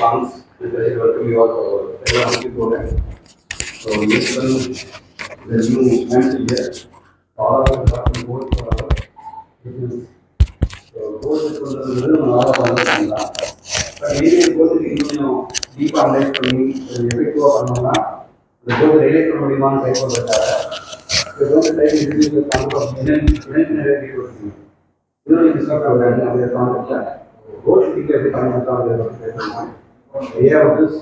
songs welcome you all program. So yes, the new financial year, all of us have to vote for our business. So vote பண்ணுறது நல்லா பண்ணலாம். But நீங்கள் போட்டு இன்னும் டீப்பாக analyse பண்ணி எஃபெக்டிவாக பண்ணோம்னா இந்த போட்டு ரிலேட் பண்ண முடியுமான்னு ட்ரை பண்ணுறதுக்காக இது வந்து டைம் இன்ட்ரடியூஸ் கான்செப்ட் நிறைய வீடியோ இருக்குது. இன்னொரு டிஸ்கவர் பண்ணுறாங்க அந்த கான்செப்டில் ரோட் ஸ்பீக்கர் எப்படி பண்ணி we have this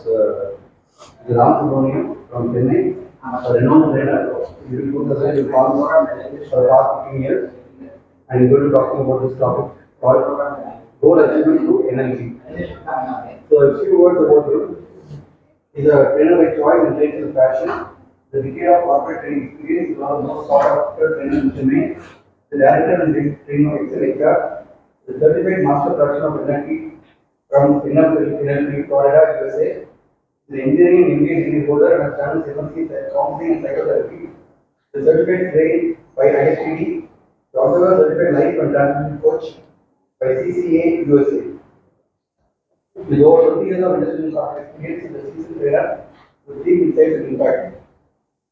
Ram Subramanian from Chennai, a renowned trainer. He will put aside the farm for the past 15 years and he is going to talk about this topic called goal achievement through NLP. So a few words about him. He is a trainer by choice and trains with passion. The decade of corporate training experience is one of the most sought after trainers in Chennai. The director and trainer of Excel HR, the certified master practitioner of NLP from NLP, Florida, USA. The engineering and MBA degree holder and has done MSc counseling and psychotherapy. The certified trained by ISTD. The also certified life and transition coach by CCA USA. With over 20 years of industry experience in the season trainer with deep insights and impact.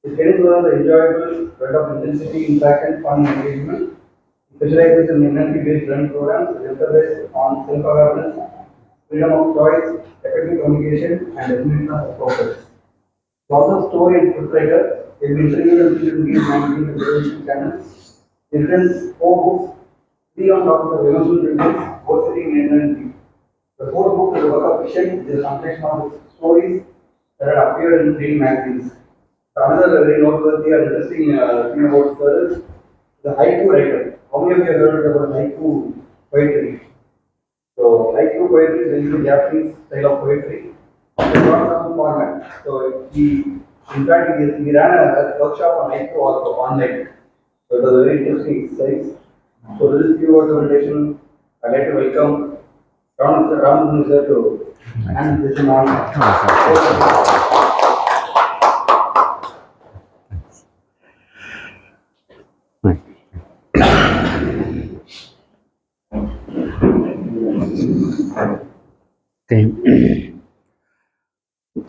His training was the enjoyable blend of intensity, impact, and fun engagement. He specializes in NLP-based learning programs that emphasize on self-awareness, freedom of choice, effective communication, and elimination of focus. He also a story and scriptwriter. He has been interviewed and featured in News magazine and television channels. He has written 4 books, 3 on topics of emotional business, goal setting, and NLP. The 4th book is a work of fiction. It is a compilation of his stories that have appeared in daily magazines. Another very noteworthy and interesting thing about Sir is the haiku writer. How many of you have heard about haiku poetry? So, haiku poetry is the Japanese style of poetry. It's not some format. So, in fact, he ran a workshop on haiku also online. So, it was a very interesting exercise. So, this is few words of introduction. I'd like to welcome Ram sir to hand this on. Okay.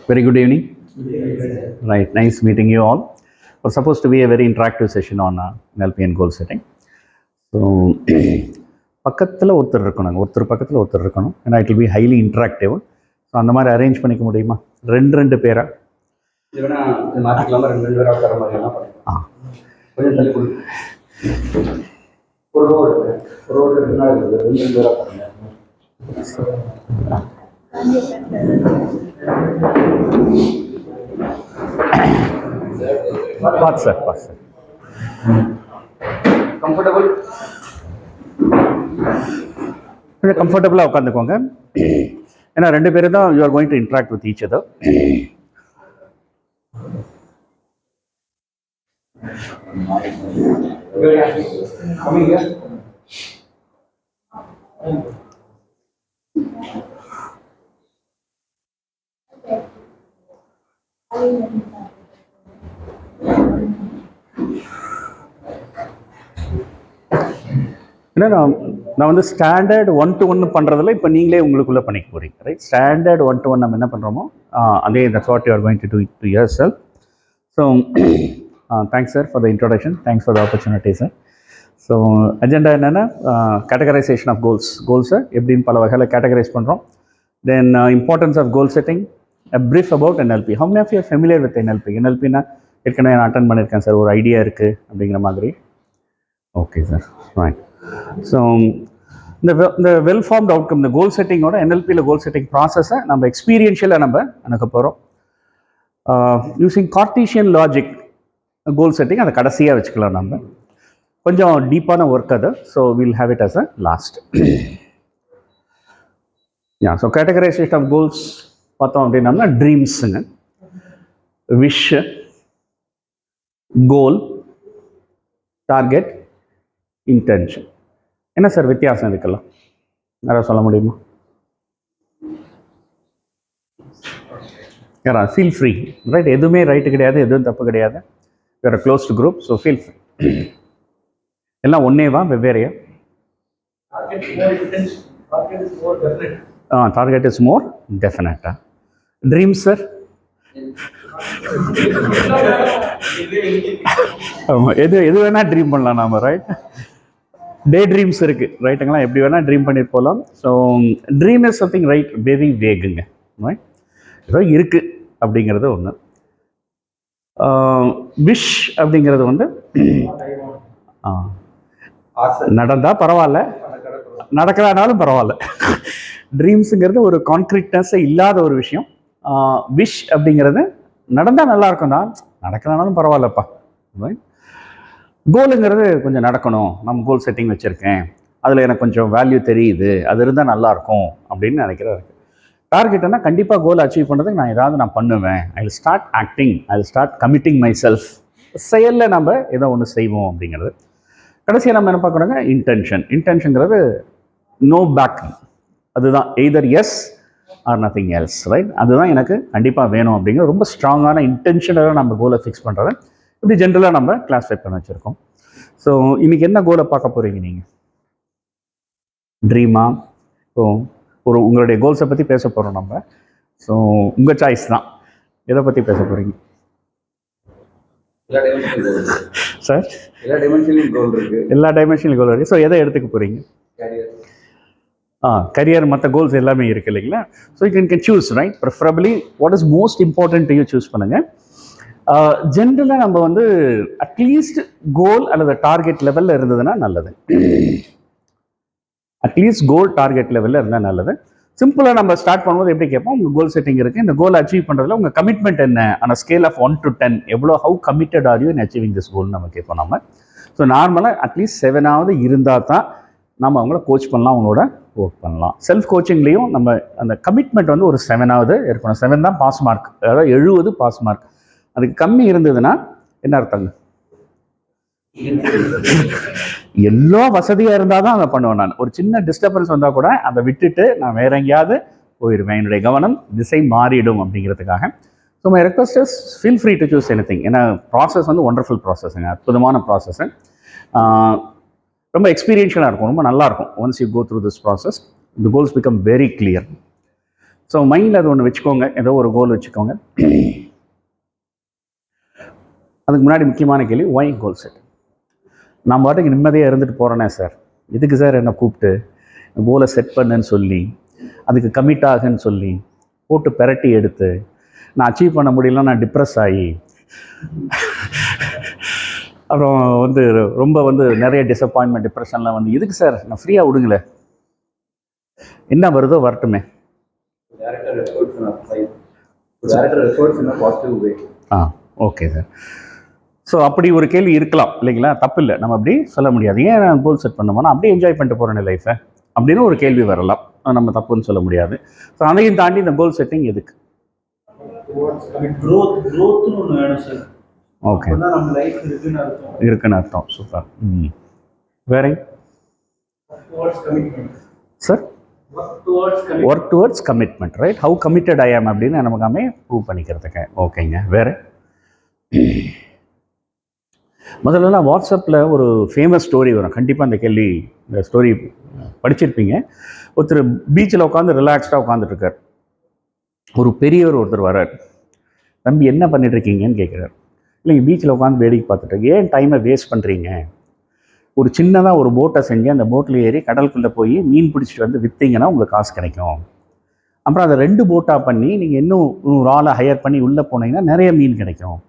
Very good evening. Right, nice meeting you all. It was supposed to be a very interactive session on NLP and goal setting. So, பக்கத்தில் ஒருத்தர் இருக்கணும் ஏன்னா it will be highly interactive. So அந்த மாதிரி arrange பண்ணிக்க முடியுமா? ரெண்டு பேரா மாற்றிக்கலாமா? 2 பேராக தர மாதிரி கொஞ்சம் தள்ளி கொடுங்க. ஒரு ரோடு 2 பேராக பாருங்க. பாஸ் சார் கம்ஃபர்டபுளாக உட்காந்துக்கோங்க. ஏன்னா 2 பேரும் தான் you are going to interact with each other. ஏன்னா நான் வந்து ஸ்டாண்டர்ட் 1-to-1 பண்ணுறதில்ல. இப்போ நீங்களே உங்களுக்குள்ளே பண்ணிக்க போகிறீங்க, ரைட்? ஸ்டாண்டர்ட் 1-to-1 நம்ம என்ன பண்ணுறோமோ அதே that's what you are going to do to yourself. So thanks sir for the introduction, thanks for the opportunity sir. So agenda என்னென்னா கேட்டகரைசேஷன் ஆஃப் கோல்ஸை எப்படின்னு பல வகையில் கேட்டகரைஸ் பண்ணுறோம். Then importance of goal setting, a brief about NLP. How many of you are familiar with NLP? NLPனா ஏற்கனவே நான் attend பண்ணியிருக்கேன் sir, ஒரு ஐடியா இருக்குது அப்படிங்கிற மாதிரி. Okay sir, right. ஸோ இந்த வெல் ஃபார்ம்ட் அவுட்கம், இந்த கோல் செட்டிங்கோட NLPயில் கோல் செட்டிங் ப்ராசஸை நம்ம எக்ஸ்பீரியன்ஷியலாக நம்ம அனுக்க போகிறோம். Using Cartesian logic goal setting அதை கடைசியாக வச்சுக்கலாம். நம்ம கொஞ்சம் டீப்பான ஒர்க் அது. So will have it as a last. So categorization of goals பார்த்தோம் அப்படின்னா ட்ரீம்ஸுங்க, விஷ், கோல், டார்கெட், இன்டென்ஷன். என்ன சார் வித்தியாசம் இதுக்கெல்லாம் யாராவது சொல்ல முடியுமா? யாரா? Feel free, right? எதுவுமே ரைட்டு கிடையாது, எதுவும் தப்பு கிடையாது. வேறு closed group, so feel free. எல்லாம் ஒன்னேவா வெவ்வேறையா? டார்கெட் இஸ் மோர் டெஃபினட்டாக. Dreams sir? ஆமாம், எது வேணால் ட்ரீம் பண்ணலாம் நாம், ரைட்? டே ட்ரீம்ஸ் இருக்குது, ரைட்டுங்களா? எப்படி வேணால் ட்ரீம் பண்ணிட்டு போகலாம். So dream is something right very வேகுங்க, ரைட்? ஏதோ இருக்குது அப்படிங்கிறது ஒன்று. விஷ் அப்படிங்கிறது வந்து நடந்தால் பரவாயில்ல, நடக்கிறானாலும் பரவாயில்ல. ட்ரீம்ஸுங்கிறது ஒரு கான்க்ரீட்னஸே இல்லாத ஒரு விஷயம். விஷ் அப்படிங்கிறது நடந்தால் நல்லா இருக்கும் தான், நடக்கிறானாலும் பரவாயில்லப்பா. கோலுங்கிறது கொஞ்சம் நடக்கணும், நம்ம கோல் செட்டிங் வச்சுருக்கேன், அதில் எனக்கு கொஞ்சம் வேல்யூ தெரியுது, அது இருந்தால் நல்லாயிருக்கும் அப்படின்னு நினைக்கிறாரு. டார்கெட்னா கண்டிப்பாக கோல் அச்சீவ் பண்ணுறதுக்கு நான் ஏதாவது நான் பண்ணுவேன். I will start acting, I will start committing myself. செயலில் நம்ம ஏதோ ஒன்று செய்வோம் அப்படிங்கிறது. கடைசியாக நம்ம என்ன பார்க்குறோங்க, இன்டென்ஷனுங்கிறது நோ பேக். அதுதான் either yes or nothing else, right? அதுதான் எனக்கு கண்டிப்பாக வேணும் அப்படிங்கிற ரொம்ப ஸ்ட்ராங்கான இன்டென்ஷனாக நம்ம கோலை ஃபிக்ஸ் பண்ணுறதை இப்படி ஜென்ரலாக நம்ம கிளாஸிஃபை பண்ண வச்சுருக்கோம். ஸோ இன்றைக்கி என்ன கோலை பார்க்க போகிறீங்க நீங்கள்? ட்ரீமா? ஸோ உங்களுடைய கோல்ஸை பற்றி பேச போகிறோம் நம்ம. ஸோ உங்கள் சாய்ஸ் தான், எதை பற்றி பேச போகிறீங்க சார்? எல்லா டைமென்ஷன்லையும் கோல் இருக்குது. ஸோ எதை எடுத்துக்க போகிறீங்க? கரியர், மற்ற கோல்ஸ் எல்லாமே இருக்குது இல்லைங்களா? So you can choose, right? Preferably what is most important to you choose பண்ணுங்கள். ஜென்ரலாக நம்ம வந்து அட்லீஸ்ட் கோல் அல்லது டார்கெட் லெவலில் இருந்ததுன்னா நல்லது. அட்லீஸ்ட் கோல் டார்கெட் லெவலில் இருந்தால் நல்லது. சிம்பிளாக நம்ம ஸ்டார்ட் பண்ணும்போது எப்படி கேட்போம், உங்கள் கோல் செட்டிங் இருக்குது, இந்த கோல் அச்சீவ் பண்ணுறதுல உங்கள் கமிட்மெண்ட் என்ன, ஆன் ஸ்கேல் ஆஃப் 1 to 10 எவ்வளோ, how committed are you in achieving this கோல் நம்ம கேட்போம் நம்ம. ஸோ நார்மலாக அட்லீஸ்ட் 7ஆவது இருந்தால் தான் நம்ம அவங்கள கோச் பண்ணலாம், அவங்களோட ஒர்க் பண்ணலாம். செல்ஃப் கோச்சிங்லேயும் நம்ம அந்த கமிட்மெண்ட் வந்து ஒரு 7ஆவது இருக்கணும். 7 தான் பாஸ் மார்க், அதாவது 70 பாஸ் மார்க். அதுக்கு கம்மி இருந்ததுன்னா என்ன அர்த்தங்க? எல்லா வசதியாக இருந்தால் தான் அதை பண்ணுவேன் நான். ஒரு சின்ன டிஸ்டர்பன்ஸ் வந்தால் கூட அதை விட்டுட்டு நான் வேற எங்கேயாவது போயிடுவேன், என்னுடைய கவனம் திசை மாறிடும் அப்படிங்கிறதுக்காக. So my request is feel free to choose anything. ஏன்னா ப்ராசஸ் வந்து ஒண்டர்ஃபுல் ப்ராசஸ்ங்க, அற்புதமான ப்ராசஸ்ஸு. ரொம்ப எக்ஸ்பீரியன்ஷியலாக இருக்கும், ரொம்ப நல்லாயிருக்கும். Once you go through this process the goals become very clear. So மைண்டில் அது ஒன்று வச்சுக்கோங்க, ஏதோ ஒரு கோல் வச்சுக்கோங்க. அதுக்கு முன்னாடி முக்கியமான கேள்வி, ஒய் கோல் செட்? நான் பாட்டுக்கு நிம்மதியாக இருந்துட்டு போகிறேனே சார், எதுக்கு சார் என்னை கூப்பிட்டு கோலை செட் பண்ணுன்னு சொல்லி, அதுக்கு கமிட் ஆகுன்னு சொல்லி போட்டு பெரட்டி எடுத்து நான் அச்சீவ் பண்ண முடியல, நான் டிப்ரெஸ் ஆகி அப்புறம் வந்து ரொம்ப வந்து நிறைய டிசப்பாயின்மெண்ட், டிப்ரெஷன்லாம் வந்து எதுக்கு சார், நான் ஃப்ரீயாக விடுங்களேன், என்ன வருதோ வரட்டுமே. Okay sir. ஸோ அப்படி ஒரு கேள்வி இருக்கலாம் இல்லைங்களா? தப்பு இல்லை, நம்ம அப்படி சொல்ல முடியாது. ஏன் நான் கோல் செட் பண்ணோம்னா அப்படியே என்ஜாய் பண்ணிட்டு போகிறேன் லைஃப்பை அப்படின்னு ஒரு கேள்வி வரலாம், நம்ம தப்புன்னு சொல்ல முடியாது. ஸோ அதையும் தாண்டி இந்த கோல் செட்டிங் எதுக்கு? ஓகே, இருக்குன்னு அர்த்தம். சூப்பர். வேற sir? Work towards commitment, right? How committed I am அப்படின்னு நமக்காமே ப்ரூவ் பண்ணிக்கிறதுக்கு. ஓகேங்க. வேறு முதல்ல வாட்ஸ்அப்பில் ஒரு ஃபேமஸ் ஸ்டோரி வரும், கண்டிப்பாக அந்த கேள்வி, இந்த ஸ்டோரி படிச்சிருப்பீங்க. ஒருத்தர் பீச்சில் உட்காந்து ரிலாக்ஸ்டாக உட்காந்துட்ருக்கார். ஒரு பெரியவர் ஒருத்தர் வர்றார். தம்பி என்ன பண்ணிட்டுருக்கீங்கன்னு கேட்குறாரு. இல்லைங்க, பீச்சில் உட்காந்து வேடிக்கை பார்த்துட்டு, ஏன் டைமை வேஸ்ட் பண்ணுறீங்க? ஒரு சின்னதாக ஒரு போட்டை செஞ்சு அந்த போட்டில் ஏறி கடலுக்குள்ளே போய் மீன் பிடிச்சிட்டு வந்து விற்றீங்கன்னா உங்களுக்கு காசு கிடைக்கும். அப்புறம் அதை 2 போட்டாக பண்ணி நீங்கள் இன்னும் ஒரு ஆளை ஹையர் பண்ணி உள்ளே போனீங்கன்னா நிறைய மீன் கிடைக்கும்.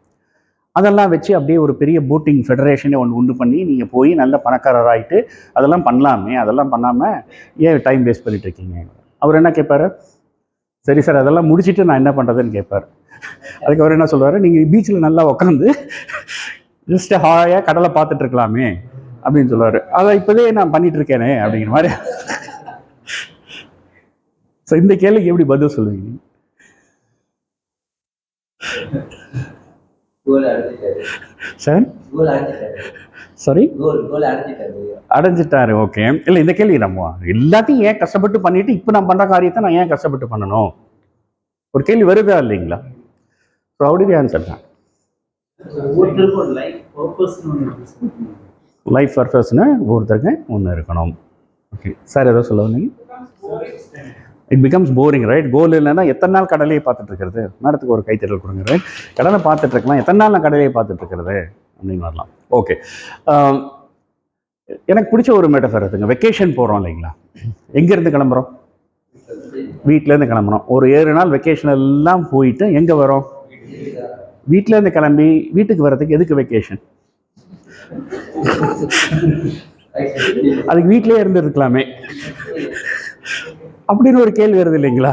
அதெல்லாம் வச்சு அப்படியே ஒரு பெரிய போட்டிங் ஃபெடரேஷனே உண்டு பண்ணி நீங்கள் போய் நல்ல பணக்காரராகிட்டு அதெல்லாம் பண்ணலாமே, அதெல்லாம் பண்ணாமல் ஏன் டைம் வேஸ்ட் பண்ணிட்டுருக்கீங்க? அவர் என்ன கேட்பார்? சரி சார், அதெல்லாம் முடிச்சுட்டு நான் என்ன பண்ணுறதுன்னு கேட்பார். அதுக்கு அவர் என்ன சொல்லுவார்? நீங்கள் பீச்சில் நல்லா உட்காந்து ஜஸ்ட் ஹாயாக கடலை பார்த்துட்டு இருக்கலாமே அப்படின்னு சொல்லுவார். அதை இப்போதே நான் பண்ணிகிட்ருக்கேனே அப்படிங்கிற மாதிரி. ஸோ இந்த கேள்விக்கு எப்படி பதில் சொல்லுவீங்க? சார் சாரி, அடைஞ்சிட்டாரு. ஓகே. இல்லை, இந்த கேள்வி நம்ம எல்லாத்தையும் ஏன் கஷ்டப்பட்டு பண்ணிட்டு இப்போ நான் பண்ணுற காரியத்தை நான் ஏன் கஷ்டப்பட்டு பண்ணணும், ஒரு கேள்வி வருதா இல்லைங்களா? ஸோ அப்படி ஆன்சர் தான். லைஃப் பர்பஸ்னு ஒருத்தருக்கு ஒன்று இருக்கணும். ஓகே சார், ஏதோ சொல்ல வந்தீங்க? It becomes boring, right? Goal இல்லைன்னா எத்தனை நாள் கடலையை பார்த்துட்டு இருக்கிறது? மேடத்துக்கு ஒரு கைத்தட்டல் கொடுங்க, ரைட்? கடலை பார்த்துட்டு இருக்கலாம், எத்தனை நாள் நான் கடலையை பார்த்துட்டு இருக்கிறது அப்படின்னு வரலாம். ஓகே, எனக்கு பிடிச்ச ஒரு மெட்டஃபர் இருக்குங்க. வெக்கேஷன் போகிறோம் இல்லைங்களா? எங்கேருந்து கிளம்புறோம்? வீட்டிலேருந்து கிளம்புறோம். ஒரு 7 நாள் வெக்கேஷன் எல்லாம் போயிட்டு எங்கே வரோம்? வீட்டிலேருந்து கிளம்பி வீட்டுக்கு வர்றதுக்கு எதுக்கு வெக்கேஷன்? அதுக்கு வீட்டிலே இருந்துருக்கலாமே அப்படின்னு ஒரு கேள்வி வருது இல்லைங்களா?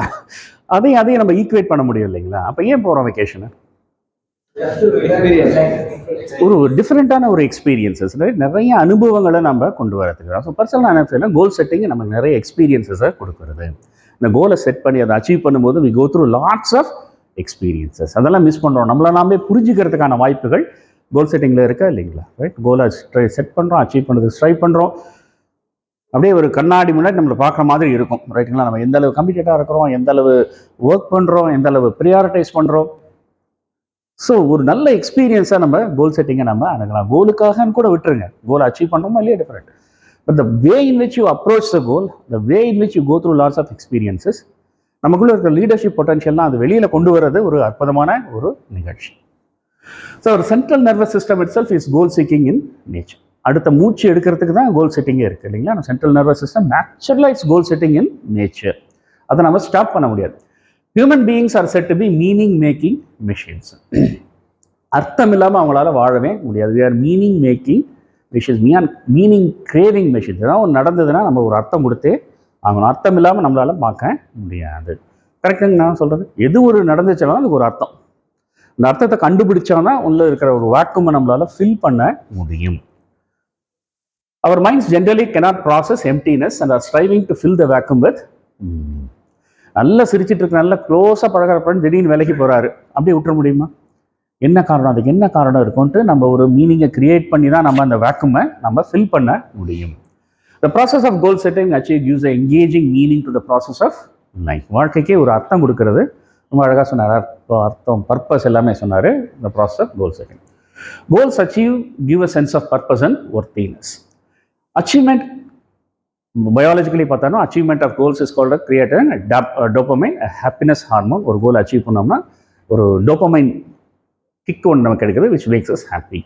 அதையும் நம்ம ஈக்குவேட் பண்ண முடியும் இல்லைங்களா? அப்போ ஏன் போகிறோம் வெக்கேஷனு? ஒரு டிஃப்ரெண்ட்டான ஒரு எக்ஸ்பீரியன்சஸ், நிறைய அனுபவங்களை நம்ம கொண்டு வரதுக்கு. ஸோ பர்சனல் என்ன கோல் செட்டிங் நமக்கு நிறைய எக்ஸ்பீரியன்ஸஸை கொடுக்குறது. இந்த கோலை செட் பண்ணி அதை அச்சீவ் பண்ணும்போது we go through lots of experiences. அதெல்லாம் மிஸ் பண்ணுறோம். நம்மளை நாமே புரிஞ்சுக்கிறதுக்கான வாய்ப்புகள் கோல் செட்டிங்கில் இருக்கா இல்லைங்களா? ரைட்? கோலை செட் பண்ணுறோம், அச்சீவ் பண்ணுறதுக்கு ட்ரை பண்ணுறோம். அப்படியே ஒரு கண்ணாடி முன்னாடி நம்மளை பார்க்குற மாதிரி இருக்கும், ரைட்டுங்களா? நம்ம எந்த அளவு கமிட்டடாக இருக்கிறோம், எந்த அளவு ஒர்க் பண்ணுறோம், எந்த அளவு ப்ரியாரிட்டைஸ் பண்ணுறோம். ஸோ ஒரு நல்ல எக்ஸ்பீரியன்ஸாக நம்ம கோல் செட்டிங்கை நம்ம அணுகலாம். கோலுக்காகன்னு கூட விட்டுருங்க, கோலை அச்சீவ் பண்ணுறோமா இல்லையா different. But the way in which you approach the goal, the way in which you go through lots of experiences, நமக்குள்ள இருக்கிற லீடர்ஷிப் பொட்டன்ஷியல்லாம் அது வெளியில் கொண்டு வர்றது ஒரு அற்புதமான ஒரு நிகழ்ச்சி. ஸோ ஒரு central nervous system itself is goal seeking in nature. அடுத்த மூச்சு எடுக்கிறதுக்கு தான் கோல் செட்டிங்கே இருக்குது இல்லைங்களா? நம்ம சென்ட்ரல் நர்வஸ் சிஸ்டம் நேச்சுரலாக it's goal setting in nature. அதை நம்ம ஸ்டாப் பண்ண முடியாது. Human beings are set to be meaning making machines. அர்த்தம் இல்லாமல் அவங்களால வாழவே முடியாது. We are meaning making machines, meaning craving machines. ஏதாவது நடந்ததுன்னா நம்ம ஒரு அர்த்தம் கொடுத்தே அவங்க அர்த்தம் இல்லாமல் நம்மளால பார்க்க முடியாது. கரெக்டுங்க நான் சொல்கிறது? எது ஒரு நடந்துச்சுனாலும் அதுக்கு ஒரு அர்த்தம். இந்த அர்த்தத்தை கண்டுபிடிச்சோன்னா உள்ள இருக்கிற ஒரு வேக்குமை நம்மளால ஃபில் பண்ண முடியும். Our minds generally cannot process emptiness and are striving to fill the vacuum with. நல்லா சிரிச்சிட்டு இருக்க, நல்லா க்ளோஸாக பழகிறப்பன்னு திடீர்னு வேலைக்கு போகிறாரு, அப்படியே விட்டுற முடியுமா? என்ன காரணம், அதுக்கு என்ன காரணம் இருக்கும்ட்டு நம்ம ஒரு மீனிங்கை கிரியேட் பண்ணி தான் நம்ம அந்த வேக்குமை நம்ம ஃபில் பண்ண முடியும். The process of goal setting achieved use an engaging meaning to the process of life. வாழ்க்கைக்கே ஒரு அர்த்தம் கொடுக்கறது. ரொம்ப அழகாக சொன்னார். அர்த்தம், பர்பஸ் எல்லாமே சொன்னார். இந்த process of goal setting. Goals achieve give a sense of purpose and worthiness. Achievement biologically பார்த்தோன்னா achievement of goals is called create dopamine, happiness hormone. ஒரு கோல் அச்சீவ் பண்ணோம்னா ஒரு டோபமைன் கிக் ஒன்று நமக்கு கிடைக்குது, which makes us happy.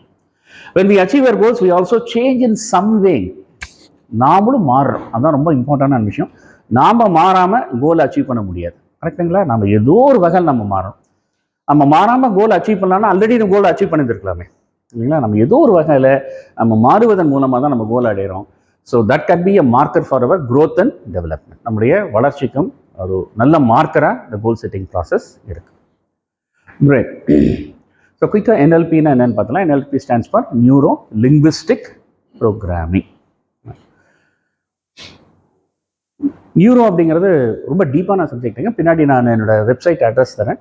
When we achieve our goals, we also change in some way. நாமளும் மாறுறோம். அதுதான் ரொம்ப இம்பார்ட்டண்டான விஷயம். நாம் மாறாமல் கோலை அச்சீவ் பண்ண முடியாது. கரெக்டுங்களா? நம்ம ஏதோ ஒரு வகையில் நம்ம மாறோம். நம்ம மாறாமல் கோலை அச்சீவ் பண்ணலாம்னா ஆல்ரெடி நம்ம கோலை அச்சீவ் பண்ணியிருக்கலாமே இல்லைங்களா? நம்ம ஏதோ ஒரு வகையில் நம்ம மாறுவதன் மூலமாக தான் நம்ம கோல் அடைகிறோம். So that can be a marker for our growth and development. நம்முடைய வளர்ச்சிக்கும் ஒரு நல்ல மார்க்கராக இந்த கோல் செட்டிங் ப்ராசஸ் இருக்குது. ரைட். ஸோ குயிக்காக NLPன்னா என்னென்னு பார்த்தலாம். NLP stands for neuro linguistic programming. Neuro அப்படிங்கிறது ரொம்ப டீப்பான சப்ஜெக்ட்டுங்க. பின்னாடி நான் என்னோடய வெப்சைட் அட்ரஸ் தரேன்.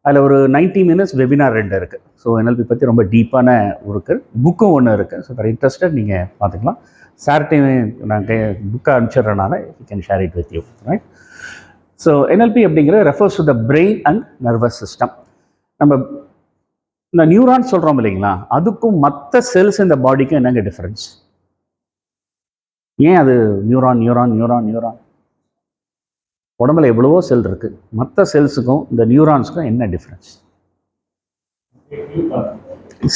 அதில் ஒரு 90 minutes வெபினார் 2 இருக்குது. ஸோ NLP பற்றி ரொம்ப டீப்பான ஒரு புக்கும் ஒன்று இருக்குது. ஸோ ஃபார் இன்ட்ரெஸ்டட் நீங்கள் பார்த்துக்கலாம். சார்ட்டையும் நான் புக்கை அனுப்பிச்சிட்றனால you can share it with you, right? So NLP அப்படிங்கிறது refers to the brain and nervous system. நம்ம இந்த நியூரான் சொல்கிறோம் இல்லைங்களா, அதுக்கும் மற்ற செல்ஸ் இந்த பாடிக்கும் என்னங்க டிஃப்ரென்ஸ்? ஏன் அது நியூரான் நியூரான் நியூரான் நியூரான்? உடம்புல எவ்வளவோ செல் இருக்குது. மற்ற செல்ஸுக்கும் இந்த நியூரான்ஸுக்கும் என்ன டிஃப்ரென்ஸ்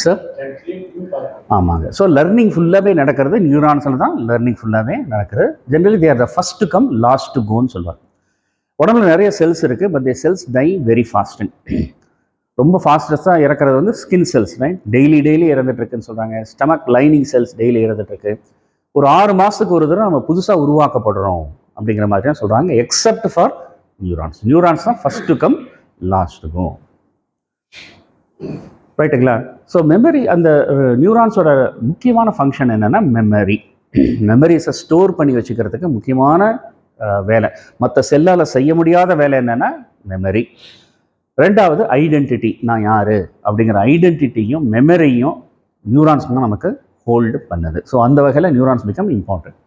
சார்? ஆமாங்க. ஸோ லர்னிங் ஃபுல்லாகவே நடக்கிறது நியூரான்ஸில் தான். லர்னிங் ஃபுல்லாகவே நடக்கிறது. Generally they are the first to come last to கோன்னு சொல்லுவாங்க. உடம்புல நிறைய செல்ஸ் இருக்குது, but they cells die very fast. ரொம்ப ஃபாஸ்டஸ்ட்டாக இறக்குறது வந்து ஸ்கின் செல்ஸ், ரைட்? டெய்லி இறந்துட்டுருக்குன்னு சொல்கிறாங்க. ஸ்டமக் லைனிங் செல்ஸ் டெய்லி இறந்துட்டுருக்கு. ஒரு 6 மாதத்துக்கு ஒரு தடவை நம்ம புதுசாக உருவாக்கப்படுறோம் அப்படிங்கிற மாதிரி தான் சொல்கிறாங்க. Except for neurons. நியூரான்ஸ் தான் first to come last to go, ரைட்டுங்களா? ஸோ மெமரி, அந்த நியூரான்ஸோட முக்கியமான ஃபங்க்ஷன் என்னென்னா மெமரி. மெமரிஸை ஸ்டோர் பண்ணி வச்சுக்கிறதுக்கு முக்கியமான வேலை. மற்ற செல்லால் செய்ய முடியாத வேலை என்னென்னா மெமரி. ரெண்டாவது ஐடென்டிட்டி. நான் யார் அப்படிங்கிற ஐடென்டிட்டியும் மெமரியும் நியூரான்ஸ் தான் நமக்கு ஹோல்டு பண்ணுது. ஸோ அந்த வகையில் neurons become important.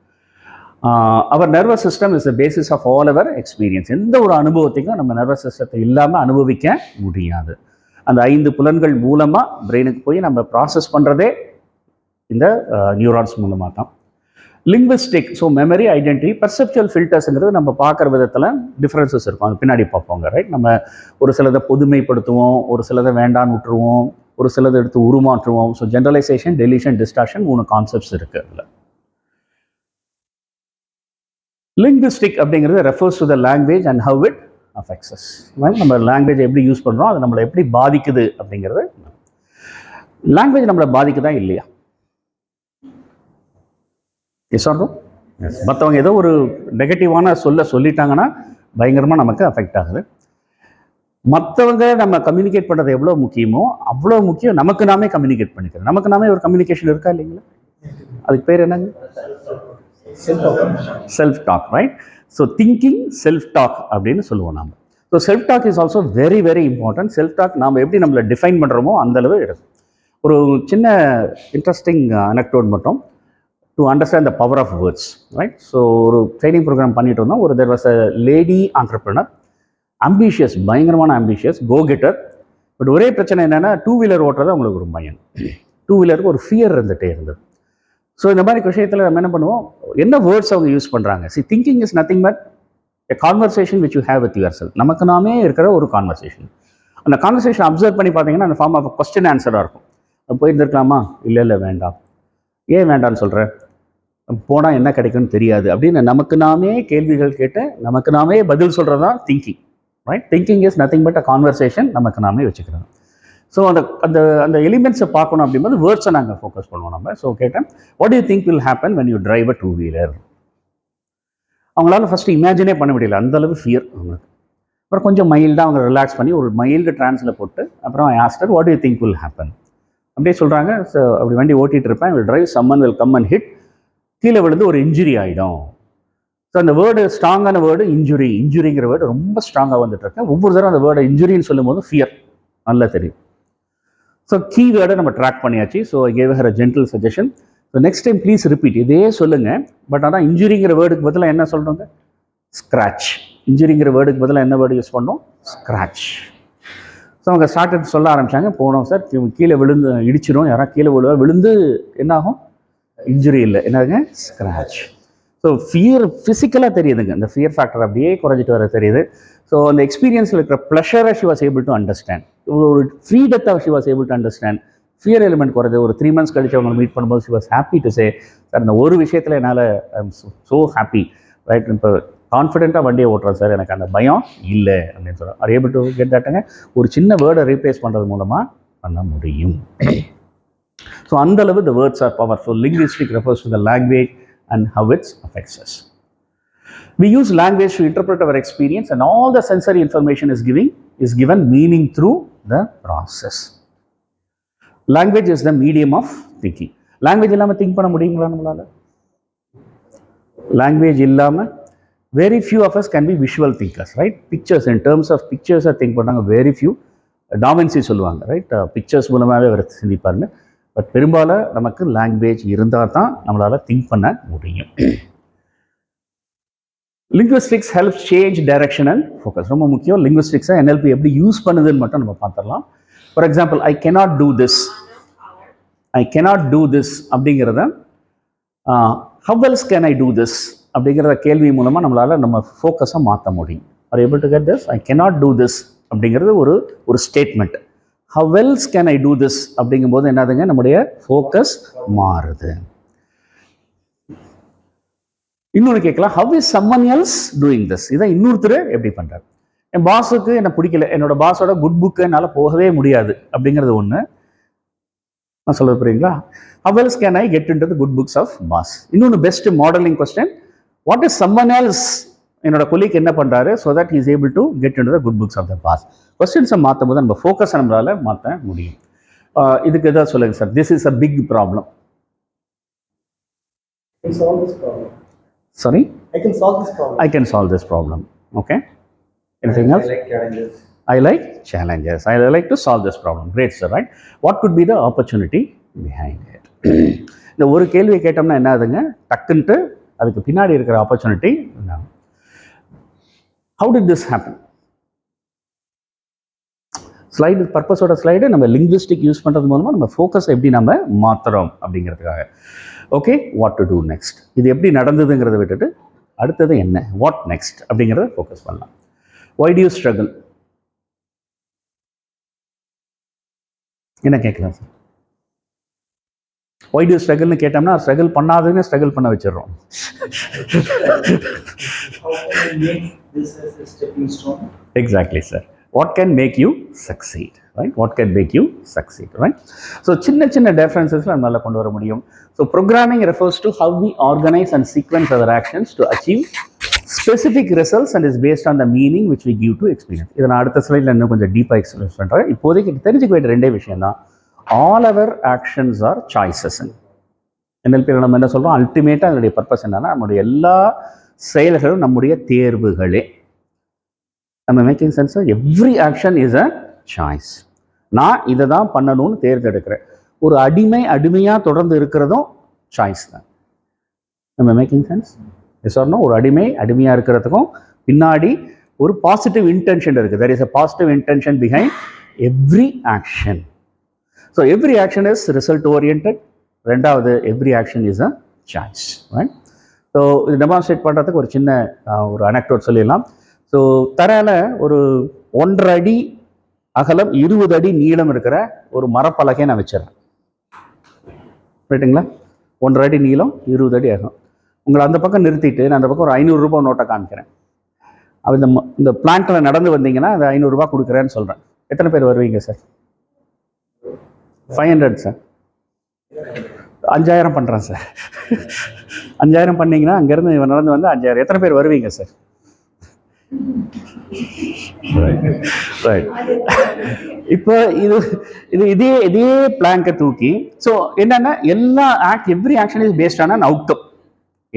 Our nervous system is the basis of all our experience. எந்த ஒரு அனுபவத்தையும் நம்ம நர்வஸ் சிஸ்டத்தை இல்லாமல் அனுபவிக்க முடியாது. அந்த 5 புலன்கள் மூலமாக பிரெயினுக்கு போய் நம்ம ப்ராசஸ் பண்ணுறதே இந்த நியூரான்ஸ் மூலமாக தான். Linguistic, so memory, identity, perceptual ஃபில்டர்ஸுங்கிறது நம்ம பார்க்குற விதத்தில் டிஃப்ரென்சஸ் இருக்கும். அது பின்னாடி பார்ப்போங்க, ரைட்? நம்ம ஒரு சிலதை பொதுமைப்படுத்துவோம், ஒரு சிலதை வேண்டான்னு விட்டுருவோம், ஒரு சிலதை எடுத்து உருமாற்றுவோம். So generalization, deletion, distortion 3 concepts இருக்குது அதில். லிங்குவிஸ்டிக் அப்படிங்கிறது refers to the language and how it affects us. நம்ம லாங்குவேஜ் எப்படி யூஸ் பண்ணுறோம், அது நம்மளை எப்படி பாதிக்குது அப்படிங்கிறது. லாங்குவேஜ் நம்மளை பாதிக்குதா இல்லையா? Yes or no? எஸ். மற்றவங்க ஏதோ ஒரு நெகட்டிவான சொல்லிட்டாங்கன்னா பயங்கரமாக நமக்கு அஃபெக்ட் ஆகுது. மற்றவங்க நம்ம கம்யூனிகேட் பண்ணுறது எவ்வளோ முக்கியமோ அவ்வளோ முக்கியம் நமக்கு நாமே கம்யூனிகேட் பண்ணிக்கிறோம். நமக்கு நாமே ஒரு கம்யூனிகேஷன் இருக்கா இல்லைங்களா? அதுக்கு பேர் என்னங்க? Self talk, right? So thinking self talk அப்படின்னு சொல்லுவோம் நாம். So self talk is also very very important. Self talk நாம் எப்படி நம்மளை டிஃபைன் பண்ணுறோமோ அந்தளவு இருக்கும். ஒரு சின்ன இன்ட்ரெஸ்டிங் அனெக்டோட் மட்டும் to understand the power of words, right? So ஒரு ட்ரைனிங் ப்ரோக்ராம் பண்ணிட்டு இருந்தோம். There was a lady entrepreneur, ambitious, பயங்கரமான அம்பிஷியஸ், கோ கெட்டர். பட் ஒரே பிரச்சனை என்னென்னா 2 வீலர் ஓட்டுறது அவங்களுக்கு ஒரு பயம். 2 வீலருக்கு ஒரு ஃபியர் இருந்துகிட்டே இருந்தது. ஸோ இந்த மாதிரி விஷயத்தில் நம்ம என்ன பண்ணுவோம், என்ன வேர்ட்ஸ் அவங்க யூஸ் பண்ணுறாங்க. Thinking is nothing but a conversation which you have with your self. நமக்கு நாமே இருக்கிற ஒரு கான்வர்சேஷன். அந்த கான்வர்சேஷன் அப்சர்வ் பண்ணி பார்த்தீங்கன்னா அந்த ஃபார்ம் ஆஃப் கொஸ்டின் ஆன்சராக இருக்கும். போயிருந்துருக்கலாமா? இல்லை வேண்டாம். ஏன் வேண்டாம்னு சொல்கிறேன்? போனால் என்ன கிடைக்கும்னு தெரியாது அப்படின்னு நமக்கு நாமே கேள்விகள் கேட்டு நமக்கு நாமே பதில் சொல்கிறது தான் thinking, right? Thinking is nothing but a conversation நமக்கு நாமே வச்சுக்கிறோம். ஸோ அந்த அந்த அந்த எலிமெண்ட்ஸை பார்க்கணும் அப்படிங்கும்போது வேர்ட்ஸை நாங்கள் ஃபோக்கஸ் பண்ணுவோம் நம்ம. ஸோ கேட்டேன், what do you think will happen when you drive a 2 wheeler? அவங்களால ஃபஸ்ட்டு இமேஜினே பண்ண முடியல, அந்தளவு ஃபியர் அவங்களுக்கு. அப்புறம் கொஞ்சம் மைல்டாக அவங்க ரிலாக்ஸ் பண்ணி ஒரு மைல்டு ட்ரான்ஸில் போட்டு அப்புறம் asked her what do you think will happen அப்படியே சொல்கிறாங்க. ஸோ அப்படி வண்டி ஓட்டிகிட்டு இருப்பேன், will drive, someone will come and hit, கீழே விழுந்து ஒரு இன்ஜுரி ஆகிடும். ஸோ அந்த வேர்டு ஸ்ட்ராங்கான வேர்டு இன்ஜுரி. இன்ஜுரிங்கிற வேர்டு ரொம்ப ஸ்ட்ராங்காக வந்துட்டு இருக்கேன். ஒவ்வொரு தடவை அந்த வேர்டை இன்ஜுரின்னு சொல்லும் போது ஃபியர் நல்லா தெரியும். ஸோ கீ வேர்டை நம்ம ட்ராக் பண்ணியாச்சு. So I gave her a gentle suggestion. So next time please repeat, இதே சொல்லுங்கள். பட் ஆனால் இன்ஜுரிங்கிற வேர்டுக்கு பதிலாக என்ன சொல்கிறோங்க? ஸ்க்ராட்ச். இன்ஜுரிங்கிற வேர்டுக்கு பதிலாக என்ன வேர்டு யூஸ் பண்ணோம்? ஸ்க்ராட்ச். ஸோ அவங்க ஸ்டார்ட் சொல்ல ஆரம்பித்தாங்க. போனோம் சார், கீழே விழுந்து இடிச்சிடும், யாராவது கீழே விழுந்து என்னாகும்? இன்ஜுரி இல்லை, என்னதுங்க? ஸ்க்ராட்ச். ஸோ ஃபியர் ஃபிசிக்கலாக தெரியுதுங்க, இந்த ஃபியர் ஃபேக்டர் அப்படியே குறைஞ்சிட்டு வர தெரியுது. ஸோ அந்த எக்ஸ்பீரியன்ஸில் இருக்கிற ப்ளஷரை she was able to understand, ஒரு ஃப்ரீடத்தை she was able to understand. Fear element குறைஞ்சு ஒரு 3 months கழிச்சு அவங்க மீட் பண்ணும்போது she was happy to say, sir இந்த ஒரு விஷயத்தில் என்னால் I am so happy, right? இப்போ கான்ஃபிடென்ட்டாக வண்டியை ஓட்டுறேன் சார், எனக்கு அந்த பயம் இல்லை அப்படின்னு சொல்கிறேன். ஆர் ஏபிள் டு கெட் தட்டுங்க. ஒரு சின்ன வேர்டை ரீப்ளேஸ் பண்ணுறது மூலமாக பண்ண முடியும். ஸோ அந்தளவு the words are powerful. Linguistic refers to the language and how it affects us. We use language to interpret our experience, and all the sensory information is given meaning through the process. Language is the medium of thinking. Language இல்லாமல் think பண்ண முடியுங்களா நம்மளால? Language இல்லாமல் very few of us can be visual thinkers, right? Pictures, in terms of pictures think பண்ணாங்க very few. Da Vinci சொல்லுவாங்க, right? Pictures மூலமாகவே அவர் சிந்திப்பாருன்னு. But பெரும்பாலும் நமக்கு லாங்குவேஜ் இருந்தால் தான் நம்மளால் திங்க் பண்ண முடியும். Linguistics help change direction and focus. ரொம்ப முக்கியம். லிங்குவிஸ்டிக்ஸை NLP எப்படி யூஸ் பண்ணுதுன்னு மட்டும் நம்ம பார்த்துடலாம். For example, I cannot do this அப்படிங்கிறத how else can I do this அப்படிங்கிற கேள்வி மூலமாக நம்மளால் நம்ம ஃபோக்கஸை மாற்ற முடியும். Are able to get this? I cannot do this அப்படிங்கிறது ஒரு statement. How else can I do this அப்படிங்கும்போது என்னதுங்க, நம்முடைய ஃபோக்கஸ் மாறுது. இன்னொன்று கேட்கலாம், how is someone else doing this? இதை இன்னொருத்தர் எப்படி பண்ணுறாரு? என் பாஸுக்கு என்ன பிடிக்கல, என்னோட பாஸோட குட் புக்கு என்னால் போகவே முடியாது அப்படிங்கிறது ஒன்று. நான் சொல்றது புரியுங்களா? How else can I get into the good books of boss? இன்னொன்று best modelling question, what is someone else, என்னோட கொலீக் என்ன பண்ணுறாரு, so that he is able to get into the good books of the boss. கொஸ்டின்ஸை மாற்றும் போது நம்ம ஃபோக்கஸை நம்மளால் மாற்ற முடியும். இதுக்கு எதாவது சொல்லுங்கள் சார். This is a big problem. Sorry? I can solve this problem. I can solve this problem. Okay. Anything else? I like challenges. I like challenges. I like to solve this problem. Great, sir, right? What could be the opportunity behind it? இந்த ஒரு கேள்வியை கேட்டோம்னா என்ன ஆகுதுங்க, டக்குன்ட்டு அதுக்கு பின்னாடி இருக்கிற ஆப்பர்ச்சுனிட்டி. How did this happen? Slide பர்பஸோட ஸ்லைடு நம்ம லிங்குவிஸ்டிக் யூஸ் பண்ணுறது மூலமாக நம்ம ஃபோக்கஸ் எப்படி நம்ம மாற்றுறோம் அப்படிங்கிறதுக்காக. Okay, what to do next, இது எப்படி நடந்ததுங்கிறத விட்டுட்டு அடுத்தது என்ன, வாட் நெக்ஸ்ட் அப்படிங்கிறத ஃபோக்கஸ் பண்ணலாம். Why do you struggle? என்ன கேட்கலாம் சார்? Why do you struggle னு கேட்டோம்னா ஸ்ட்ரகிள் பண்ணாதவங்க ஸ்ட்ரகிள் பண்ண வச்சிடறோம். Exactly, sir. What can make you succeed, right? What can make you succeed, right? So சின்ன சின்ன differences நம்மளால கொண்டு வர முடியும். So programming refers to how we organize and sequence our actions to achieve specific results and is based on the meaning which we give to experience. இதை நான் அடுத்த ஸ்லைடில் இன்னும் கொஞ்சம் டீப்பாக எக்ஸ்பிளைன் பண்ணுறேன். இப்போதைக்கு தெரிஞ்சுக்க வேண்டிய ரெண்டே விஷயம் தான். All our actions are choices. NLP நம்ம என்ன சொல்கிறோம், அல்டிமேட்டாக அதனுடைய பர்பஸ் என்னன்னா நம்முடைய எல்லா செயல்களும் நம்முடைய தேர்வுகளே. நம்ம making sense, every action is a choice. நான் இதை தான் பண்ணணும்னு தேர்ந்தெடுக்கிறேன். ஒரு அடிமையாக தொடர்ந்து இருக்கிறதும் சாய்ஸ் தான். நம்ம மேக்கிங் சென்ஸ் சொன்னோம். ஒரு அடிமையாக இருக்கிறதுக்கும் பின்னாடி ஒரு பாசிட்டிவ் இன்டென்ஷன் இருக்குது. there is a positive intention behind every action. so every action is result oriented. ரெண்டாவது, every action is a choice, right? So இது டெமான்ஸ்ட்ரேட் பண்ணுறதுக்கு ஒரு சின்ன ஒரு அனெக்டோட் சொல்லிடலாம். ஸோ தரையில் ஒரு 1.5 அடி அகலம் 20 அடி நீளம் இருக்கிற ஒரு மரப்பலகையை நான் வச்சிடறேன், ரைட்டுங்களா? 1.5 அடி நீளம் 20 அடி அகலம். உங்களை அந்த பக்கம் நிறுத்திட்டு நான் அந்த பக்கம் ஒரு 500 ரூபாய் நோட்டை காமிக்கிறேன். அப்போ இந்த பிளான்ட்டில் நடந்து வந்தீங்கன்னா அந்த 500 ரூபாய் கொடுக்குறேன்னு சொல்கிறேன். எத்தனை பேர் வருவீங்க சார்? 500 சார். 5000 பண்ணுறேன் சார். 5000 பண்ணிங்கன்னா அங்கேருந்து நடந்து வந்து 5000. எத்தனை பேர் வருவீங்க சார்? ரைட். இப்போ இதே பிளாங்கை தூக்கி, ஸோ என்னன்னா எல்லா every action is based on an outcome.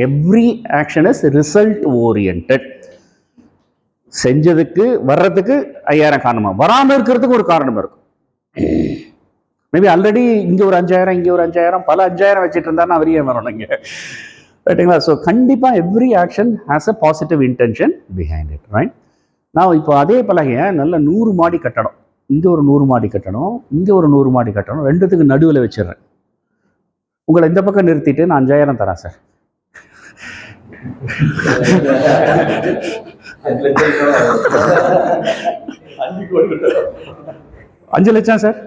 Every action is result oriented. செஞ்சதுக்கு வர்றதுக்கு 5000 காரணமா, வராமல் இருக்கிறதுக்கு ஒரு காரணம் இருக்கும். மேபி ஆல்ரெடி இங்கே ஒரு 5000, இங்கே ஒரு 5000, பல 5000 வச்சுட்டு இருந்தா அவரையே வரணும் இங்கே, ரைட்டுங்களா? ஸோ கண்டிப்பாக every action has a positive intention behind it, right? நான் இப்போ அதே பலகையை நல்ல 100 மாடி கட்டடம், இங்கே ஒரு 100 மாடி கட்டணும், இங்கே ஒரு 100 மாடி கட்டணும், ரெண்டுத்துக்கு நடுவில் வச்சிடுறேன். உங்களை இந்த பக்கம் நிறுத்திட்டு நான் 5000 தரேன் சார். 5 லட்சம் சார்,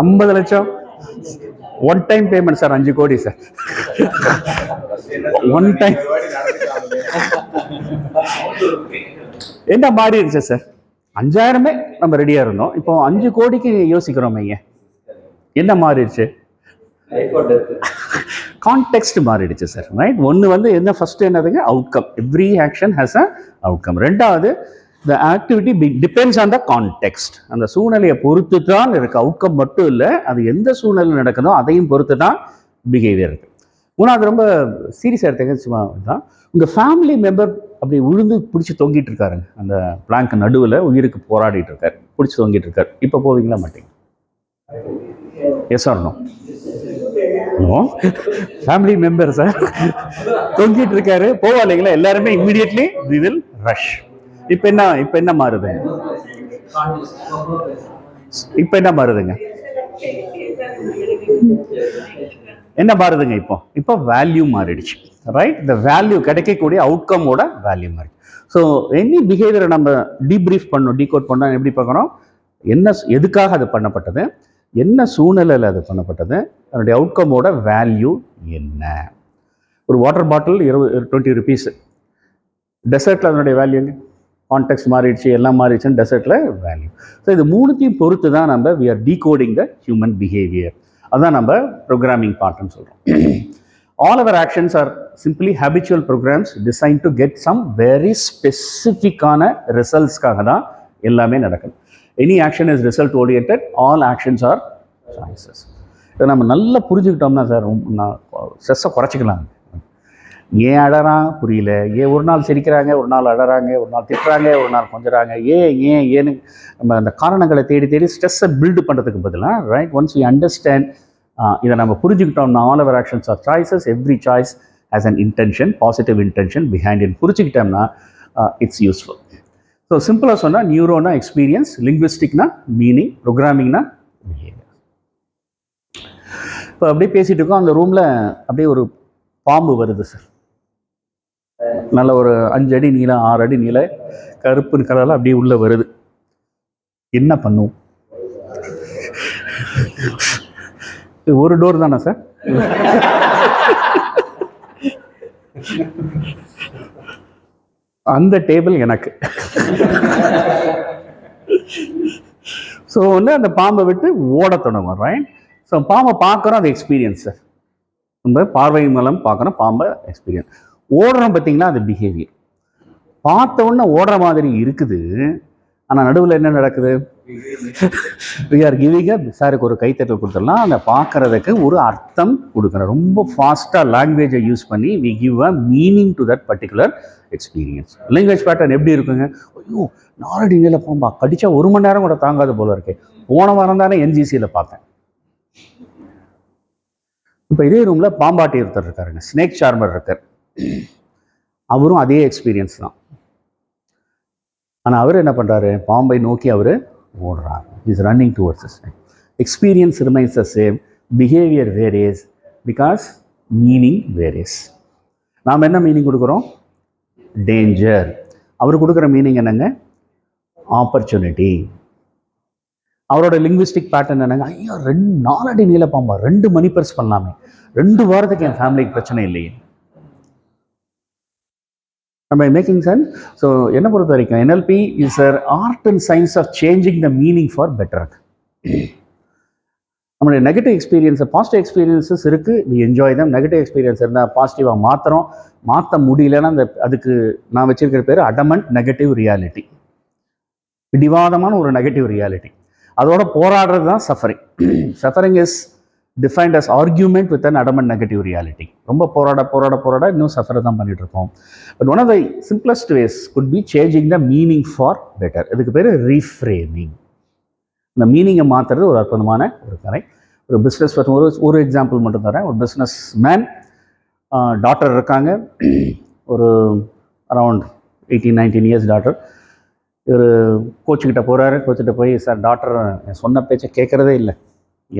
50 லட்சம், ஒன் டைம் பேமெண்ட் சார், 5 கோடி சார், ஒன் டைம். என்ன மாறிடுச்சு சார்? 5000மே நம்ம ரெடியாக இருந்தோம், இப்போ 5 கோடிக்கு யோசிக்கிறோமே. என்ன மாறிடுச்சு? கான்டெக்ஸ்ட் மாறிடுச்சு சார், ரைட்? ஒன்று வந்து என்ன, ஃபர்ஸ்ட் என்னதுங்க, outcome. Every action has a outcome. ரெண்டாவது, the activity depends on the context. அந்த சூழ்நிலையை பொறுத்து தான் இருக்கு. அவுட்கம் மட்டும் இல்லை, அது எந்த சூழ்நிலை நடக்குதோ அதையும் பொறுத்து தான் பிஹேவியர் இருக்கு. மூணாவது, ரொம்ப சீரியஸாக எடுத்துங்க, சும்மா தான், உங்கள் ஃபேமிலி மெம்பர் அப்படி உழுந்து பிடிச்சி தொங்கிட்டு இருக்காருங்க, அந்த பிளாங்க் நடுவில் உயிருக்கு போராடிட்டு இருக்காரு, பிடிச்சி தொங்கிட்டு இருக்காரு. இப்போ போவீங்களா மாட்டீங்க? Yes or no? No. Family member sir தொங்கிட்டு இருக்காரு, போவா இல்லைங்களா? எல்லாருமே இம்மிடியட்லி we will rush. இப்போ என்ன மாறுதுங்க? இப்போ என்ன மாறுதுங்க? என்ன மாறுதுங்க? இப்போ வேல்யூ மாறிடுச்சு, ரைட்? இந்த வேல்யூ கிடைக்கக்கூடிய அவுட்கமோட வேல்யூ மாறி. ஸோ எனி பிஹேவியரை நம்ம டீப்ரீஃப் பண்ணணும், டீகோட் பண்ணோம். எப்படி பார்க்கணும்? என்ன, எதுக்காக அது பண்ணப்பட்டது, என்ன சூழ்நிலையில் அது பண்ணப்பட்டது, அதனுடைய அவுட்கமோட வேல்யூ என்ன. ஒரு வாட்டர் பாட்டில் 20 rupees, டெசர்ட்டில் அதனுடைய வேல்யூங்க, கான்டெக்ட் மாறிடுச்சு, எல்லாம் மாறிடுச்சுன்னு டெசர்ட்டில் வேல்யூ. ஸோ இது மூணுத்தையும் பொறுத்து தான் நம்ம we are decoding the human behavior. அதுதான் நம்ம ப்ரோக்ராமிங் பார்ட்னு சொல்கிறோம். All our actions are simply habitual programs designed to get some very specificஆன ரிசல்ட்ஸ்க்காக தான் எல்லாமே நடக்குது. Any action is result oriented, all actions are choices. இதை நம்ம நல்லா புரிஞ்சுக்கிட்டோம்னா சார், நான் ஸ்ட்ரெஸ்ஸை குறைச்சிக்கலாம். ஏன் அழறான் புரியல, ஏன் ஒரு நாள் சிரிக்கிறாங்க, ஒரு நாள் அழறாங்க, ஒரு நாள் திட்டுறாங்க, ஒரு நாள் கொஞ்சறாங்க, ஏன்னு நம்ம அந்த காரணங்களை தேடி ஸ்ட்ரெஸ்ஸை பில்டு பண்ணுறதுக்கு பதிலாக, ரைட், ஒன்ஸ் வி அண்டர்ஸ்டாண்ட், இதை நம்ம புரிஞ்சுக்கிட்டோம்னா all our actions are choices, every choice has an intention, positive intention behind it புரிஞ்சுக்கிட்டோம்னா இட்ஸ் யூஸ்ஃபுல். ஸோ சிம்பிளாக சொன்னால், நியூரோனா எக்ஸ்பீரியன்ஸ், லிங்குவிஸ்டிக்னா மீனிங், ப்ரோக்ராமிங்னா பிஹேவியர். இப்போ அப்படியே பேசிகிட்டு இருக்கோம், அந்த ரூமில் அப்படியே ஒரு பாம்பு வருது சார். நல்ல ஒரு 5 அடி நீளம் 6 அடி நீள கருப்பு கலரில் அப்படியே உள்ளே வருது. என்ன பண்ணுவோம்? ஒரு டோர் தானே சார்? அந்த டேபிள் எனக்கு. ஸோ வந்து அந்த பாம்பை விட்டு ஓட தொடங்கும், ரைட்? ஸோ பாம்பை பார்க்குறோம், அது எக்ஸ்பீரியன்ஸ் சார். நம்ம பார்வை மூலம் பார்க்குறோம் பாம்பை எக்ஸ்பீரியன்ஸ். ஓடுறோம் பார்த்தீங்களா, அது பிஹேவியர். பார்த்த உடனே ஓடுற மாதிரி இருக்குது, ஆனால் நடுவில் என்ன நடக்குது? வி ஆர் கிவிங் சாருக்கு ஒரு கைத்தட்டல் கொடுத்துடலாம். அந்த பார்க்குறதுக்கு ஒரு அர்த்தம் கொடுக்குறோம். ரொம்ப ஃபாஸ்ட்டாக லாங்குவேஜை யூஸ் பண்ணி we give a meaning to that particular experience. Language pattern எப்படி இருக்குங்க? ஐயோ, 4 அடி நீள பாம்பா, கடிச்சா 1 மணி நேரம் கூட தாங்காது போல இருக்கே. போன வாரம் தானே என்ஜிசியில் பார்த்தேன். இப்போ இதே ரூமில் பாம்பாட்டி ஒருத்தர் இருக்காருங்க, ஸ்னேக் சார்மர் இருக்கார். அவரும் அதே எக்ஸ்பீரியன்ஸ் தான். ஆனால் அவர் என்ன பண்ணுறாரு? பாம்பை நோக்கி அவர் ஓடுறார். Is running towards the snake. Experience remains the same, behaviour varies because meaning varies. நாம் என்ன மீனிங் கொடுக்குறோம்? டேஞ்சர். அவர் கொடுக்குற மீனிங் என்னங்க? ஆப்பர்ச்சுனிட்டி. அவரோட லிங்குவிஸ்டிக் பேட்டர்ன் என்னங்க? ஐயோ, 4 அடி நீள பாம்பா, 2 மணி பர்ஸ் பண்ணலாமே, 2 வாரத்துக்கு என் ஃபேமிலிக்கு பிரச்சனை இல்லையே. Am I making sense? So என்னை பொறுத்த வரைக்கும் NLP is a art and science of changing the meaning for better. நம்மளுடைய நெகட்டிவ் எக்ஸ்பீரியன்ஸை, பாசிட்டிவ் எக்ஸ்பீரியன்ஸஸ் இருக்குது, we enjoy them. Negative experience இருந்தால் பாசிட்டிவாக மாற்ற முடியலன்னா அதுக்கு நான் வச்சிருக்கிற பேர் அடமண்ட் நெகட்டிவ் ரியாலிட்டி. பிடிவாதமான ஒரு நெகட்டிவ் ரியாலிட்டி. அதோட போராடுறது தான் suffering. Suffering is defined as argument with an adamant negative reality. ரொம்ப போராட இன்னும் சஃபர் தான் பண்ணிட்டு இருக்கோம். But one of the simplest ways could be changing the meaning for better. இதுக்கு பேர் ரீஃப்ரேமிங். இந்த மீனிங்கை மாற்றுறது ஒரு அற்புதமான ஒரு கலை. ஒரு பிஸ்னஸ் ஒரு எக்ஸாம்பிள் மட்டும் தரேன். ஒரு பிஸ்னஸ் மேன், டாக்டர் இருக்காங்க, ஒரு அரவுண்ட் 18-19 இயர்ஸ் டாக்டர். இவர் கோச்சுக்கிட்ட போகிறாரு. கோச்சுக்கிட்ட போய், சார் டாக்டர் சொன்ன பேச்சை கேட்குறதே இல்லை,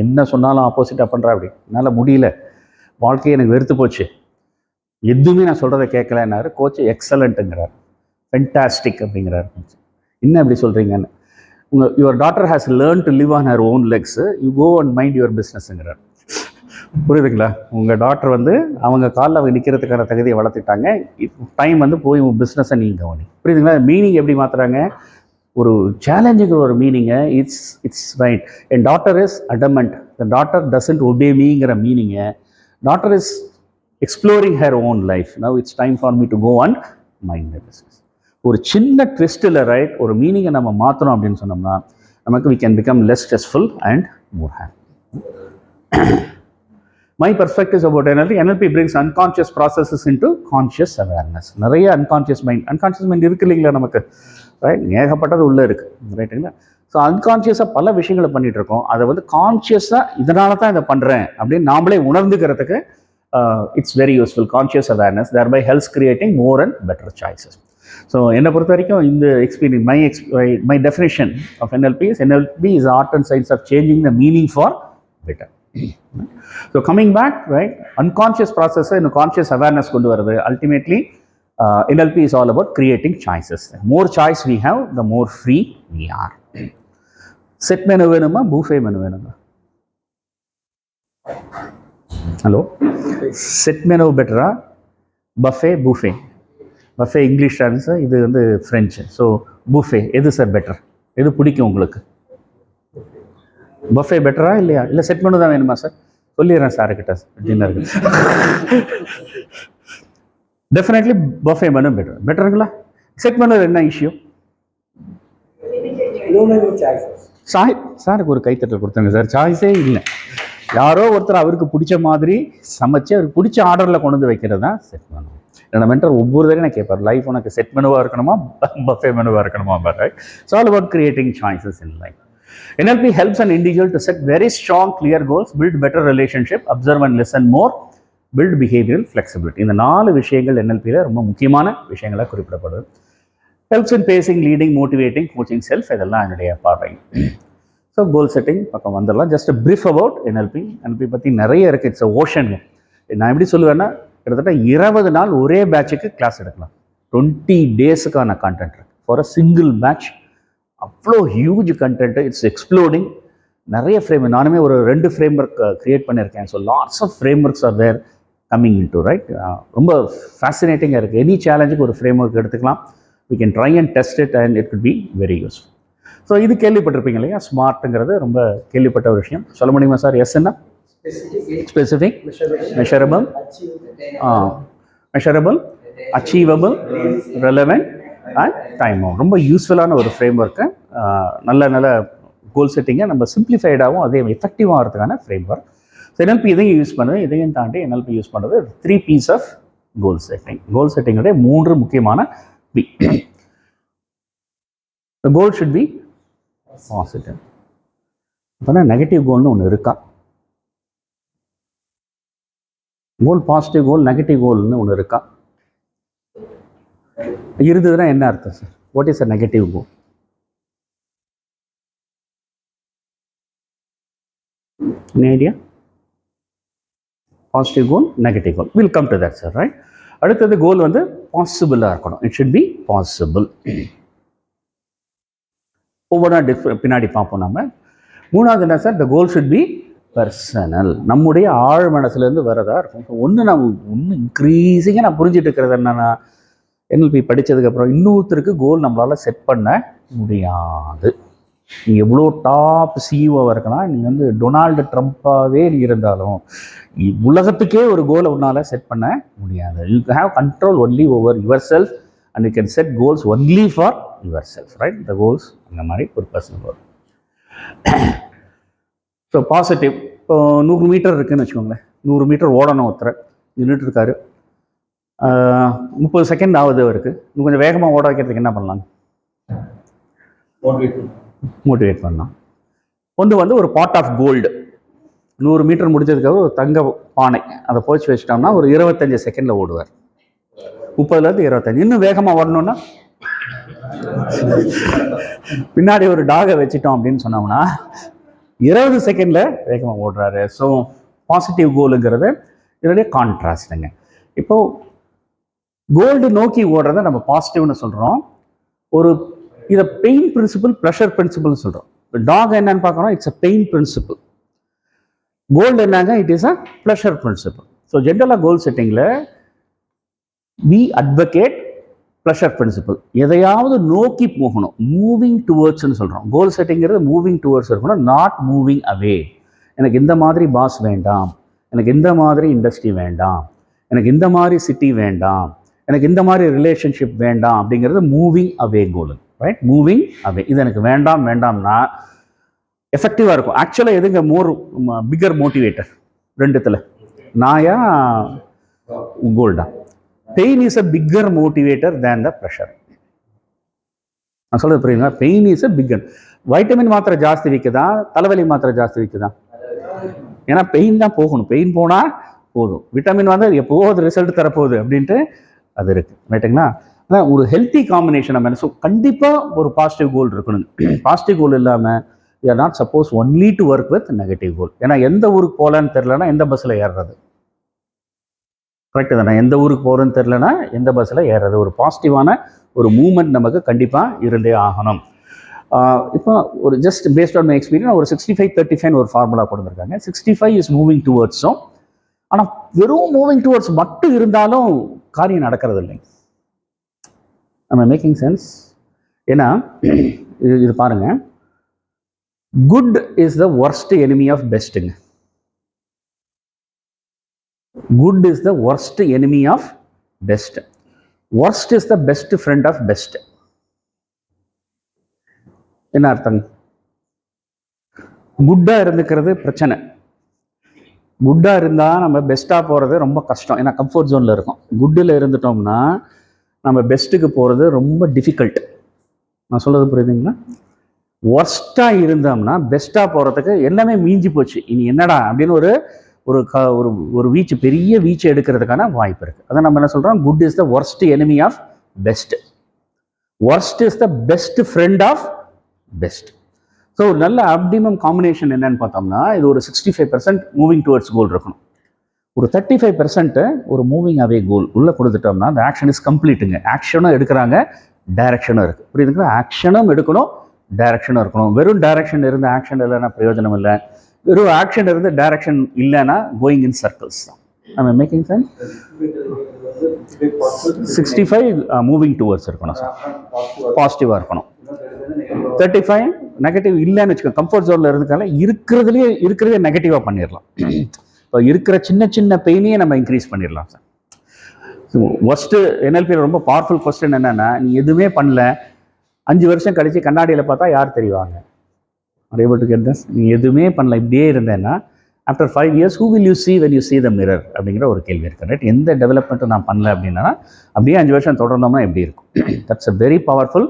என்ன சொன்னாலும் ஆப்போசிட்டாக பண்ணுறா, அப்படி என்னால் முடியல, வாழ்க்கையை எனக்கு வெறுத்து போச்சு, எதுவுமே நான் சொல்கிறத கேட்கலன்னாரு. கோச்சு எக்ஸலண்ட்டுங்கிறார், ஃபென்டாஸ்டிக் அப்படிங்கிறார். என்ன அப்படி சொல்கிறீங்கன்னு? Your daughter has learn to live on her own legs, you go and mind your பிஸ்னஸ்ங்கிறார். புரியுதுங்களா? உங்கள் டாக்டர் வந்து அவங்க காலில் அவங்க நிற்கிறதுக்கான தகுதியை வளர்த்துட்டாங்க, டைம் வந்து போய் உங்கள் பிஸ்னஸை நீங்கள் கவனி. புரியுதுங்களா? மீனிங் எப்படி மாற்றுறாங்க? ஒரு சேலஞ்சுக்கு ஒரு மீனிங்கை, இட்ஸ் ரைட், என் daughter is adamant, the daughter doesn't obey மீங்கிற மீனிங்கை, daughter is exploring her own life, now it's time for me to go and mind my business. ஒரு சின்ன ட்விஸ்ட்டில், ரைட், ஒரு மீனிங்கை நம்ம மாற்றணும் அப்படின்னு சொன்னோம்னா நமக்கு we can become less stressful and more happy. My perspective about NLP, NLP brings unconscious processes into conscious awareness. நிறைய unconscious mind இருக்கு இல்லைங்களா நமக்கு, ரைட்? ஏகப்பட்டது உள்ளே இருக்குது, ரைட்டுங்களா? ஸோ அன்கான்ஷியஸாக பல விஷயங்களை பண்ணிகிட்டு இருக்கோம். அதை வந்து கான்ஷியஸாக இதனால தான் இதை பண்ணுறேன் அப்படின்னு நாமளே உணர்ந்துக்கிறதுக்கு it's very useful. Conscious awareness thereby helps creating more and better choices. So என்னை பொறுத்த வரைக்கும் இந்த experience, my definition of NLP is art and science of changing the meaning for better. So coming back, right, unconscious process in conscious awareness கொண்டு வருது. Ultimately NLP is all about creating choices. The more choice we have, the more free we are. Set menu வேணுமா, buffet menu வேணுமா? Hello, set menu பெட்டரா, buffet? Buffet English answer, இது வந்து French. So buffet எது sir better? எது பிடிக்கும் உங்களுக்கு? Buffet பெட்டரா இல்லையா? இல்லை செட் மெனு தான் வேணுமா சார்? சொல்லிடுறேன் சார்கிட்ட டின்னருக்கு. டெஃபினெட்லி பஃபே மெனு பெட்டருங்களா? செட் மெனு என்ன இஷ்யூ? சாருக்கு ஒரு கைத்தட்டல் கொடுத்தாங்க சார். சாய்ஸே இல்லை. யாரோ ஒருத்தர் அவருக்கு பிடிச்ச மாதிரி சமைச்சு அவருக்கு பிடிச்ச ஆர்டரில் கொண்டு வந்து வைக்கிறது தான் செட் மெனு. என்னோட மென்டர் ஒவ்வொரு தடவையும் நான் கேட்பார், லைஃப் உனக்கு செட் மெனுவாக இருக்கணுமா, பஃபே மெனுவாக இருக்கணுமா? Right. It's all about creating choices in life. NLP helps an individual to set very strong, clear goals, build better relationship, observe and listen more, build behavioral flexibility. இந்த 4 விஷயங்கள் NLPயில் ரொம்ப முக்கியமான விஷயங்களாக குறிப்பிடப்படுது. Helps in pacing, leading, motivating, coaching, self, இதெல்லாம் என்னுடைய பார்வை. So கோல் setting பக்கம் வந்துடலாம். ஜஸ்ட் ப்ரீஃப் அபவுட் என்எல்பி பற்றி நிறைய இருக்குது. It's ocean. நான் எப்படி சொல்லுவேன்னா, கிட்டத்தட்ட 20 நாள் ஒரே பேட்சுக்கு கிளாஸ் எடுக்கலாம். 20 டேஸுக்கான கான்டென்ட் இருக்குது ஃபார் அ சிங்கிள் பேட்ச். அவ்வளோ ஹியூஜ் கண்டென்ட்டு. It's exploding. நிறைய நானுமே ஒரு 2 ஃப்ரேம் ஒர்க் க்ரியேட் பண்ணியிருக்கேன். So lots of frameworks are there coming in to right. ரொம்ப ஃபேசினேட்டிங்காக இருக்குது. எனி சேலஞ்சுக்கு ஒரு ஃப்ரேம் ஒர்க் எடுத்துக்கலாம். We can try and test it and it could be very useful. So இது கேள்விப்பட்டிருப்பீங்க இல்லையா, ஸ்மார்ட்டுங்கிறது ரொம்ப கேள்விப்பட்ட ஒரு விஷயம். சொல்ல முடியுமா சார்? எஸ் என்ன? Specific, measurable, achievable, relevant and time out. ரொம்ப யூஸ்ஃபுல்லான ஒரு ஃப்ரேம் ஒர்க்கு. நல்ல கோல் செட்டிங்கை நம்ம சிம்பிளிஃபைடாகவும் அதே எஃபெக்டிவாக ஆகிறதுக்கான ஃப்ரேம் ஒர்க். ஸோ என்எல்பி இதையும் யூஸ் பண்ணுறது, இதையும் தாண்டி என்எல்பி யூஸ் பண்ணுறது 3 P's ஆஃப் கோல் செட்டிங். கோல் செட்டிங்குடைய 3 முக்கியமான P. The goal should be positive. அப்போனா நெகட்டிவ் கோல்னு ஒன்று இருக்கா? கோல் பாசிட்டிவ் கோல், நெகட்டிவ் கோல்னு ஒன்று இருக்கா? இருந்ததுன்னா என்ன அர்த்தம் sir? What is a negative goal? Any idea? Positive goal, negative goal. Will come to that sir, right. அடுத்தது கோல் வந்து பாசிபிளாக இருக்கணும். It should be possible. ஒவ்வொன்றா பின்னாடி பார்ப்போம் நம்ம. மூணாவது என்ன sir? The goal should B personal. நம்முடைய ஆழ் மனசுலேருந்து வரதா இருக்கும். நம்ம இன்க்ரீஸிங்காக நான் புரிஞ்சுட்டு இருக்கிறது என்னென்னா, என்எல்பி படித்ததுக்கப்புறம் இன்னொருத்தருக்கு கோல் நம்மளால் செட் பண்ண முடியாது. நீ எவ்வளோ டாப் சிஇஓவாக இருக்கலாம், நீ வந்து டொனால்டு ட்ரம்ப்பாகவே நீ இருந்தாலும் உலகத்துக்கே ஒரு கோலை உன்னால் செட் பண்ண முடியாது. You have control only over your self and you can set goals only for your self, right. The goals அந்த மாதிரி ஒரு பர்சனல் கோல். So positive. இப்போ 100 மீட்டர் இருக்குதுன்னு வச்சுக்கோங்களேன். 100 மீட்டர் ஓடணும். ஒருத்தர் நின்றுட்டு இருக்காரு. 30 செகண்ட் ஆகுது அவருக்கு. இன்னும் கொஞ்சம் வேகமாக ஓட வைக்கிறதுக்கு என்ன பண்ணலாம்? மோட்டிவேட் பண்ணலாம். ஒன்று வந்து ஒரு பாட் ஆஃப் கோல்டு. 100 மீட்டர் முடிஞ்சதுக்காக ஒரு தங்க பானை அதை போச்சு வச்சிட்டோம்னா ஒரு 25 செகண்டில் ஓடுவார். 30லேருந்து 25. இன்னும் வேகமாக ஓடணும்னா பின்னாடி ஒரு டாகை வச்சிட்டோம் அப்படின்னு சொன்னோம்னா 20 செகண்டில் வேகமாக ஓடுறாரு. ஸோ பாசிட்டிவ் கோலுங்கிறது இதனுடைய கான்ட்ராஸ்ட்டுங்க. இப்போது கோல்டு நோக்கி ஓடுறத நம்ம பாசிட்டிவ்னு சொல்கிறோம். இதை பெயின் பிரின்சிபிள், ப்ரெஷர் பிரின்சிபிள்னு சொல்கிறோம். டாக் என்னன்னு பார்க்குறோம், it's a pain principle. Gold என்னங்க, it is a pleasure principle. So ஜென்ரலாக கோல் செட்டிங்கில் வி அட்வொகேட் ப்ரெஷர் பிரின்சிபிள். எதையாவது நோக்கி போகணும், மூவிங் டுவர்ட்ஸ்ன்னு சொல்கிறோம். கோல் செட்டிங்கிறது மூவிங் டுவர்ட்ஸ் இருக்கணும், நாட் மூவிங் அவே. எனக்கு இந்த மாதிரி பாஸ் வேண்டாம், எனக்கு இந்த மாதிரி இண்டஸ்ட்ரி வேண்டாம், எனக்கு இந்த மாதிரி சிட்டி வேண்டாம், எனக்கு இந்த மாதிரி ரிலேஷன்ஷிப் வேண்டாம் அப்படிங்கிறது மூவிங் அவே கோல், ரைட். Moving away. இது எனக்கு வேண்டாம்னா எஃபெக்டிவாக இருக்கும். ஆக்சுவலாக எதுங்க பிக்கர் மோட்டிவேட்டர்? ரெண்டுத்தில் நாயா கோல்டா? Pain is a bigger motivator than the pleasure. நான் சொல்றது புரியுதுங்களா? Pain is a bigger. Vitamin மாத்திரை ஜாஸ்தி விற்குதா, தலைவலி மாத்திரை ஜாஸ்தி விற்குதா? ஏன்னா பெயின் தான் போகணும். பெயின் போனால் போதும். விட்டமின் வந்து எப்போது அது ரிசல்ட் தரப்போகுது அப்படின்ட்டு அது இருக்குது, ரைட்டுங்களா? அதான் ஒரு ஹெல்த்தி காம்பினேஷன் நம்ம. ஸோ கண்டிப்பாக ஒரு பாசிட்டிவ் கோல் இருக்கணும். பாசிட்டிவ் கோல் இல்லாமல் you are not suppose only to work with negative goal. ஏன்னா எந்த ஊருக்கு போகலான்னு தெரிலனா எந்த பஸ்ஸில் ஏறுறது? கரெக்டு தானே? எந்த ஊருக்கு போகிறோன்னு தெரிலனா எந்த பஸ்ஸில் ஏறுறது? ஒரு பாசிட்டிவான ஒரு மூமெண்ட் நமக்கு கண்டிப்பாக இருந்தே ஆகணும். இப்போ ஒரு just paste on my experience ஒரு 65-35 ஒரு ஃபார்முலா கொடுத்துருக்காங்க. 65 இஸ் மூவிங் டுவர்ட்ஸும். ஆனால் வெறும் மூவிங் டுவர்ட்ஸ் மட்டும் இருந்தாலும் காரியம் நடக்கிறது இல்லைங்க. நம்ம மேக்கிங் சென்ஸ்? ஏன்னா இது பாருங்க, good is the worst enemy of பெஸ்ட்டுங்க. Good is the worst enemy of best. Worst is the best friend of best. என்ன அர்த்தம்? குட்டாக இருந்துக்கிறது பிரச்சனை. குட்டாக இருந்தால் நம்ம பெஸ்ட்டாக போகிறது ரொம்ப கஷ்டம். ஏன்னா கம்ஃபர்ட் ஜோனில் இருக்கும். குட்டில் இருந்துட்டோம்னா நம்ம பெஸ்ட்டுக்கு போகிறது ரொம்ப டிஃபிகல்ட். நான் சொல்கிறது புரியுதுங்களா? ஒர்ஸ்ட்டாக இருந்தோம்னா பெஸ்ட்டாக போகிறதுக்கு எல்லாமே மீஞ்சி போச்சு, இனி என்னடா அப்படின்னு ஒரு வீச்சு, பெரிய வீச்சு எடுக்கிறதுக்கான வாய்ப்பு இருக்குது. அதை நம்ம என்ன சொல்கிறோம்? Good is the worst enemy of best. Worst is the best friend of best. So நல்ல ஆப்டிமம் காம்பினேஷன் என்னன்னு பார்த்தோம்னா இது ஒரு 65% மூவிங் டுவர்ட்ஸ் கோல் இருக்கணும். ஒரு 35% ஒரு மூவிங் அவே கோல் உள்ளே கொடுத்துட்டோம்னா அந்த ஆக்ஷன் இஸ் கம்ப்ளீட்டுங்க. ஆக்ஷனும் எடுக்கிறாங்க, டைரக்ஷனும் இருக்குது. புரியுதுங்களா? ஆக்ஷனும் எடுக்கணும், டைரக்ஷனும் இருக்கணும். வெறும் டைரக்ஷன் இருந்து ஆக்ஷன் இல்லைன்னா பிரயோஜனம் இல்லை. வெறும் ஆக்ஷன் இருந்து டைரக்ஷன் இல்லைன்னா கோயிங் இன் சர்க்கிள்ஸ் தான். நம்ம மேக்கிங் சென்ஸ்? 65 மூவிங் டுவர்ட்ஸ் இருக்கணும் சார், பாசிட்டிவாக இருக்கணும். 35 நெகட்டிவ் இல்லைன்னு வச்சுக்கோங்க. கம்ஃபர்ட் ஜோனில் இருந்துக்கால இருக்கிறதே நெகட்டிவாக பண்ணிடலாம். இப்போ இருக்கிற சின்ன சின்ன பெயினையே நம்ம இன்க்ரீஸ் பண்ணிடலாம் சார். ஒஸ்ட்டு என்எல்பியில் ரொம்ப பவர்ஃபுல் கொஸ்டின் என்னென்னா, நீ எதுவுமே பண்ணல, 5 வருஷம் கழித்து கண்ணாடியில் பார்த்தா யார் தெரிவாங்க? able to get this? நீ எதுவுமே பண்ணல, இப்படியே இருந்தேன்னா after 5 years who will you see when you see the mirror அப்படிங்கிற ஒரு கேள்வி இருக்கு. ரைட்? எந்த டெவலப்மெண்ட்டும் நான் பண்ணல அப்படின்னா அப்படியே 5 வருஷம் தொடர்ந்தோம்னா எப்படி இருக்கும்? That's a very powerful.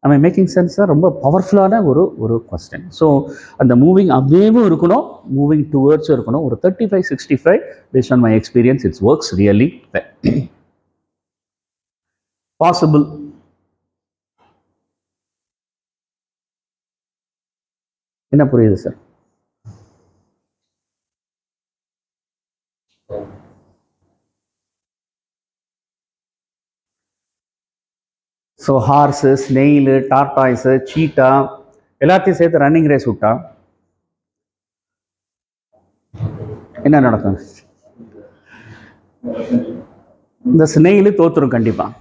நம்ம மேக்கிங் சென்ஸ் தான் ரொம்ப பவர்ஃபுல்லான ஒரு கொஸ்டின். ஸோ அந்த மூவிங் அவேவும் இருக்கணும், மூவிங் டுவர்ட்ஸும் இருக்கணும். ஒரு 35-65 paste on my experience it's works really well. Possible. என்ன புரியுது சார்? ஸோ ஹார்ஸு, ஸ்னெயிலு, டார்டாய்ஸு, சீட்டா எல்லாத்தையும் சேர்த்து ரன்னிங் ரேஸ் விட்டா என்ன நடக்கும்? இந்த ஸ்னெயிலு தோத்துரும் கண்டிப்பாக.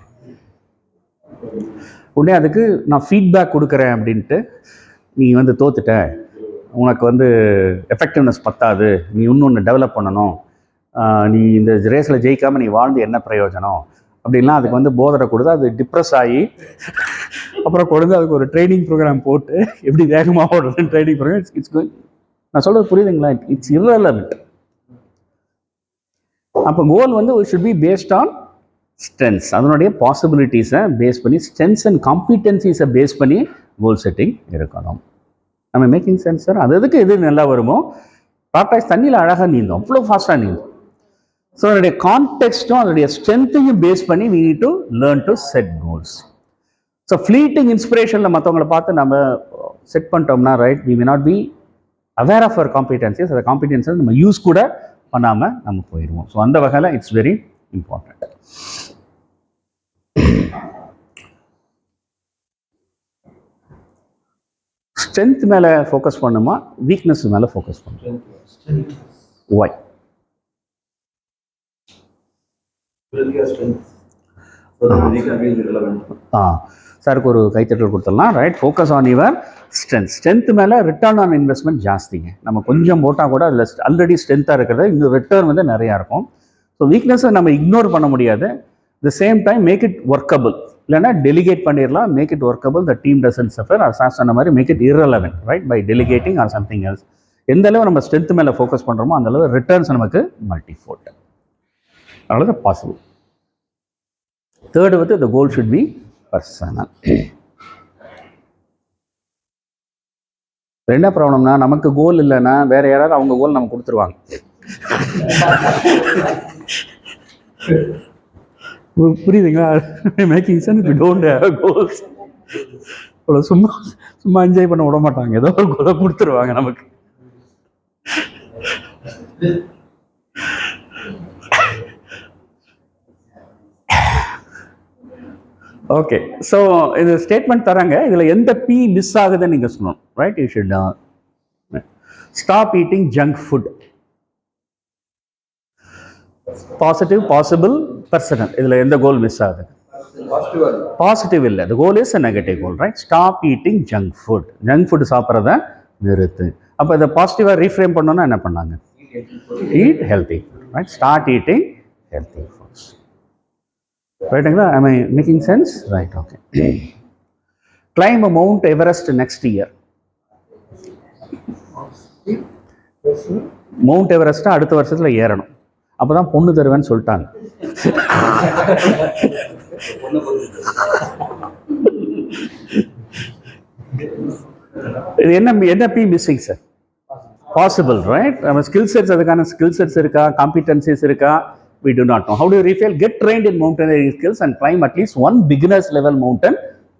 உடனே அதுக்கு நான் ஃபீட்பேக் கொடுக்குறேன் அப்படின்ட்டு, நீ தோத்துட்ட, உனக்கு எஃபெக்டிவ்னஸ் பத்தாது, நீ இன்னொன்று டெவலப் பண்ணணும், நீ இந்த ரேஸில் ஜெயிக்காமல் நீ வாழ்ந்து என்ன பிரயோஜனம் அப்படின்லாம் அதுக்கு போதனை கொடுத்து அது டிப்ரெஸ் ஆகி அப்புறம் கொடுத்து அதுக்கு ஒரு ட்ரைனிங் ப்ரோக்ராம் போட்டு எப்படி வேகமாக ஓடுறதுன்னு ட்ரைனிங் ப்ரோக்ராம். It's going. நான் சொல்கிறது புரியுதுங்களா? It's irrelevant. அப்போ goal should be based on strengths, அதனுடைய பாசிபிலிட்டிஸை பேஸ் பண்ணி, ஸ்ட்ரென்த்ஸ் அண்ட் காம்பிடென்சிஸை பேஸ் பண்ணி கோல் செட்டிங் இருக்கணும். நம்ம மேக்கிங் சென்ஸ் சார்? அது எதுக்கு எது நல்லா வருமோ, டார்டாய்ஸ் தண்ணியில் அழகாக நீந்தும், அவ்வளோ ஃபாஸ்ட்டாக நீந்தும். ஸோ அதனுடைய கான்டெக்ஸ்ட்டும் அதனுடைய ஸ்ட்ரென்த்தையும் பேஸ் பண்ணி we need to learn to set goals. So fleeting இன்ஸ்பிரேஷனில் மற்றவங்களை பார்த்து நம்ம செட் பண்ணிட்டோம்னா, right, we may not be aware of our competencies. அந்த காம்பிடென்ஸை நம்ம யூஸ் கூட பண்ணாமல் நம்ம போயிடுவோம். ஸோ அந்த வகையில் இட்ஸ் வெரி இம்பார்ட்டண்ட். ஸ்ட்ரென்த் மேலே ஃபோக்கஸ் பண்ணுமா, வீக்னஸ் மேலே ஃபோக்கஸ் பண்ணுமா? Why? சாருக்கு ஒரு கைத்தட்டல் கொடுத்துடலாம். Right, focus on your strength. Strength மேலே ரிட்டர்ன் ஆன் இன்வெஸ்ட்மெண்ட் ஜாஸ்திங்க. நம்ம கொஞ்சம் போட்டால் கூட அதில் ஆல்ரெடி ஸ்ட்ரென்த்தாக இருக்கிறது இன்னும் ரிட்டர்ன் நிறையா இருக்கும். ஸோ வீக்னஸை நம்ம இக்னோர் பண்ண முடியாது. The same time make it workable. இல்லைன்னா டெலிகேட் பண்ணிடலாம். Make it workable, the team doesn't suffer. Or sir சொன்ன மாதிரி make it irrelevant, right, by delegating or something else. எந்த அளவு நம்ம ஸ்ட்ரென்த் மேலே ஃபோக்கஸ் பண்ணுறோமோ அந்த அளவு ரிட்டர்ன்ஸ் நமக்கு மல்டிஃபோல்ட். அதனால தான் possible. Third the goal should be personal. என்ன ப்ராப்ளம்னா, நமக்கு கோல் இல்லைன்னா வேற யாராவது அவங்க கோல் நமக்கு கொடுத்துருவாங்க. புரியுதுங்களா? Making sense. we don't have goals. சும்மா என்ஜாய் பண்ண விட மாட்டாங்க, ஏதோ ஒரு கோலை கொடுத்துருவாங்க நமக்கு. ஓகே, ஸோ இது ஸ்டேட்மெண்ட் தராங்க. இதில் எந்த பி மிஸ் ஆகுதுன்னு நீங்கள் சொல்லணும். Right, you should stop eating junk food. Positive, possible, personal, இதில் எந்த கோல் மிஸ் ஆகுது? பாசிட்டிவ் இல்லை, the goal is a negative goal, right? Stop eating junk food. Junk food சாப்பிட்றத நிறுத்து. அப்போ இதை பாசிட்டிவாக ரீஃப்ரேம் பண்ணோன்னா என்ன பண்ணாங்க? Eat healthy, right? Start eating healthy foods. ரைட்டுங்களா? am I making sense? Right, okay. Climb Mount Everest next year. Mount எவரெஸ்ட்டை அடுத்த வருஷத்தில் ஏறணும். அப்போ தான் பொண்ணு தருவேன்னு சொல்லிட்டாங்க. இது என்ன B missing sir? Possible, right? நம்ம ஸ்கில் செட்ஸ், அதுக்கான ஸ்கில் செட்ஸ் இருக்கா, காம்பிடன்சிஸ் இருக்கா? We do not know. How do you refill? Get trained in mountaineering skills and climb at least one beginner's level mountain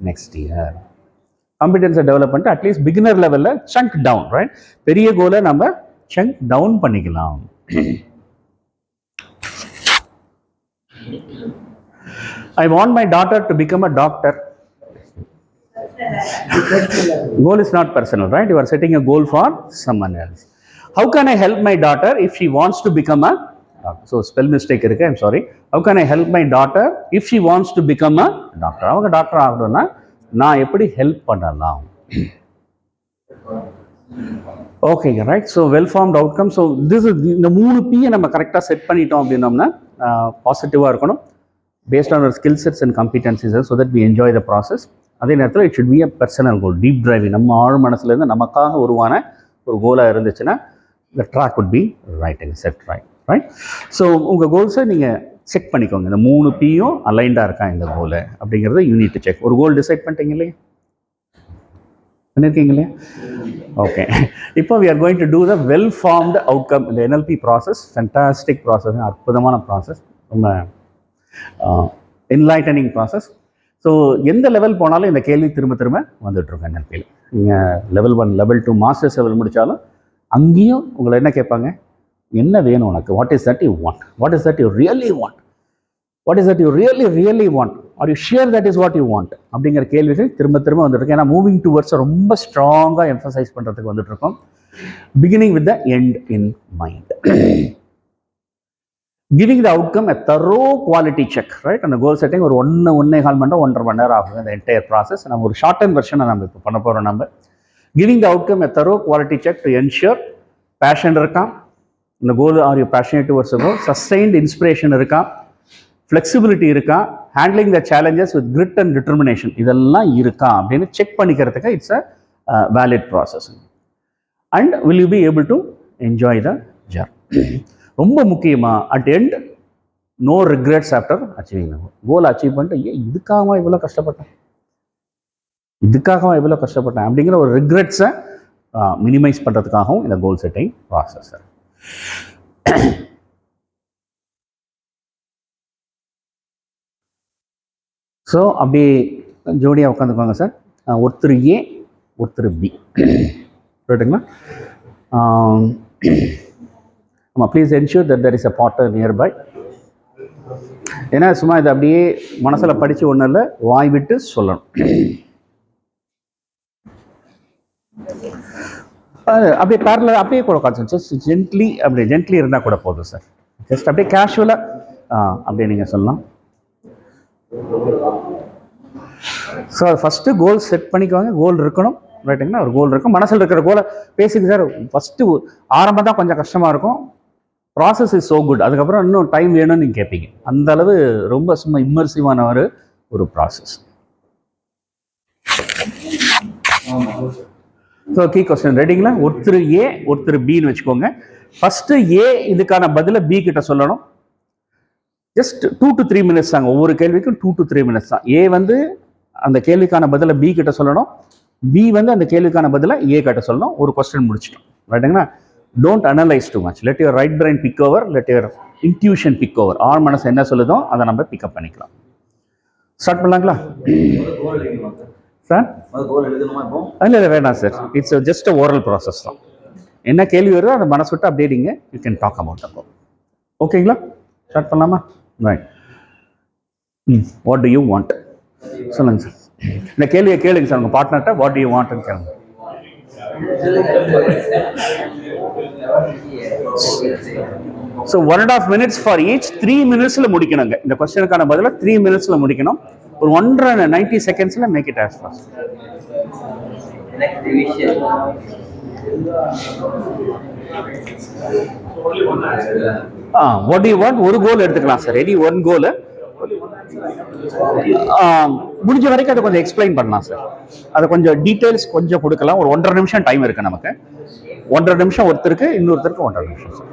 next year. காம்பிடன்ஸை develop பண்ணிட்டு at least beginner லெவலில் chunk down, right? பெரிய கோலை நம்ம chunk down பண்ணிக்கலாம். I want my daughter to become a doctor. Goal is not personal, right? You are setting a goal for someone else. How can I help my daughter if she wants to become a doctor? So spell mistake irukku, I'm sorry. How can I help my daughter if she wants to become a doctor? Avanga doctor ஆகணும்னா நான் எப்படி help பண்ணலாம்? Okay, right. So well formed outcome. So this is இந்த 3 P நம்ம கரெக்டாக set பண்ணிட்டோம் அப்படின்னோம்னா பாசிட்டிவாக இருக்கணும், based on our skill sets and competencies, so that we enjoy the process. அதே நேரத்தில் it should be a personal goal, deep driving. நம்ம ஆழ் மனசுலேருந்து நமக்காக உருவான ஒரு கோலாக இருந்துச்சுன்னா the track would be right and set right. So உங்கள் கோல்ஸை நீங்கள் செக் பண்ணிக்கோங்க, இந்த 3 Pயும் அலைண்டாக இருக்கா இந்த கோலை அப்படிங்கிறத யூ நீட் டு செக். ஒரு கோல் டிசைட் பண்ணிட்டீங்க இல்லையா, பண்ணியிருக்கீங்க இல்லையா? ஓகே, இப்போ we are going to do the well formed outcome, இந்த NLP ப்ராசஸ். ஃபென்டாஸ்டிக் ப்ராசஸ், அற்புதமான ப்ராசஸ், ரொம்ப என்லைட்டனிங் ப்ராசஸ். ஸோ எந்த லெவல் போனாலும் இந்த கேள்வி திரும்ப திரும்ப வந்துட்டுருக்கோம் NLPயில். நீங்கள் லெவல் 1, லெவல் 2, மாஸ்டர்ஸ் லெவல் முடித்தாலும் அங்கேயும் உங்களை என்ன கேட்பாங்க, என்ன வேணும் உனக்கு? What is that you want? What is that you really want? What is that you really want? Are you shear that is what you want? அப்படிங்கிற கேள்விகள் திரும்ப திரும்ப வந்துட்டுருக்கோம். ஏன்னா மூவிங் டுவர்ட்ஸ் ரொம்ப ஸ்ட்ராங்காக எம்ஃபசைஸ் பண்ணுறதுக்கு வந்துட்டுருக்கோம். Beginning with the end in mind. Giving the outcome a thorough quality check, right? அந்த கோல் செட்டிங் ஒரு 1.25 மணி நேரம் 1.5 மணி நேரம் ஆகும் இந்த என்டையர் ப்ராசஸ். நம்ம ஒரு ஷார்ட் அண்ட் வெர்ஷனை நம்ம இப்போ பண்ண போகிறோம். நம்ம giving the outcome a thorough quality check to ensure passion இருக்கா, இந்த goal are you passionate towards goal, sustained inspiration இருக்கா, ஃப்ளெக்சிபிலிட்டி இருக்கா, handling the challenges with grit and determination, இதெல்லாம் இருக்கா அப்படின்னு செக் பண்ணிக்கிறதுக்கு it's a valid process. And will you be able to enjoy the journey. ரொம்ப முக்கியமாக at end no regrets after achieving the goal. Goal achieve பண்ணிட்டு இதுக்காக இவ்வளோ கஷ்டப்பட்டேன் அப்படிங்கிற ஒரு ரிக்ரெட்ஸை மினிமைஸ் பண்ணுறதுக்காகவும் இந்த கோல் செட்டிங் ப்ராசஸ். ஸோ அப்படியே ஜோடியாக உட்காந்துக்குவாங்க சார். ஒருத்தர் ஏ, ஒருத்தர் பி, ரைட்டுங்களா? ஆமாம், please ensure that there is a Potter nearby. ஏன்னா சும்மா இது அப்படியே மனசில் படித்து ஒன்றும் இல்லை, வாய் விட்டு சொல்லணும். அப்படியே பேரல அப்படியே கூட உட்காந்து ஜஸ்ட் ஜென்ட்லி, அப்படியே ஜென்ட்லி இருந்தால் கூட போதும் சார். ஜஸ்ட் அப்படியே கேஷுவலாக அப்படியே நீங்கள் சொல்லலாம். ஸோ ஃபஸ்ட்டு கோல் செட் பண்ணிக்குவாங்க. கோல் இருக்கணும், ரைட்டுங்களா? ஒரு கோல் இருக்கும், மனசில் இருக்கிற கோலை பேசிக்கு சார். ஃபஸ்ட்டு ஆரம்பம் தான் கொஞ்சம் கஷ்டமாக இருக்கும், ப்ராசஸ் இஸ் ஸோ குட். அதுக்கப்புறம் இன்னும் டைம் வேணும்னு நீங்கள் கேட்பீங்க. அந்த அளவு ரொம்ப சும்மா இம்மர்சிவான ஒரு ப்ராசஸ். ஸோ கீ கொஸ்டின் ரெடிங்களா? ஒருத்தர் ஏ, ஒருத்தர் பின்னு வச்சுக்கோங்க. ஃபஸ்ட்டு ஏ இதுக்கான பதிலை பி கிட்ட சொல்லணும். ஜஸ்ட் 2 to 3 minutes தாங்க, ஒவ்வொரு கேள்விக்கும் 2 to 3 minutes தான். ஏ வந்து அந்த கேள்விக்கான பதிலை பி கிட்ட சொல்லணும், பி வந்து அந்த கேள்விக்கான பதிலை ஏ கிட்ட சொல்லணும். ஒரு கொஸ்டின் முடிச்சிட்டோம், ரைட்டுங்களா? Don't analyse too much, let your right brain pick over, let your intuition pick over. ஆழ் மனசு என்ன சொல்லுதோ அதை நம்ம பிக்கப் பண்ணிக்கலாம். ஸ்டார்ட் பண்ணலாங்களா சார்? இல்லை வேணாம் sir, it's just a oral process தான். என்ன கேள்வி வருதோ அதை மனசு விட்டு அப்படியே நீங்கள் யூ கேன் டாக் அபவுட் அப்போ. ஓகேங்களா? ஸ்டார்ட் பண்ணலாமா? Right. What do you want சொல்லுங்க சார். இந்த கேள்வியை கேளுங்க சார் உங்கள் பார்ட்னர்கிட்ட. வாட் டு யூ வாண்ட்னு கேளுங்க. So 1.5 minutes for each. 3 minutesல முடிக்கணுங்க இந்த கொஸ்டினுக்கான பதில. 3 minutesல முடிக்கணும். ஒரு 190 secondsல make it as fast. What do you want? ஒரு கோல் எடுத்துக்கலாம் சார், எனி ஒன் கோல். முடிஞ்ச வரைக்கும் அதை கொஞ்சம் எக்ஸ்பிளைன் பண்ணலாம் சார், அதை கொஞ்சம் டீட்டெயில்ஸ் கொஞ்சம் கொடுக்கலாம். ஒரு 1.5 நிமிஷம் டைம் இருக்கு நமக்கு. 1.5 நிமிஷம் ஒருத்தருக்கு, இன்னொருத்தருக்கு 1.5 நிமிஷம் சார்.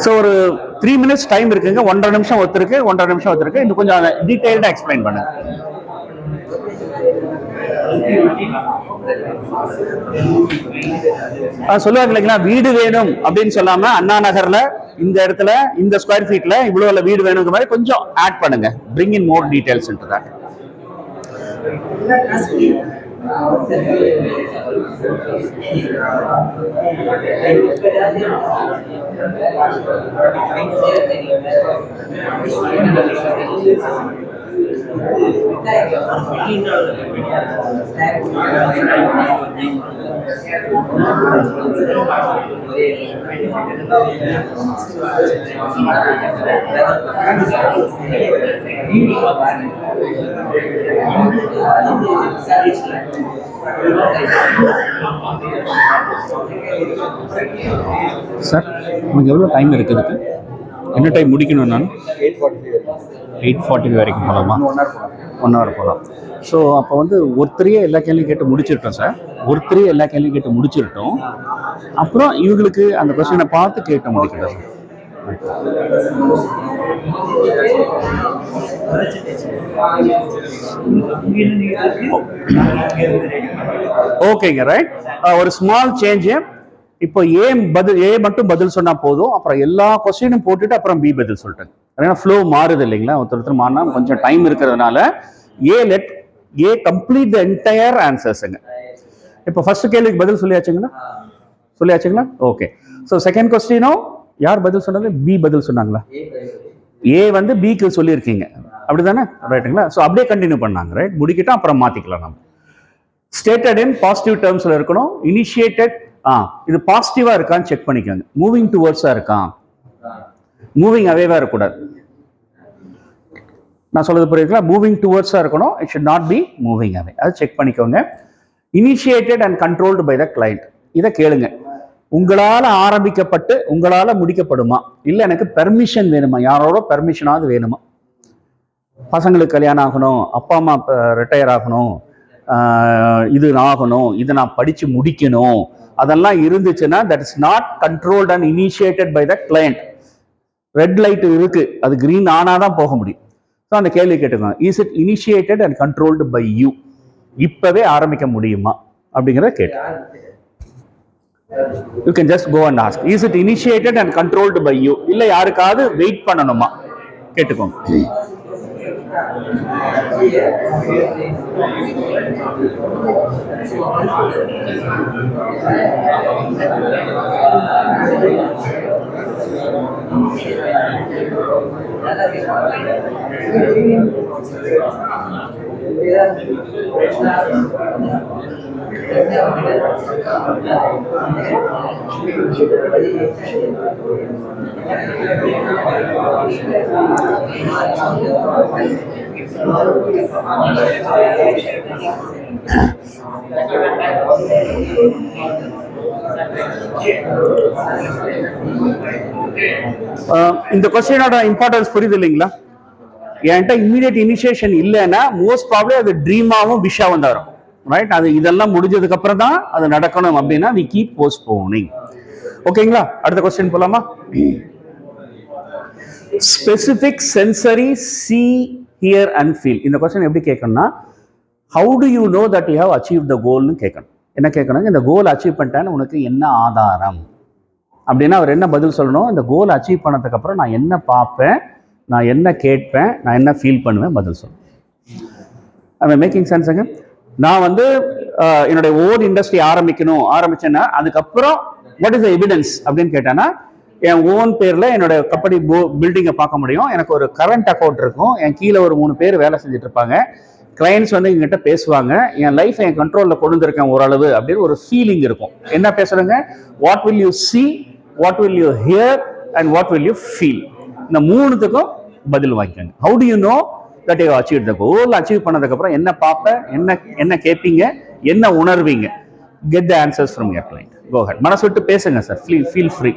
ஸோ ஒரு 3 minutes டைம் இருக்குங்க. 1.5 நிமிஷம் ஒருத்தருக்கு, 1.5 நிமிஷம் ஒருத்தருக்கு. இன்னும் கொஞ்சம் டீட்டெயில்டாக எக்ஸ்பிளைன் பண்ணுங்க. சொல்லுவாங்க இல்லைங்களா, வீடு வேணும் அப்படின்னு சொல்லாம அண்ணா நகர்ல இந்த இடத்துல இந்த ஸ்கொயர் ஃபீட்ல இவ்வளவு வீடு வேணுங்கிற மாதிரி கொஞ்சம் ஆட் பண்ணுங்க. Bring in more details into that. Sir, உங்களுக்கு எவ்வளோ டைம் இருக்குது? என்ன டைம் முடிக்கணும்? நான் 8:45 வரைக்கும் போகலாமா? 1 hour போகலாம். ஸோ அப்போ வந்து ஒருத்தரையே எல்லா கேள்வியும் கேட்டு முடிச்சிருட்டோம் சார். ஒருத்தரையே எல்லா கேள்வியும் கேட்டு முடிச்சிருட்டோம். அப்புறம் இவங்களுக்கு அந்த கொஸ்டினை பார்த்து கேட்டு முடிக்கணும் சார். ஓகேங்க, ரைட். ஒரு ஸ்மால் சேஞ்ச். இப்போ ஏ மட்டும் பதில் சொன்னா போதும். அப்புறம் எல்லா கொஸ்டினும் போட்டுட்டு அப்புறம் பி பதில் சொல்லிட்டேன். ஏன்னா ஃப்ளோ மாறுது இல்லைங்களா, ஒருத்தர் மாறினா கொஞ்சம் டைம் இருக்கிறதுனால ஏ கம்ப்ளீட் த என்டையர் ஆன்சர்ஸுங்க. இப்போ ஃபர்ஸ்ட் கேள்விக்கு பதில் சொல்லியாச்சுங்களா? ஓகே. ஸோ செகண்ட் கொஸ்டினும் யார் பதில் சொன்னது? பி பதில் சொன்னாங்களா? ஏ வந்து பிக்கு சொல்லியிருக்கீங்க, அப்படிதானே? ரைட்டுங்களா? ஸோ அப்படியே கண்டினியூ பண்ணாங்க. ரைட், முடிக்கிட்டா அப்புறம் மாத்திக்கலாம். நம்ம ஸ்டேட்டட் இன் பாசிட்டிவ் டேர்ம்ஸ்ல இருக்கணும். இனிஷியேட்டட், இது பாசிட்டிவா இருக்கான்னு செக் பண்ணிக்கோங்க. மூவிங் டுவர்ட்ஸா இருக்கான், மூவிங் அவேவா இருக்கக்கூடாது. நான் சொல்றது புரியுதுங்களா? மூவிங் டுவர்ட்ஸா இருக்கணும். It should not be moving away. அது செக் பண்ணிக்கோங்க. Initiated and controlled by the client. இதை கேளுங்க. உங்களால ஆரம்பிக்கப்பட்டு உங்களால முடிக்கப்படுமா, இல்லை எனக்கு பெர்மிஷன் வேணுமா, யாரோட பெர்மிஷனாவது வேணுமா? பசங்களுக்கு கல்யாணம் ஆகணும், அப்பா அம்மா ரிட்டையர் ஆகணும், இது ஆகணும், இதை நான் படிச்சு முடிக்கணும், அதெல்லாம் இருந்துச்சுன்னா that is not controlled and initiated by the client. Red light இருக்கு, அது கிரீன் ஆனாதான் போக முடியும். ஸோ அந்த கேள்வி கேட்டுக்கோங்க. Is it initiated and controlled by you? இப்பவே ஆரம்பிக்க முடியுமா அப்படிங்கிறத கேட்டு. You can just go and ask, is it initiated and controlled by you? இல்ல யாருக்காவது வெயிட் பண்ணணுமா கேட்டுக்கோங்க. இந்த கொஸ்டினோட இம்பார்ட்டன்ஸ் புரியுது இல்லைங்களா? என்கிட்ட இமீடியட் இனிஷியேஷன் இல்லைன்னா மோஸ்ட் ப்ராப்ளி அது ட்ரீமாவும் விஷாவும் தான் வரும். ரைட், அது இதெல்லாம் முடிஞ்சதுக்கு அப்புறம் தான் அது நடக்கணும் அப்படின்னா we keep postponing. ஓகேங்களா? அடுத்த கொஸ்டின் போலாமா? Specific sensory see, hear and feel. இந்த கொஸ்டின் எப்படி கேட்கணும்னா, how do you know that you have achieved the goal னு கேட்கணும். என்ன கேட்கணும்? இந்த கோல் அச்சீவ் பண்ணிட்டேன்னு உனக்கு என்ன ஆதாரம் அப்படின்னா அவர் என்ன பதில் சொல்லணும்? இந்த கோல் அச்சீவ் பண்ணதுக்கு அப்புறம் நான் என்ன பார்ப்பேன், நான் என்ன கேட்பேன், நான் என்ன ஃபீல் பண்ணுவேன், பதில் சொல்லணும். ஐ மேக்கிங் சென்ஸுங்க? நான் வந்து என்னுடைய ஓன் இண்டஸ்ட்ரி ஆரம்பிச்சேன்னா அதுக்கப்புறம் வாட் இஸ் த எவிடன்ஸ் அப்படின்னு கேட்டேன்னா, என் ஓன் பேர்ல என்னோட கம்பெனி பில்டிங்கை பார்க்க முடியும். எனக்கு ஒரு கரண்ட் அக்கௌண்ட் இருக்கும், என் கீழே ஒரு 3 பேர் வேலை செஞ்சுட்டு இருப்பாங்க, கிளைண்ட்ஸ் வந்து எங்கிட்ட பேசுவாங்க, என் லைஃப் என் கண்ட்ரோலில் கொண்டு வந்திருக்கேன் ஓரளவு அப்படின்னு ஒரு ஃபீலிங் இருக்கும். என்ன பேசுறேங்க? What will you see, what will you here and what will you feel. இந்த 3த்துக்கும் பதில் வாங்கிக்கோங்க. How to you know that you achieved the goal? Achieve பண்ணதுக்கு அப்புறம் என்ன பார்ப்ப, என்ன கேட்பீங்க, என்ன உணர்வீங்க? Get the answers from your client. Go ahead. மனசு விட்டு பேசுங்க சார். Feel free.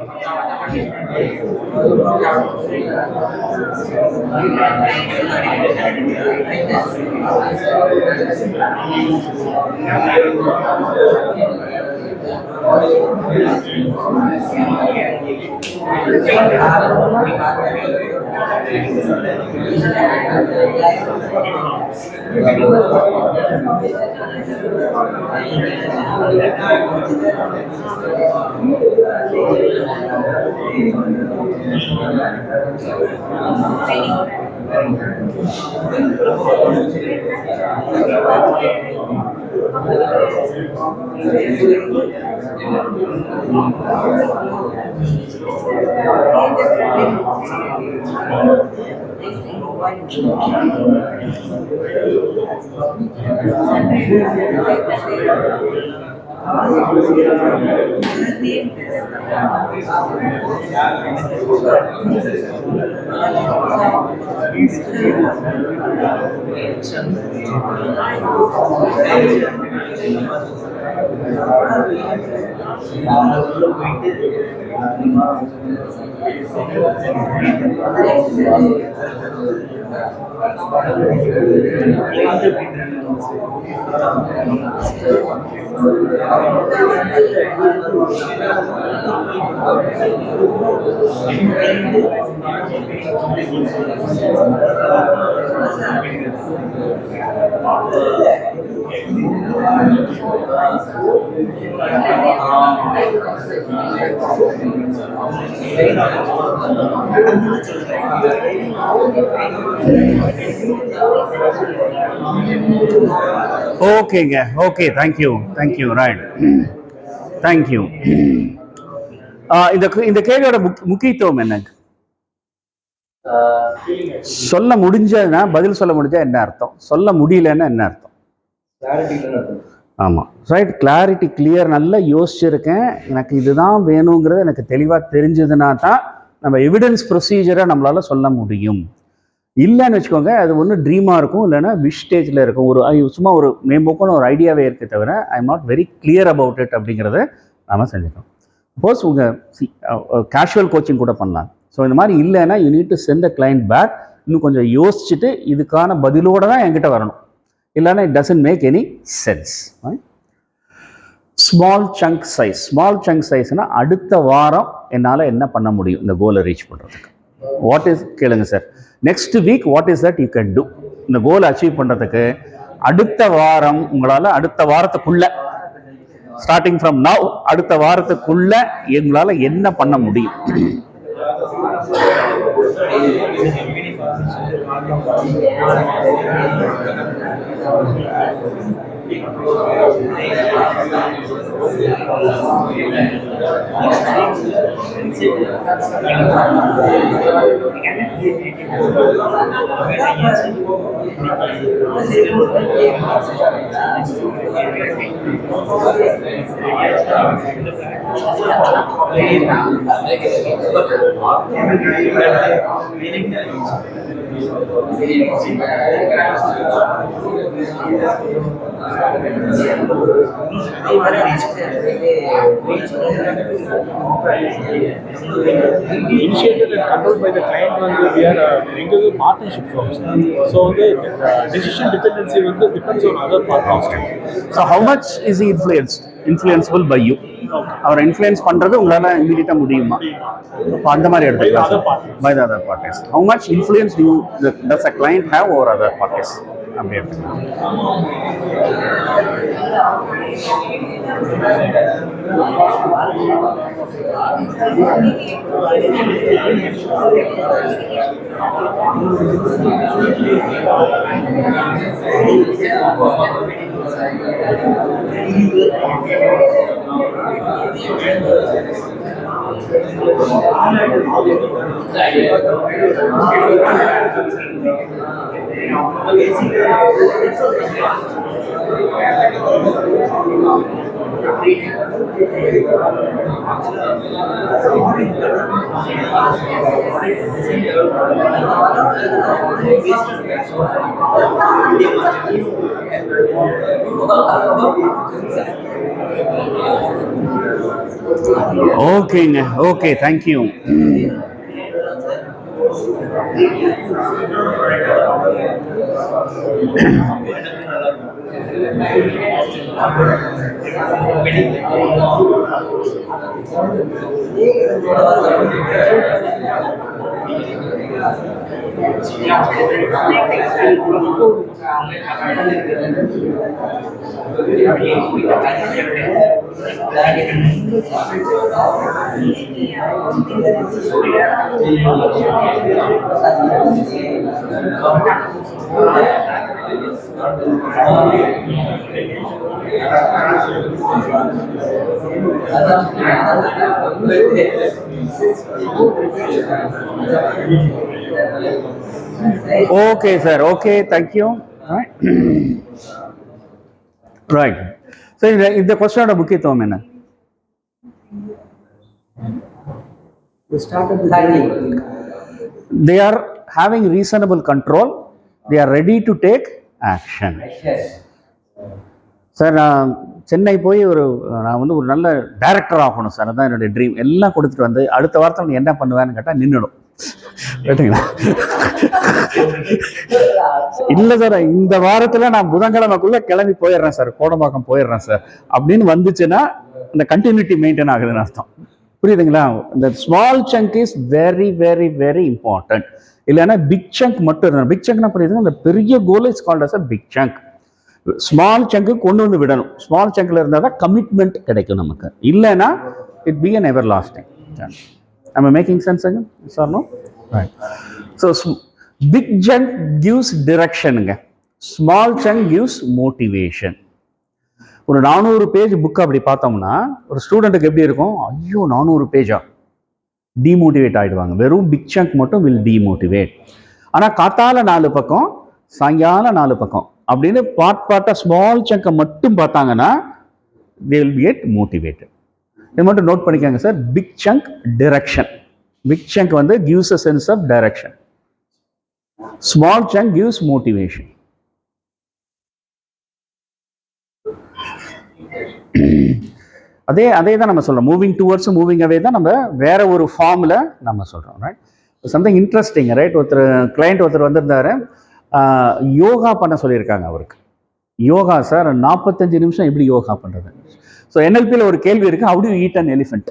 ஓகேங்க, okay, thank you, thank you, right, thank you. இந்த கேள்வியோட முக்கியத்துவம் என்னங்க? சொல்ல முடிஞ்சதுன்னா, பதில் சொல்ல முடிஞ்சா என்ன அர்த்தம், சொல்ல முடியலன்னா என்ன அர்த்தம்? ஆமாம், ரைட். கிளாரிட்டி, கிளியர், நல்லா யோசிச்சிருக்கேன், எனக்கு இதுதான் வேணுங்கிறது எனக்கு தெளிவாக தெரிஞ்சதுன்னா தான் நம்ம எவிடன்ஸ் ப்ரொசீஜரை நம்மளால் சொல்ல முடியும். இல்லைன்னு வச்சுக்கோங்க, அது ஒன்று ட்ரீமாக இருக்கும், இல்லைன்னா விஷ் ஸ்டேஜில் இருக்கும். சும்மா ஒரு மேம்போக்கான ஒரு ஐடியாவே இருக்க தவிர I am not very clear about it அப்படிங்கிறத நாம் செஞ்சுக்கணும். சப்போஸ் உங்கள் கேஷுவல் கோச்சிங் கூட பண்ணலாம். ஸோ இந்த மாதிரி இல்லைன்னா you need to send the client back, இன்னும் கொஞ்சம் யோசிச்சுட்டு இதுக்கான பதிலோடு தான் என்கிட்ட வரணும், இல்லைன்னா it doesn't make any sense. Small chunk size. Small chunk சைஸ்னால் அடுத்த வாரம் என்னால் என்ன பண்ண முடியும் இந்த கோலை ரீச் பண்ணுறதுக்கு? வாட் இஸ், கேளுங்க sir, next week what is that you can do? இந்த கோலை அச்சீவ் பண்ணுறதுக்கு அடுத்த வாரம் உங்களால், அடுத்த வாரத்துக்குள்ள, ஸ்டார்டிங் ஃப்ரம் நவ், அடுத்த வாரத்துக்குள்ள எங்களால் என்ன பண்ண முடியும்? Initiated and controlled by the client we are into the partnership firms. So the decision dependency depends on other partners. So how much is he influenceable by you? அவர் influence பண்ணுறது உங்களால் இமீடியட்டாக முடியுமா? இப்போ அந்த மாதிரி எடுத்துக்கலாம், by the other parties. How much influence does a client have over other parties அப்படி எடுத்துக்கலாம். ஓகேங்க, okay, thank you. Okay, sir. Okay, thank you. Right. Right. So, இந்த கொஸ்டினோட முக்கியத்துவம் என்ன? They are having reasonable control. They are ready to take action. Sir நான் சென்னை போய் நான் வந்து ஒரு நல்ல டைரக்டர் ஆகணும் சார், அதுதான் என்னுடைய ட்ரீம். எல்லாம் கொடுத்துட்டு வந்து அடுத்த வாரத்தில் நீ என்ன பண்ணுவேன்னு கேட்டால் நின்றுடும். கேட்டீங்களா? இல்லை சார், இந்த வாரத்தில் நான் புதன்கிழமைக்குள்ளே கிளம்பி போயிடுறேன் சார், கோடம்பாக்கம் போயிடுறேன் சார் அப்படின்னு வந்துச்சுன்னா இந்த கண்டினியூட்டி மெயின்டைன் ஆகுதுன்னு அர்த்தம். புரியுதுங்களா? இந்த small chunk is very very very important. இல்லைன்னா பிக் சங்க் மட்டும் இருந்தால், பிக் சங்க்னா புரியுதுங்க, இந்த பெரிய goal is called as a big chunk. Small chunk கொண்டு வந்து விடணும். ஸ்மால் சங்கில் இருந்தால் தான் கமிட்மெண்ட் கிடைக்கும் நமக்கு. இல்லைன்னா it be an ever lasting. Am I making sense again? Yes or no? Right. So big chunk gives direction. Small chunk gives motivation. ஒரு 400 page book அப்படி பார்த்தோம்னா ஒரு ஸ்டூடெண்ட்டுக்கு எப்படி இருக்கும்? ஐயோ 400 பேஜா, டிமோட்டிவேட் ஆகிடுவாங்க. வெறும் பிக் சங்க் மட்டும் வில் டிமோட்டிவேட். ஆனால் காத்தால 4 பக்கம், சாயங்காலம் 4 பக்கம் அப்படின்னு பார்ட்டாக ஸ்மால் சங்கை மட்டும் பார்த்தாங்கன்னா they will get motivated. இது மட்டும் நோட் பண்ணிக்கோங்க sir. Big chunk direction. Big chunk வந்து gives a sense of direction. Small chunk gives motivation. அதே தான் நம்ம சொல்றோம். மூவிங் டுவர்ட்ஸ் மூவிங் அவே தான் நம்ம வேற ஒரு ஃபார்ம்ல நம்ம சொல்றோம். Right. Something interesting. Right. Client ஒருத்தர் வந்திருந்தாரு, யோகா பண்ண சொல்லியிருக்காங்க அவருக்கு. யோகா சார் 45 நிமிஷம் எப்படி யோகா பண்ணுறது? ஸோ NLPயில் ஒரு கேள்வி இருக்கு, how do you eat an elephant?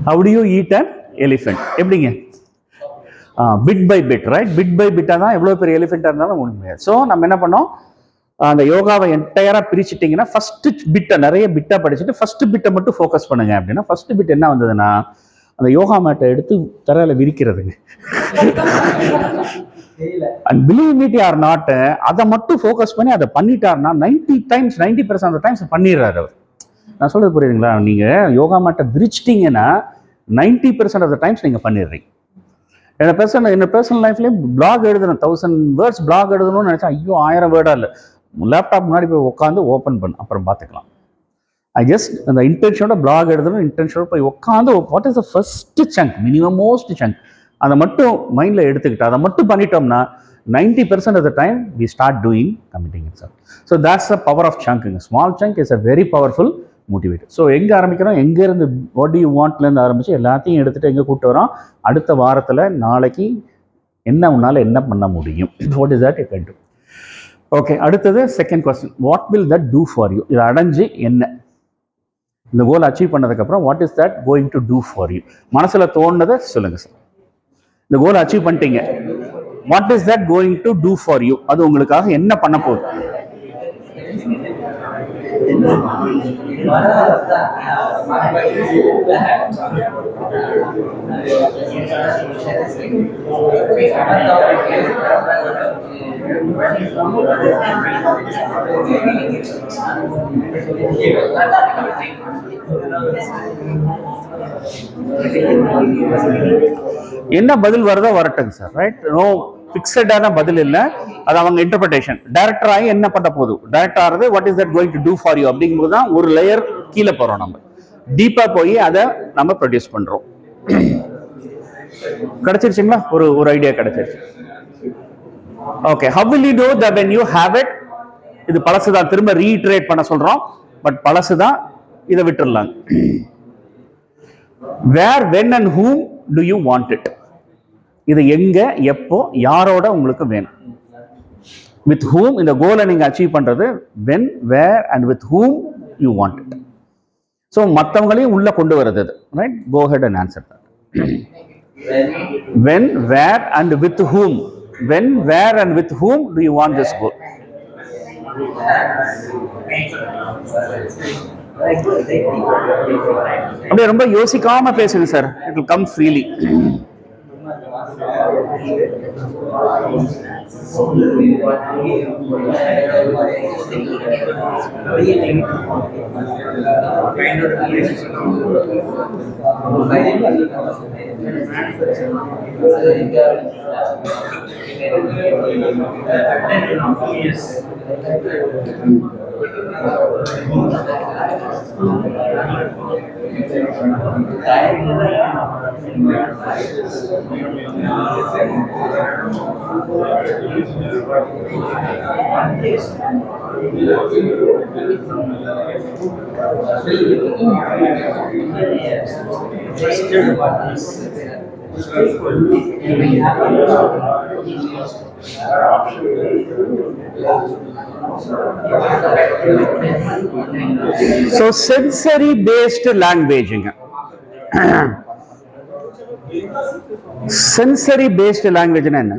How do you eat an elephant? எப்படிங்க? Bit by bit. Right. Bit by பிட்டாக தான் எவ்வளோ பெரிய எலிஃபெண்ட்டாக இருந்தாலும் ஒன்றும் முடியாது. ஸோ நம்ம என்ன பண்ணோம், அந்த யோகாவை என்டையராக பிரிச்சுட்டிங்கன்னா ஃபஸ்ட்டு பிட்டை நிறைய பிட்டாக படிச்சுட்டு ஃபஸ்ட்டு பிட்டை மட்டும் ஃபோக்கஸ் பண்ணுங்க அப்படின்னா ஃபஸ்ட்டு பிட் என்ன வந்ததுன்னா அந்த யோகா மேட்டை எடுத்து தரையில் விரிக்கிறதுங்க. And believe me or not, அதை மட்டும் ஃபோக்கஸ் பண்ணி அதை பண்ணிட்டாருன்னா 90% டைம்ஸ் பண்ணிடுறாரு அவர். நான் சொல்றது புரியுதுங்களா? நீங்கள் யோகா மேட்டை விரிச்சிட்டிங்கன்னா 90% ஆஃப் த டைம்ஸ் நீங்கள் பண்ணிடுறீங்க. என்ன பர்சனல் லைஃப்லேயும் பிளாக் எழுதணும், 1000 வேர்ட்ஸ் பிளாக் எழுதணும்னு நினச்சா ஐயோ 1000 வேர்டாக இல்லை, லேப்டாப் முன்னாடி போய் உட்காந்து ஓப்பன் பண்ணு, அப்புறம் பார்த்துக்கலாம். அந்த இன்டென்ஷனோட பிளாக் எழுதணும், இன்டென்ஷனோட போய் உட்காந்து what is the first chunk, minimum most chunk, அதை மட்டும் மைண்டில் எடுத்துக்கிட்டு அதை மட்டும் பண்ணிட்டோம்னா 90% of the time we start doing committing itself. So that's the power of சங்க்குங்க. Small chunk is a very powerful motivator. So எங்கே ஆரம்பிக்கிறோம், எங்கேருந்து வாட் டு யூ வாண்ட்லேருந்து ஆரம்பித்து எல்லாத்தையும் எடுத்துகிட்டு எங்கே கூப்பிட்டு வரோம், அடுத்த வாரத்தில் நாளைக்கு என்ன உன்னால் என்ன பண்ண முடியும், what is that you can do. Okay, அடுத்தது second question, what will that do for you? இதை அடைஞ்சு என்ன, இந்த கோல் அச்சீவ் பண்ணதுக்கப்புறம் what is that going to do for you? மனசில் தோணுனதை சொல்லுங்கள் சார். இந்த கோலை அச்சீவ் பண்ணிட்டீங்க, what is that going to do for you? அது உங்களுக்காக என்ன பண்ண போகுது? என்ன பதில் வருதோ வரட்டுங்க சார். ரைட். நோ ஃபிக்ஸடான பதில் இல்லை, அது அவங்க இன்டர்பிரேஷன். டைரக்டர் ஆகி என்ன பண்ண போகுது, டைரக்டர் ஆகிறது what is that going to do for you அப்படிங்கும்போது தான் ஒரு லேயர் கீழே போகிறோம், நம்ம டீப்பாக போய் அதை நம்ம ப்ரொடியூஸ் பண்ணுறோம். கிடைச்சிருச்சுங்களா? ஒரு ஐடியா கிடைச்சிருச்சு. Okay, how will you know that when you have it? இது பழசு தான், திரும்ப ரீட்ரேட் பண்ண சொல்றோம், பட் பழசு தான், இதை விட்டுடலாம். where, when and whom do you want it? இது எங்க, எப்போ, யாரோட உங்களுக்கு வேணும். with whom இந்த கோலை நீங்க அச்சீவ் பண்றது, when, where and with whom you want it. So மற்றவங்களையும் உள்ள கொண்டு வருது, right? go ahead and answer that. When, where and with whom. When, where and with whom do you want this goal? அப்படியே ரொம்ப யோசிக்காம பேசுங்க sir. It will come freely. So sensory based language. Sensory based language என்ன?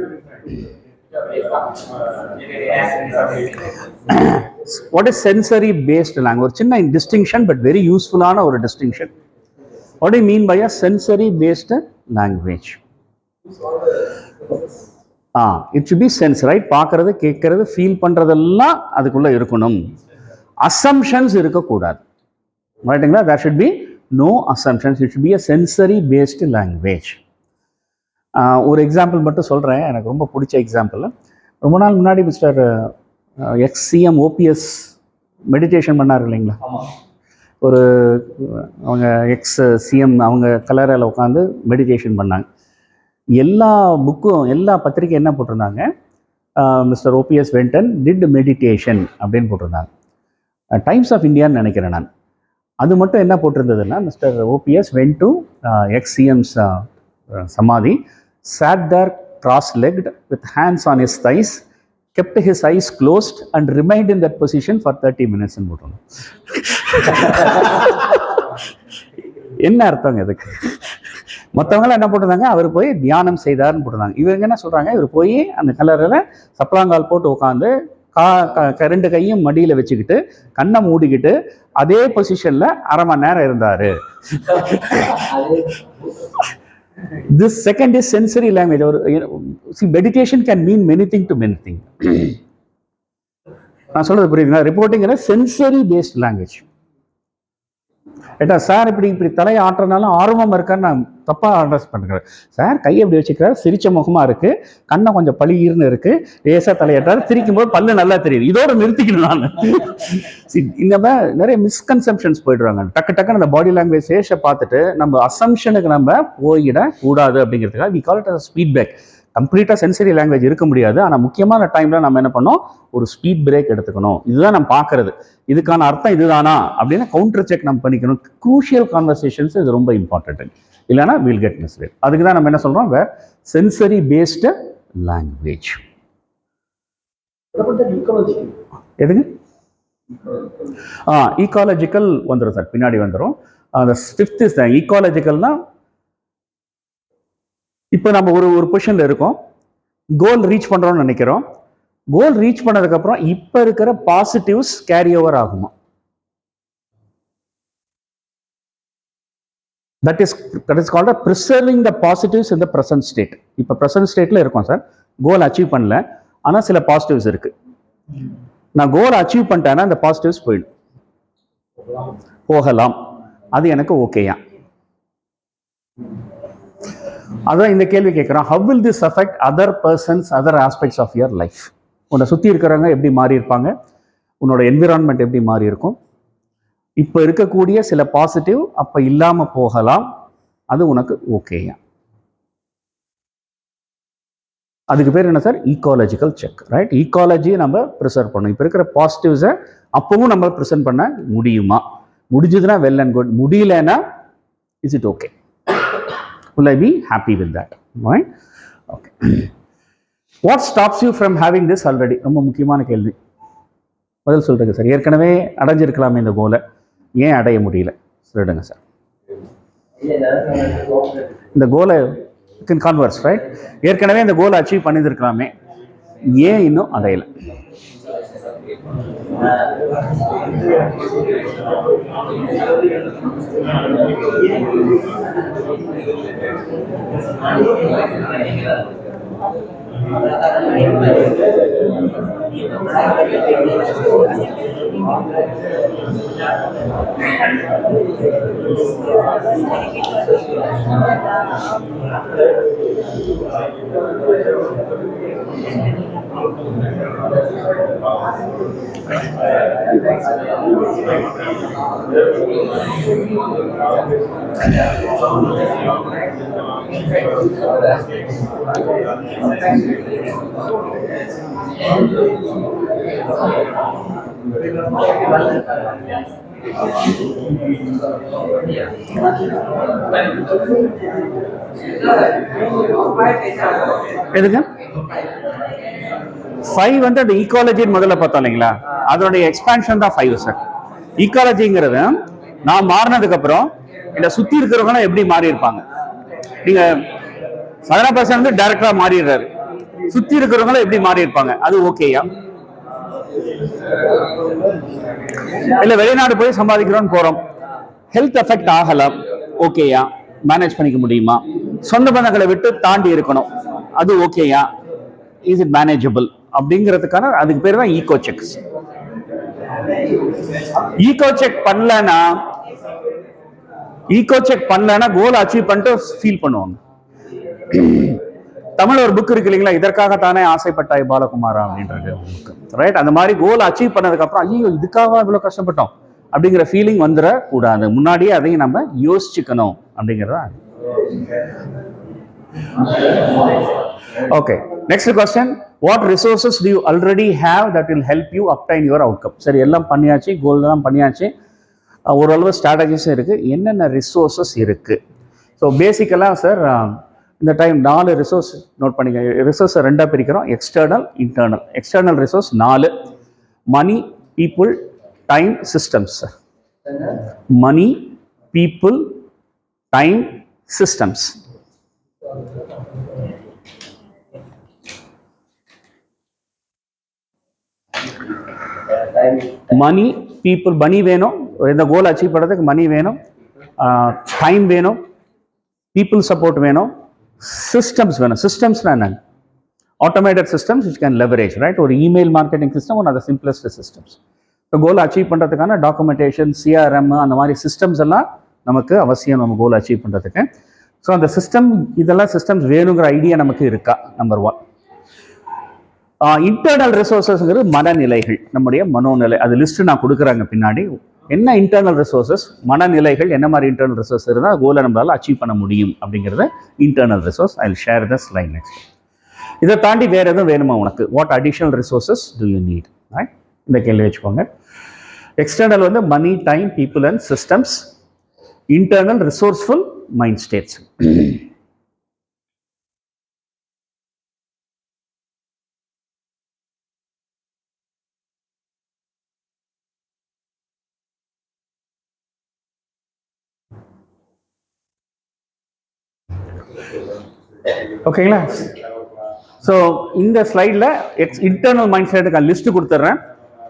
What is sensory based language? ஒரு சின்ன distinction but very useful ஆன ஒரு distinction. What do you mean by a sensory based language? It should be sense, right? பார்க்கறது, கேட்கறது, feel பண்றதெல்லாம் அதுக்குள்ள இருக்கணும். Assumptions இருக்கக்கூடாது. ரைட்டுங்களா? There should be no assumptions. It should be a sensory based language. ஒரு எக்ஸாம்பிள் மட்டும் சொல்கிறேன், எனக்கு ரொம்ப பிடிச்ச எக்ஸாம்பிள். ரொம்ப நாள் முன்னாடி மிஸ்டர் எக்ஸ்-சிஎம் ஓபிஎஸ் மெடிடேஷன் பண்ணார் இல்லைங்களா? ஒரு அவங்க எக்ஸ்-சிஎம் அவங்க கலரில் உட்காந்து மெடிடேஷன் பண்ணாங்க. எல்லா புக்கும், எல்லா பத்திரிக்கை என்ன போட்டிருந்தாங்க, மிஸ்டர் ஓபிஎஸ் வென்டன் டிட் மெடிடேஷன் அப்படின்னு போட்டிருந்தாங்க. டைம்ஸ் ஆஃப் இந்தியான்னு நினைக்கிறேன் நான். அது மட்டும் என்ன போட்டிருந்ததுன்னா, mister OPS went to ex CMs samadhi, sat there cross-legged with hands on his thighs, kept his eyes closed and remained in that position for 30 minutes ன்னு போட்டிருந்தோம். என்ன அர்த்தங்க இதுக்கு? மற்றவங்களாம் என்ன போட்டிருந்தாங்க, அவர் போய் தியானம் செய்தார்னு போட்டிருந்தாங்க. இவங்க என்ன சொல்கிறாங்க, இவர் போய் அந்த கலரில் சப்பளாங்கால் போட்டு உட்காந்து ரெண்டு கையும் மடியில் வச்சுக்கிட்டு கண்ணை மூடிக்கிட்டு அதே பொசிஷனில் அரை மணி நேரம் இருந்தார். This second is sensory language. Or see, meditation can mean many things to many things. நான் சொல்றது புரியுதுங்களா? Reporting sensory based language. ஏட்டா சார் இப்படி தலையை ஆட்டுறதுனால ஆர்வமாக இருக்கான்னு நான் தப்பாக அட்ரஸ் பண்ணுறேன். சார் கையை எப்படி வச்சுக்கிறார், சிரிச்ச முகமாக இருக்குது, கண்ணை கொஞ்சம் பளிர்னு இருக்குது, லேசாக தலையாட்டாரு, திரிக்கும் போது பல்லு நல்லா தெரியுது. இதோட நிறுத்திக்கணும் நான். இந்த மாதிரி நிறைய மிஸ்கன்செப்ஷன்ஸ் போயிடுறாங்க. டக்குன்னு அந்த பாடி லாங்குவேஜ் சேஷை பார்த்துட்டு நம்ம அசம்ஷனுக்கு நம்ம போயிடக்கூடாது அப்படிங்கிறதுக்காக we call it as feedback. கம்ப்ளீட்டாக சென்சரி லாங்குவேஜ் இருக்க முடியாது. ஆனால் முக்கியமான டைமில் நம்ம என்ன பண்ணோம், ஒரு ஸ்பீட் பிரேக் எடுத்துக்கணும். இதுதான் நம்ம பார்க்கறது, இதுக்கான அர்த்தம் இதுதானா அப்படின்னு கவுண்டர் செக் நம்ம பண்ணிக்கணும். க்ரூஷியல் கான்வர்சேஷன்ஸ் இது ரொம்ப இம்பார்ட்டன்ட். இல்லைனா வில் கெட் மிஸ்லீட். அதுக்கு தான் நம்ம என்ன சொல்கிறோம், வேர் சென்சரி பேஸ்டு லாங்குவேஜ். எதுங்க? ஈக்காலஜிக்கல் வந்துடும் சார், பின்னாடி வந்துடும். அந்த ஃபிஃப்த் இஸ் தான் ஈக்காலஜிக்கல்னா, இப்போ நம்ம ஒரு பொசிஷனில் இருக்கோம், கோல் ரீச் பண்ணுறோம்னு நினைக்கிறோம். கோல் ரீச் பண்ணதுக்கப்புறம் இப்போ இருக்கிற பாசிட்டிவ்ஸ் கேரி ஓவர் ஆகுமா? That is called a preserving the positives in the present state. இப்போ ப்ரெசன்ட் ஸ்டேட்டில் இருக்கோம் சார், கோல் அச்சீவ் பண்ணல, ஆனால் சில பாசிட்டிவ்ஸ் இருக்கு. நான் கோல் அச்சீவ் பண்ணிட்டேன்னா அந்த பாசிட்டிவ்ஸ் போகலாம், அது எனக்கு ஓகேயா? அதான் இந்த கேள்வி கேட்குறோம், how will this affect other persons, other aspects of your life? உன்னை சுற்றி இருக்கிறவங்க எப்படி மாறி இருப்பாங்க, உன்னோட என்விரான்மெண்ட் எப்படி மாறி இருக்கும், இப்போ இருக்கக்கூடிய சில பாசிட்டிவ் அப்போ இல்லாமல் போகலாம், அது உனக்கு ஓகேயா? அதுக்கு பேர் என்ன சார்? Ecological check, right? ஈக்காலஜியை நம்ம ப்ரிசர்வ் பண்ணணும். இப்போ இருக்கிற பாசிட்டிவ்ஸை அப்பவும் நம்ம ப்ரெசென்ட் பண்ண முடியுமா? முடிஞ்சதுன்னா வெல் அண்ட் குட், முடியலன்னா is it okay? Will I be happy with that? Right? Okay. What stops you from having this already? ரொம்ப முக்கியமான கேள்வி. பதில் சொல்றீங்க சார். ஏற்கனவே அடைஞ்சிருக்கலாமே இந்த கோலை, ஏன் அடைய முடியல சொல்லிடுங்க சார். இந்த கோலை கேன் கன்வர்ஸ், ரைட்? ஏற்கனவே இந்த கோலை அச்சீவ் பண்ணியிருக்கலாமே, ஏன் இன்னும் அடையலை? எதுங்க 5 வந்து அந்த ஈக்காலஜின்னு முதல்ல பார்த்தோம் இல்லைங்களா, அதனுடைய எக்ஸ்பான்ஷன் தான் 5 சார். ஈக்காலஜிங்கிறது நான் மாறினதுக்கு அப்புறம் இந்த சுத்தி இருக்கிறவங்க எப்படி மாறி இருப்பாங்க. நீங்க 7% வந்து டைரக்டா மாறிடுறாரு, சுத்தி இருக்கிறவங்க எப்படி மாறி இருப்பாங்க, அது ஓகேயா? இல்ல வெளிநாடு போய் சம்பாதிக்கிறோம்னு போறோம், ஹெல்த் எஃபெக்ட் ஆகலாம், ஓகேயா? மேனேஜ் பண்ணிக்க முடியுமா? சொந்த பந்தங்களை விட்டு தாண்டி இருக்கணும், அது ஓகேயா? இஸ் இட் மேனேஜபிள் அப்படிங்கிறதுக்கான அதுக்கு பேர் தான் ஈகோ செக்ஸ். ஈகோ செக் பண்ணலன்னா கோல் அச்சீவ் பண்ணிட்டு ஃபீல் பண்ணுவாங்க. தமிழ் ஒரு புக் இருக்கு இல்லைங்களா, இதற்காகத்தானே ஆசைப்பட்டாய் பாலகுமாரா அப்படின்றது புக், ரைட்? அந்த மாதிரி கோல் அச்சீவ் பண்ணதுக்கு அப்புறம் ஐயோ இதுக்காக இவ்வளவு கஷ்டப்பட்டோம் அப்படிங்கிற ஃபீலிங் வந்துடக்கூடாது. முன்னாடியே அதையும் நம்ம யோசிச்சுக்கணும் அப்படிங்கிறதா. Okay, next question, what resources do you already have that will help you obtain your outcome? சரி, எல்லாம் பண்ணியாச்சு, கோல் தான் பண்ணியாச்சு, ஓரளவு ஸ்ட்ராட்டஜிஸும் இருக்கு, என்னென்ன ரிசோர்ஸஸ் இருக்கு? ஸோ பேசிக்கலாக சார் இந்த டைம் 4 ரிசோர்ஸ் நோட் பண்ணிக்க. ரிசோர்ஸை 2ஆக பிரிக்கிறோம், எக்ஸ்டர்னல், இன்டர்னல். எக்ஸ்டர்னல் ரிசோர்ஸ் 4: மணி, பீப்புள், டைம், சிஸ்டம்ஸ். மணி, பீப்புள், டைம், சிஸ்டம்ஸ். மணி, பீப்புள், மணி வேணும், இந்த கோல் அச்சீவ் பண்ணுறதுக்கு மணி வேணும், டைம் வேணும், பீப்புள் சப்போர்ட் வேணும், சிஸ்டம்ஸ் வேணும். சிஸ்டம்ஸ்னா என்ன? Automated systems which can leverage, right? ஒரு email marketing system one of the simplest systems. இப்போ கோல் அச்சீவ் பண்ணுறதுக்கான டாக்குமெண்டேஷன், சிஆர்எம், அந்த மாதிரி சிஸ்டம்ஸ் எல்லாம் நமக்கு அவசியம் நம்ம கோல் அச்சீவ் பண்ணுறதுக்கு. ஸோ அந்த சிஸ்டம், இதெல்லாம் சிஸ்டம்ஸ் வேணுங்கிற ஐடியா நமக்கு இருக்கா? நம்பர் 1. இன்டர்னல் ரிசோர்ஸஸ்ங்கிறது மனநிலைகள், நம்முடைய மனோநிலை. அது லிஸ்ட் நான் கொடுக்குறாங்க பின்னாடி. என்ன இன்டர்னல் ரிசோர்ஸஸ், மனநிலைகள், என்ன மாதிரி இன்டர்னல் ரிசோர்ஸ் இருந்தால் கோலை நம்மளால அச்சீவ் பண்ண முடியும் அப்படிங்கிறத internal resource. I will share the slide next. இதை தாண்டி வேற எதுவும் வேணுமா உனக்கு? What additional resources do you need? இந்த கேள்வி வச்சுக்கோங்க. எக்ஸ்டர்னல் வந்து money, time, people and systems. Internal resourceful mind states. ஓகேங்களா? ஸோ இந்த ஸ்லைடில் இன்டர்னல் மைண்ட் செட்டுக்கு லிஸ்ட் கொடுத்துட்றேன்.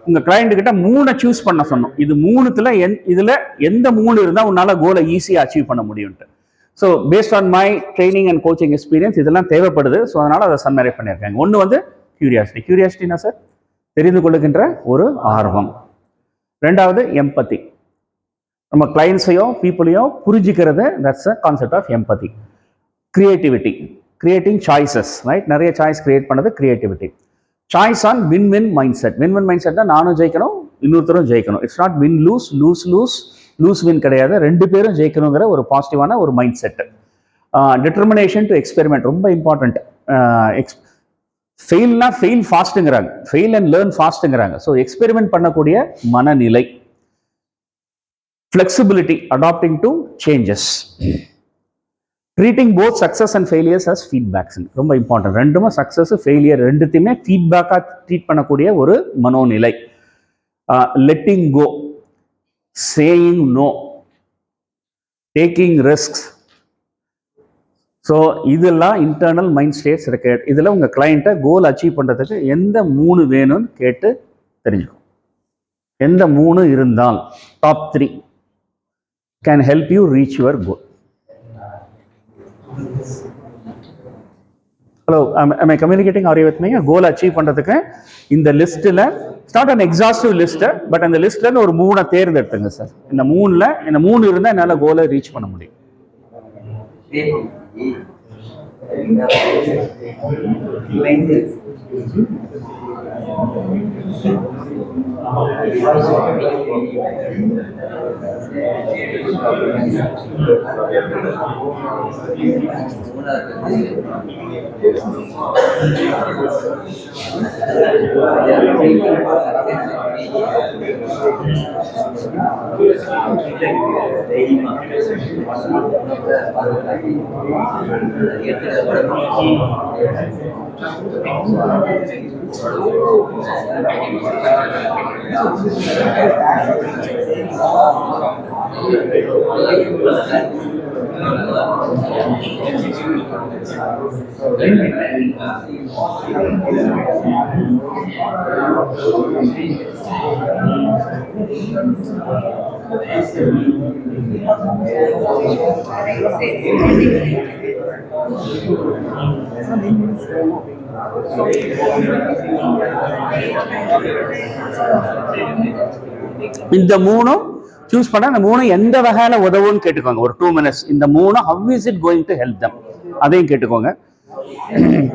உங்கள் கிளைண்ட் கிட்ட 3 சூஸ் பண்ண சொன்னோம். இது 3த்துல இதில் எந்த 3 இருந்தால் உன்னால் கோலை ஈஸியாக அச்சீவ் பண்ண முடியும்ட்டு. So based on my training and coaching experience இதெல்லாம் தேவைப்படுது. ஸோ அதனால் அதை சம்மரை பண்ணியிருக்காங்க. ஒன்று வந்து கியூரியாசிட்டி. கியூரியாசிட்டினா சார் தெரிந்து கொள்ளுகின்ற ஒரு ஆர்வம். 2வது எம்பத்தி, நம்ம கிளைண்ட்ஸையோ பீப்புளையோ புரிஞ்சிக்கிறது. That's a concept of empathy. Creativity, creating choices, right? நிறைய சாய்ஸ் கிரியேட் பண்ணது creativity. Choice on win win mindset. Win win mind செட்னா நானும் ஜெயிக்கணும், இன்னொருத்தரும் ஜெயிக்கணும். It's not win lose, lose lose, lose win கிடையாது. 2 பேரும் ஜெயிக்கணுங்கிற ஒரு பாசிட்டிவான ஒரு mindset. Determination to experiment, ரொம்ப இம்பார்ட்டன்ட். ஃபெயில்னா ஃபெயில் ஃபாஸ்ட்டுங்கிறாங்க, ஃபெயில் அண்ட் லேர்ன் ஃபாஸ்ட்டுங்கிறாங்க. ஸோ எக்ஸ்பெரிமெண்ட் பண்ணக்கூடிய மனநிலை. Flexibility, adapting to changes. Treating both success and failures as feedbacks, ரொம்ப இம்பார்ட்டன்ட். ரெண்டுமே சக்ஸஸ் ஃபெயிலியர் ரெண்டுத்தையுமே ஃபீட்பேக்காக ட்ரீட் பண்ணக்கூடிய ஒரு மனோநிலை. Letting go, saying no, taking risks. So இதெல்லாம் இன்டர்னல் மைண்ட் ஸ்டேட்ஸ் இருக்கு. இதில் உங்கள் கிளைண்ட்டை கோல் அச்சீவ் பண்ணுறதுக்கு எந்த 3 வேணும்னு கேட்டு தெரிஞ்சுக்கும். எந்த 3 இருந்தால் top 3 can help you reach your goal. Hello, am I communicating? Are you with me? Goal achieve பண்ணுறதுக்கு இந்த லிஸ்ட்டில் start an exhaustive list, but அந்த லிஸ்ட்லேருந்து ஒரு 3 தேர்ந்தெடுத்துங்க சார். இந்த 3 இருந்தால் என்னால் கோலை ரீச் பண்ண முடியும். இந்த 3 சூஸ் பண்ண, அந்த 3 எந்த வகையில உதவுன்னு கேட்டுக்கோங்க. ஒரு 2 minutes. இந்த 3 how is it going to help them அதையும் கேட்டுக்கோங்க.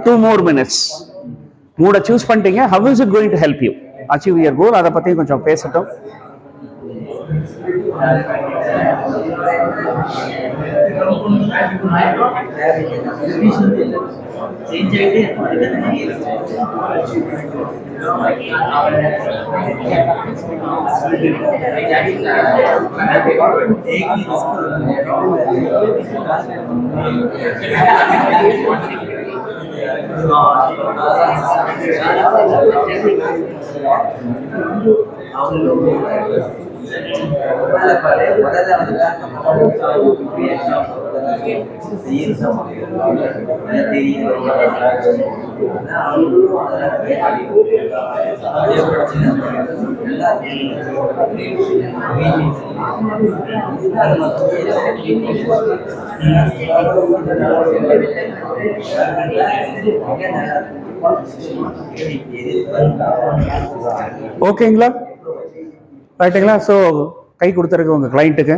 2 more minutes. 3 சூஸ் பண்ணிட்டீங்க, how is it going to help you achieve your goal, அதை பத்தி கொஞ்சம் பேசட்டும். ஓகேங்களா, ரைட்டுங்களா? ஸோ கை கொடுத்துருக்கு உங்கள் கிளைண்ட்டுக்கு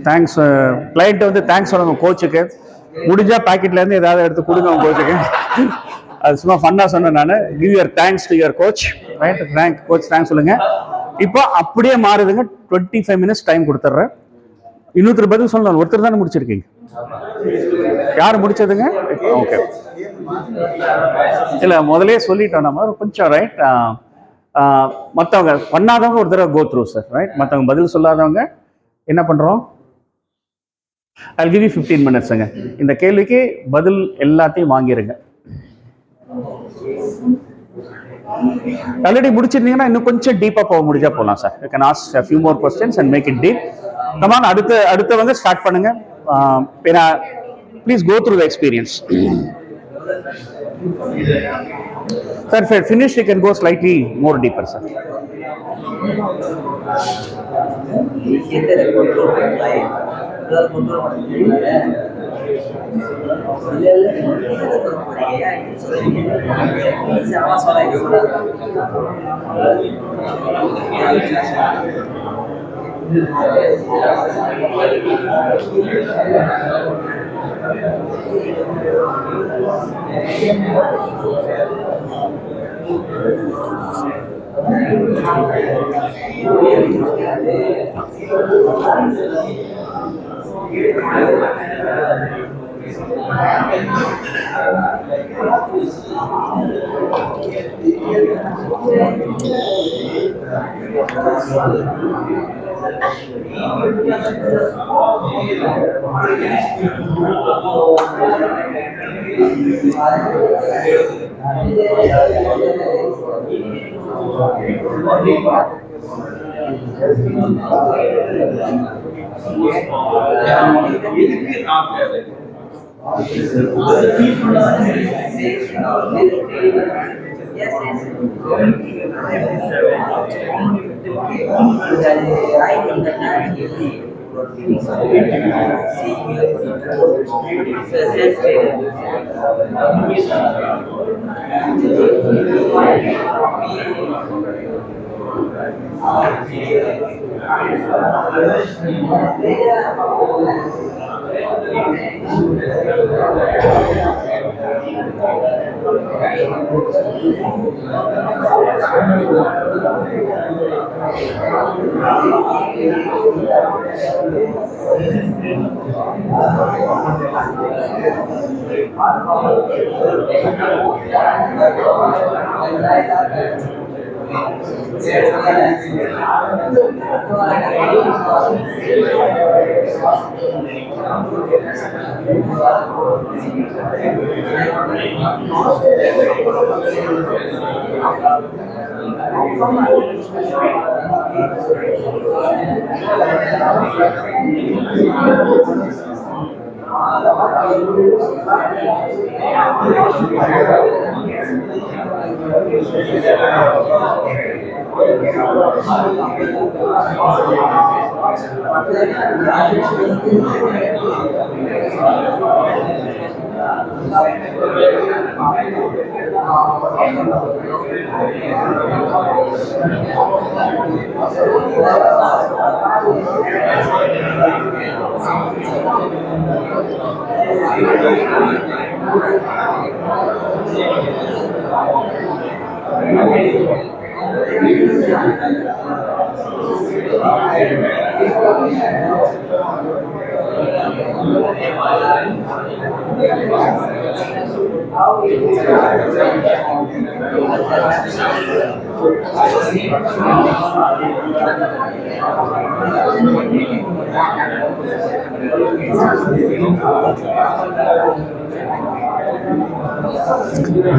தேங்க்ஸ். கிளைண்ட்டை வந்து தேங்க்ஸ் சொல்லுங்க கோச்சுக்கு. முடிஞ்சால் பேக்கெட்லேருந்து ஏதாவது எடுத்து கொடுங்க உங்கள் கோச்சுக்கு. அது சும்மா ஃபன்னாக சொன்னேன் நான். Give your thanks to your coach, right? Coach thanks சொல்லுங்கள். இப்போ அப்படியே மாறுதுங்க. 25 minutes டைம் கொடுத்துட்றேன். இன்னொருத்தர் பதில் சொல்லணும். ஒருத்தர் தானே முடிச்சிருக்கீங்க. யார் முடிச்சதுங்க? ஓகே, இல்லை முதலே சொல்லிட்டோம் நம்ம கொஞ்சம், ரைட்? மற்றவங்க பண்ணாதவங்க ஒரு தடவை கோ த்ரூ சார், ரைட்? மற்றவங்க பதில் சொல்லாதவங்க என்ன பண்ணுறோம்? I'll give you 15 minutesங்க. இந்த கேள்விக்கு பதில் எல்லாத்தையும் வாங்கிருங்க. ஆல்ரெடி முடிச்சிருந்தீங்கன்னா இன்னும் கொஞ்சம் டீப்பாக போக முடிஞ்சா போகலாம் sir. You can ask a few more questions and make it deep. Come on, அடுத்தவங்க ஸ்டார்ட் பண்ணுங்க. Please go through the experience. Sir, if finished, you can go slightly more deeper, sir.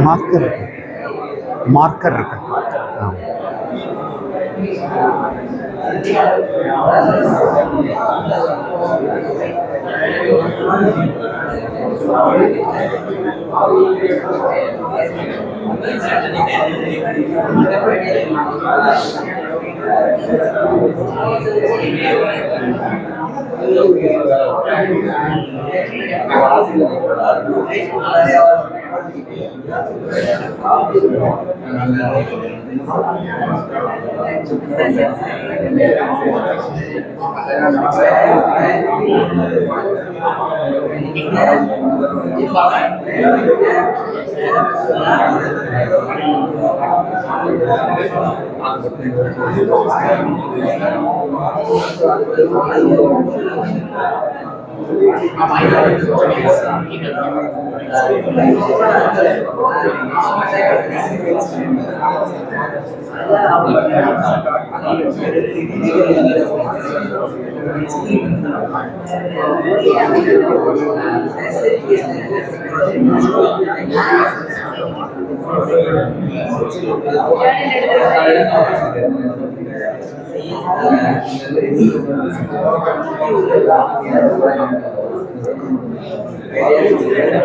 Marker marker இருக்கு.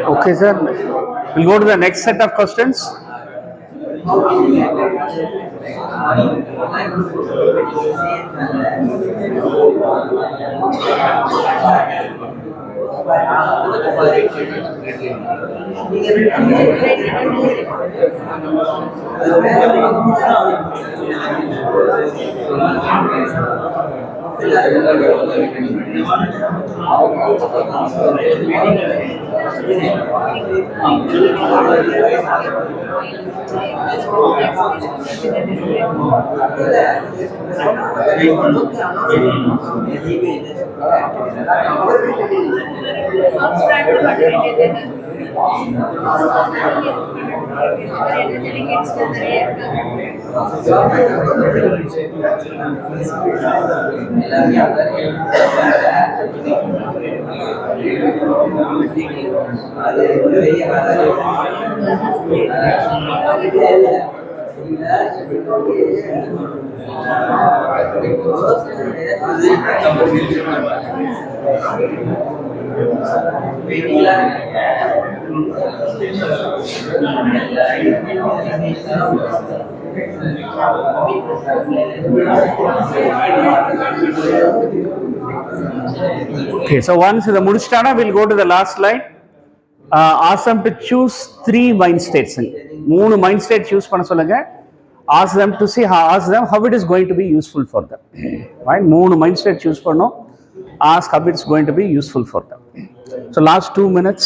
Okay, sir. We'll go to the next set of questions. Okay, so once the முடிச்சிட்டானா we'll go to the last slide. Ask them to choose 3 mind states. 3 mind state choose பண்ண சொல்லுங்க. Ask them to see how it is going to be useful for them. Right? 3 mind state choose பண்ணோம். Ask how it's going to be useful for them. So last 2 minutes.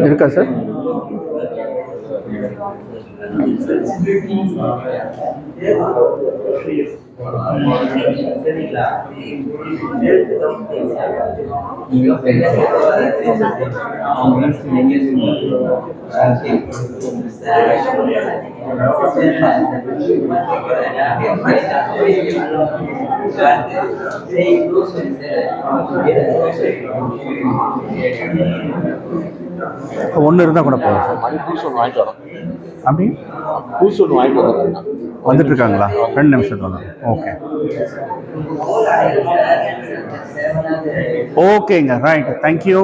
இருக்கா sir? ஒன்று இருந்தால் கூட போதும் sir. பூசு ஒன்று வாங்கிட்டு வரோம். அப்படி பூசு ஒன்று வாங்கிட்டு வரோம். வந்துட்டு இருக்காங்களா? 2 நிமிஷத்துல வந்து. ஓகே ஓகேங்க, right, thank you.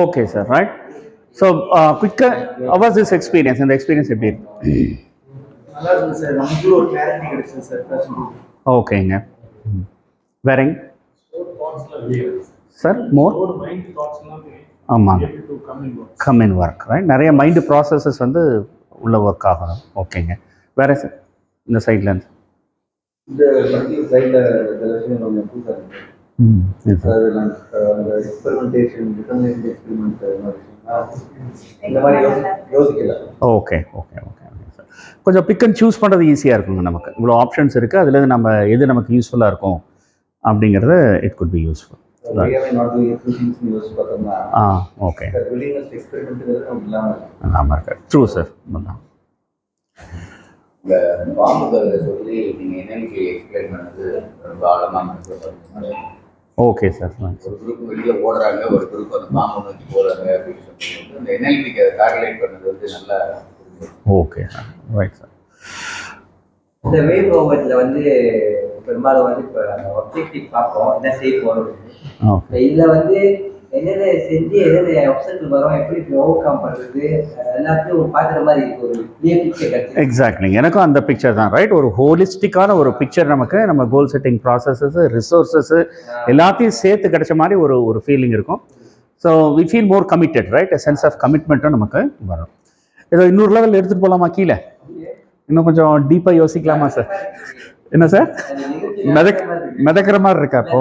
Okay sir, right. So குயிக்காக how was this experience? இந்த எக்ஸ்பீரியன்ஸ் எப்படி இருக்கு? நல்லா இருக்கு சார். நமக்கு ஒரு கிளாரிட்டி கிடைச்சது சார் பேசும்போது. ஓகேங்க. வேறங்க சார்? மோர் ஆமாங்க, கம் இன் ஒர்க், ரைட். நிறைய மைண்டு ப்ராசஸஸ் வந்து உள்ள ஒர்க் ஆகணும். ஓகேங்க. வேற சார் இந்த சைட்லேருந்து? இந்த பர்டிகுலர் சைடில் இதெல்லாம் கொஞ்சம் புதுசாக இருக்குது. அந்த எக்ஸ்பெரிமெண்டேஷன், டிட்டர்மினேஷன் எக்ஸ்பெரிமெண்ட் இந்த மாதிரி யோசிக்கல. Okay okay okay sir. கொஞ்சம் பிக் அண்ட் சூஸ் பண்ணுறது ஈஸியாக இருக்குங்க. நமக்கு இவ்வளோ ஆப்ஷன்ஸ் இருக்குது, அதுலேருந்து நம்ம எது நமக்கு யூஸ்ஃபுல்லாக இருக்கும் அப்படிங்கிறது it could be useful. Okay, இல்லாமல் இருக்கு. True sir. இந்த பாம்புகள் சொல்லி நீங்கள் என்னென்னு எக்ஸ்பிளைன் பண்ணது ரொம்ப ஆழமாக. Okay sir. ஒரு குரூப் வெளியில் ஓடுறாங்க, ஒரு குரூப் அந்த பாம்பு நோக்கி போகிறாங்க அப்படின்னு சொல்லிட்டு இந்த என்எல்பிக்கு அதை கால்குலேட் பண்ணது வந்து நல்லா. Okay sir, right sir. இந்த வேவ் ஓவரில் வந்து பெரும்பாலும் வந்து இப்போ ஒப்ஜெக்டிவ் பார்ப்போம், என்ன செய்ய போகிறோம். இதில் வந்து என்னென்ன செஞ்சு என்னென்ன ஆப்ஷன்கள் வரும், எப்படி ஓவர் கம் பண்ணுறது, எல்லாத்தையும் பார்க்குற மாதிரி இருக்கு. ஒரு கிளியர் பிக்சர் கிடைக்கும். எக்ஸாக்ட்லி, எனக்கும் அந்த பிக்சர் தான் ரைட். ஒரு ஹோலிஸ்டிக்கான ஒரு பிக்சர் நமக்கு நம்ம கோல் செட்டிங் ப்ராசஸஸ், ரிசோர்ஸஸ் எல்லாத்தையும் சேர்த்து கிடைச்ச மாதிரி ஒரு ஃபீலிங் இருக்கும். So we feel more committed right. Sense of கமிட்மெண்ட்டும் நமக்கு வரும். ஏதோ இன்னொரு லெவல் எடுத்துகிட்டு போகலாமா கீழே? இன்னும் கொஞ்சம் டீப்பாக யோசிக்கலாமா சார்? என்ன சார் மிதக்கிற மாதிரி இருக்கா? இப்போ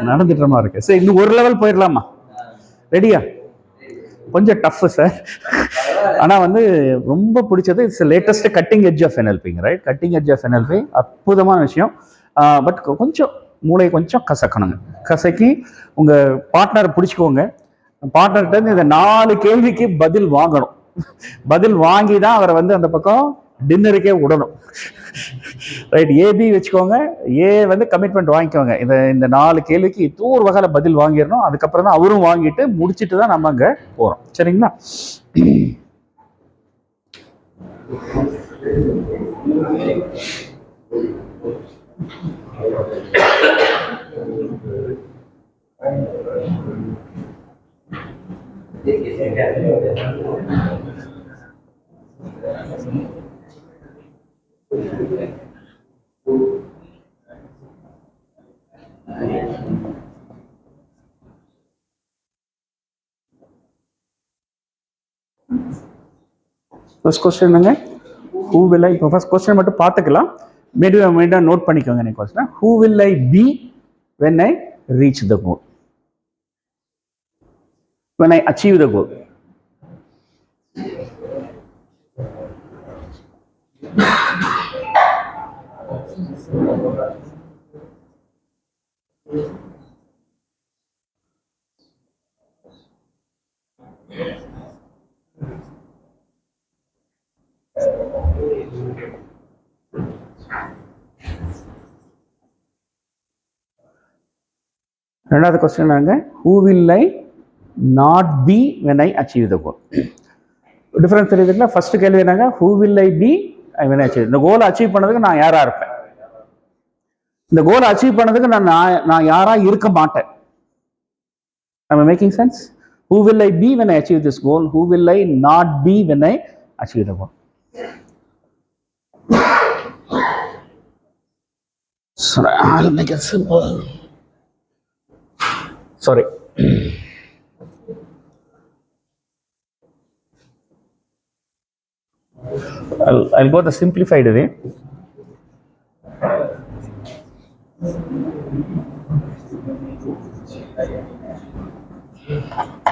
நடந்துட்டுற மாதிரி இருக்கு. சரி, இன்னும் ஒரு லெவல் போயிடலாமா? ரெடியா? கொஞ்சம் டஃப் சார், ஆனால் வந்து ரொம்ப பிடிச்சது it's latest cutting edge of என்எல்பிங்க right. Cutting edge of NLP அற்புதமான விஷயம். பட் கொஞ்சம் மூளையை கொஞ்சம் கசக்கணுங்க. கசக்கி உங்கள் பார்ட்னரை பிடிச்சிக்கோங்க. பார்ட்னர்கிட்ட இந்த 4 கேள்விக்கு பதில் வாங்கணும். பதில் வாங்கி தான் அவரை வந்து அந்த பக்கம் டின்னருக்கே விடணும் ரைட். ஏபி வச்சுக்கோங்க. ஏ வந்து கமிட்மெண்ட் வாங்கிக்கோங்க. இந்த 4 கேள்விக்கு ஏதோ ஒரு வகையில் பதில் வாங்கிடணும். அதுக்கப்புறம் தான் அவரும் வாங்கிட்டு முடிச்சுட்டு தான் நம்ம அங்கே போகிறோம். சரிங்களா? ஃபர்ஸ்ட் கொஸ்டின் என்னங்க? ஹூ வில் ஐ, இப்போ ஃபர்ஸ்ட் கொஸ்டின் மட்டும் பார்த்துக்கலாம். மெயினாக நோட் பண்ணிக்கோங்க. எனக்கு question who will I be when I reach the goal, when I achieve the goal. ரெண்டாவது கொஸ்டின் நாங்க who will I not be when I achieve the goal. Difference தெரியுதுங்களா? First கேள்வி என்னங்க? Who will I be when I achieve. இந்த கோலை achieve பண்ணதுக்கு நான் யாரா இருப்பேன்? இந்த கோலை அச்சீவ் பண்ணதுக்கு நான் யாரா இருக்க மாட்டேன். Am I making sense? Who will I be when I achieve this goal? Who will I not be when I achieve the goal? Sorry, I'll make it simple. Sorry. I'll go the simplified way.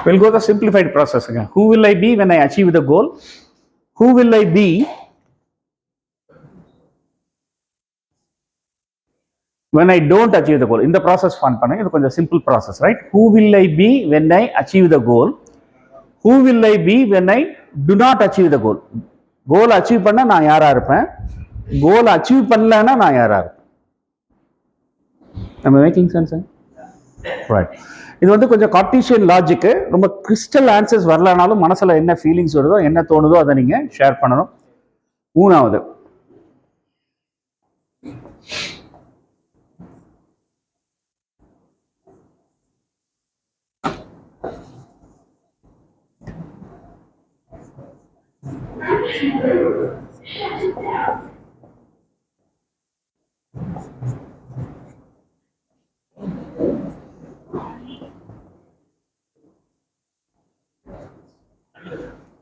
We'll go the simplified process again. Who will I be when I achieve the goal? Who will I be when I don't achieve the goal? In the process fun பண்ணுங்க. இது கொஞ்சம் simple process, right? Who will I be when I achieve the goal? Who will I be when I do not achieve the goal? Goal achieve பண்ணா நான் யாரா இருப்பேன்? Goal achieve பண்ணலன்னா நான் யாரா இருப்பேன்? Am I making sense? Right. இது வந்து கொஞ்சம் கார்ட்டீசியன் லாஜிக். ரொம்ப கிறிஸ்டல் ஆன்சர்ஸ் வரலனாலும் மனசுல என்ன ஃபீலிங்ஸ் வருதோ, என்ன தோணுதோ அதை நீங்க ஷேர் பண்ணணும். மூணாவது,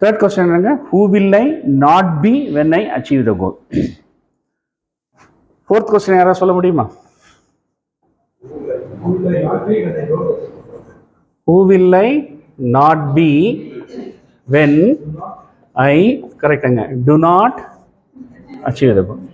தேர்ட் கொஸ்டின் என்னங்க? Who will I not be when I achieve the goal. Fourth question யாராவது சொல்ல முடியுமா? Who will I not be when I கரெக்டுங்க to not achieve the goal.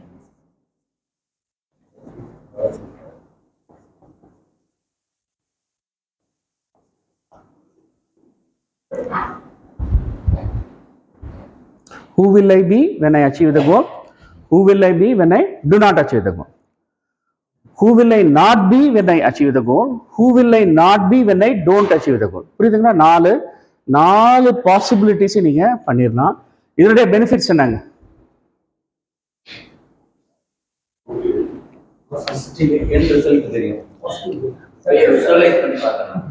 Who will I be when I achieve the goal? Who will I be when I do not achieve the goal? Who will I not be when I achieve the goal? Who will I not be when I don't achieve the goal? புரியுதுங்களா? நாலு possibilities நீங்க பண்ணிடலாம். இதனுடைய benefits என்னங்க? End result தெரியும். Visualise பண்ணி பார்க்கணும்.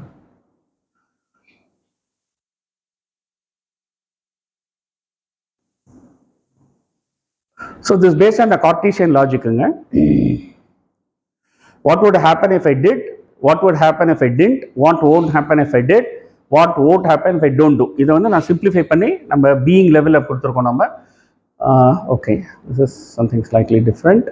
So this is based on the Cartesian logic. What would happen if I did? What would happen if I didn't? What won't happen if I did? What won't happen if I don't do? இதை வந்து நான் simplify பண்ணி நம்ம being லெவலில் கொடுத்துருக்கோம் நம்ம. Okay, this is something slightly different.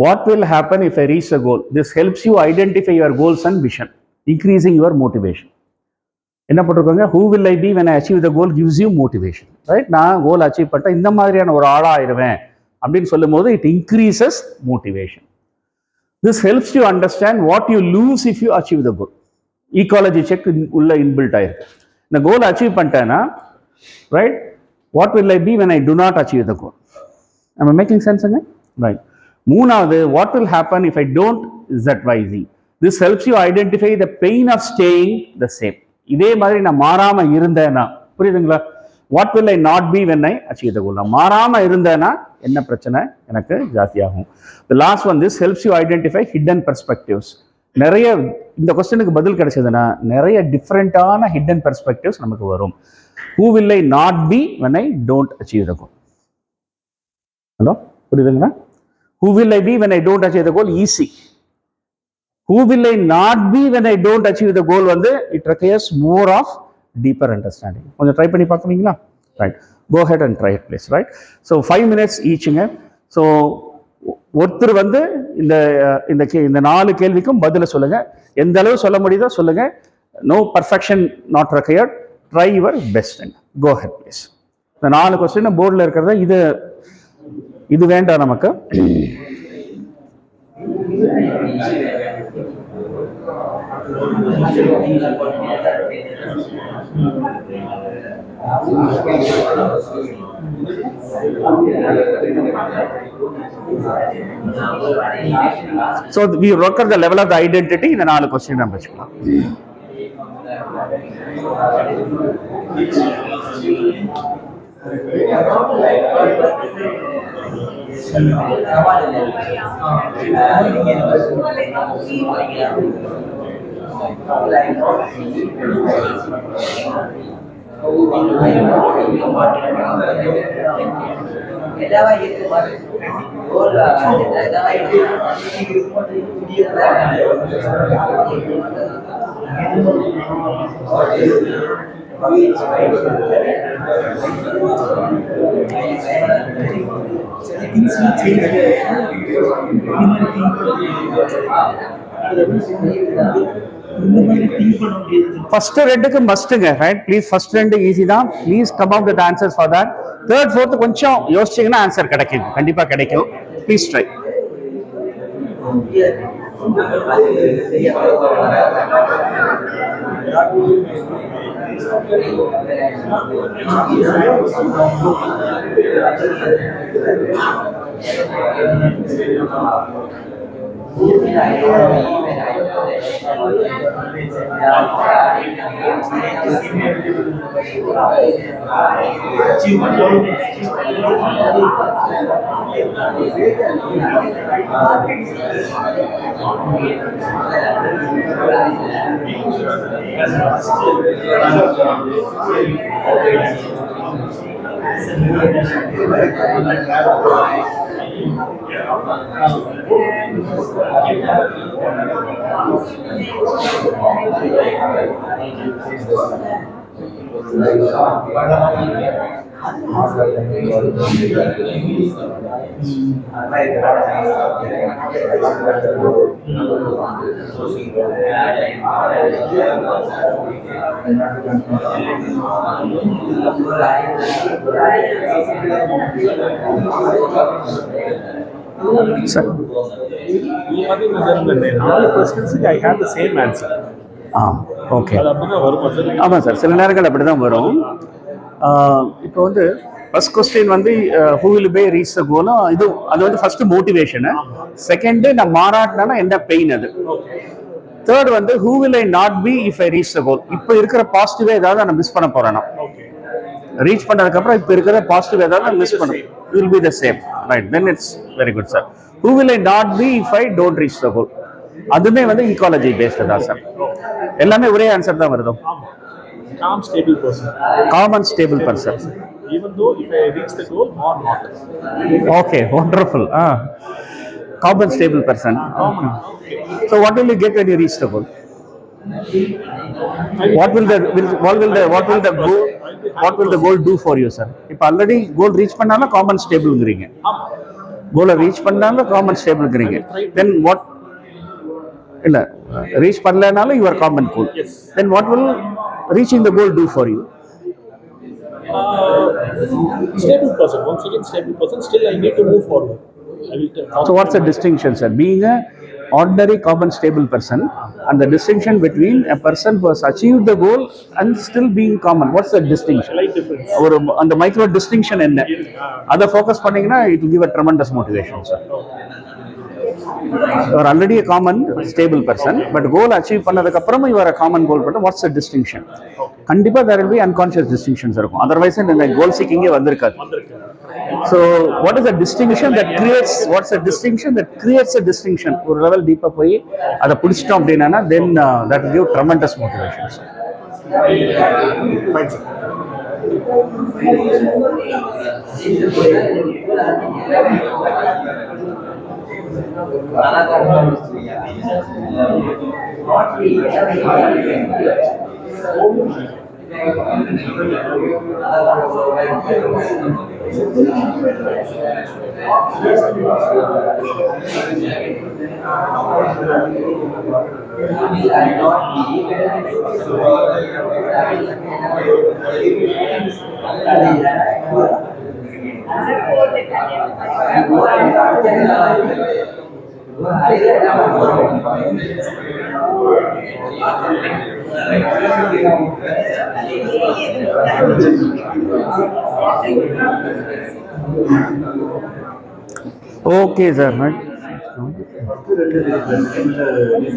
What will happen if I reach a goal? This helps you identify your goals and vision, increasing your motivation. என்ன போட்டிருக்காங்க? Who will I be when I achieve the goal gives you motivation, right? நான் goal achieve பண்ணிட்டேன், இந்த மாதிரியான ஒரு ஆளாயிருவேன் அப்படின்னு சொல்லும் போது it increases motivation. This helps you understand what you lose if you achieve the goal. Ecology check உள்ள inbuilt ஆயிருக்கு. இந்த கோல் அச்சீவ் பண்ணிட்டேன்னா, right? What will I be when I do not achieve the goal? Am I making sense again? Right. மூணாவது, what will happen if I don't ZYZ? This helps you identify the pain of staying the same. இதே மாதிரி நான் மாறாம இருந்தேன்னா, புரியுதுங்களா? What will I not be when I achieve the goal? நான் மாறாம இருந்தேன்னா என்ன பிரச்சனை எனக்கு ஜாஸ்தியாகும். The last one, this helps you identify hidden perspectives. நிறைய இந்த கொஸ்டினுக்கு பதில் கிடைச்சதுன்னா நிறைய டிஃப்ரெண்டான hidden perspectives நமக்கு வரும். Who will I not be when I don't achieve the goal? Hello, புரியுதுங்களா? Who will I be when I don't achieve the goal? Easy. Who will I not be when I don't achieve the goal? வந்து it requires more of deeper understanding. கொஞ்சம் try பண்ணி பார்க்குறீங்களா? Right. Go ahead and try it, please. Right. So 5 minutes eachங்க. So ஒருத்தர் வந்து இந்த 4 கேள்விக்கும் பதில சொல்லுங்க. எந்த அளவு சொல்ல முடியுதோ சொல்லுங்க. No perfection not required. Try your best. Go ahead, please. இந்த 4 கொஸ்டின் போர்டில் இருக்கிறத இது வேண்டாம் நமக்கு. So we work at the level of the identity. இந்த 4 கொஸ்டின் நம்ம வச்சுக்கலாம். First ரெண்டுக்கு மஸ்ட்ங்க, ரைட்? ப்ளீஸ் ஃபர்ஸ்ட் ரெண்டு ஈஸி தான். Please come out with answers for that. Third fourth கொஞ்சம் யோசிச்சீங்கன்னா ஆன்சர் கிடைக்கும், கண்டிப்பா கிடைக்கும். Please try. I have the same answer. Okay, ஆமாம் சார், சில நேரங்கள் அப்படி தான் வரும். இப்போ வந்து ஃபர்ஸ்ட் கொஸ்டின் வந்து who will buy reach the கோலும் அது வந்து ஃபர்ஸ்ட் மோட்டிவேஷனு. செகண்டு நான் மாறாட்டினா என்ன பெயின் அது. தேர்ட் வந்து who will I not be if I reach the goal. இப்போ இருக்கிற பாசிட்டிவே ஏதாவது நான் மிஸ் பண்ண போறேன்னா, ரீச் பண்ணதுக்கப்புறம் இப்போ இருக்கிற பாசிட்டிவ் ஏதாவது மிஸ் பண்ண will be the same, right? Then it's very good, sir. Who will I not be if I don't reach the goal? அதுமே வந்து ஈக்காலஜி பேஸ்டு தான் சார். எல்லாமே ஒரே ஆன்சர் தான் வருதோ. Calm, stable person. Common stable person. Even though if I reach the goal or not. Okay, wonderful. Common stable person. Common. So what will you get when you reach the goal? What will the goal do for you, sir? இப்போ already goal ரீச் பண்ணாலும் common ஸ்டேபிள்ங்கிறீங்க, கோலை reach பண்ணாலும் common ஸ்டேபிள்ங்கிறீங்க. Then what? இல்ல reach பண்ணலனாலும் your common goal. Then what will reaching the goal do for you? Stable person. Once again, stable person. Still, I need to move forward. So what's the distinction, sir? Being a ordinary common stable person and the distinction between a person who has achieved the goal and still being common, what's the distinction? Slight difference. ஒரு அந்த micro distinction என்ன, அதை focus பண்ணீங்கன்னா it will give a tremendous motivation, sir. You are already a common stable person, but goal achieve பண்ணதுக்கு அப்புறமா you are a common goal person. What's the distinction? கண்டிப்பா there will be unconscious distinctions இருக்கும், otherwise இந்த கோல் சீக்கிங்கே வந்திருக்காது. So what is the distinction that creates, what's the distinction that creates a distinction? ஒரு level டீப்பா போய் அதை பிடிச்சிட்டோம் அப்படின்னா then that will give tremendous motivation, sir. Fine, sir. Okay, sir. Right.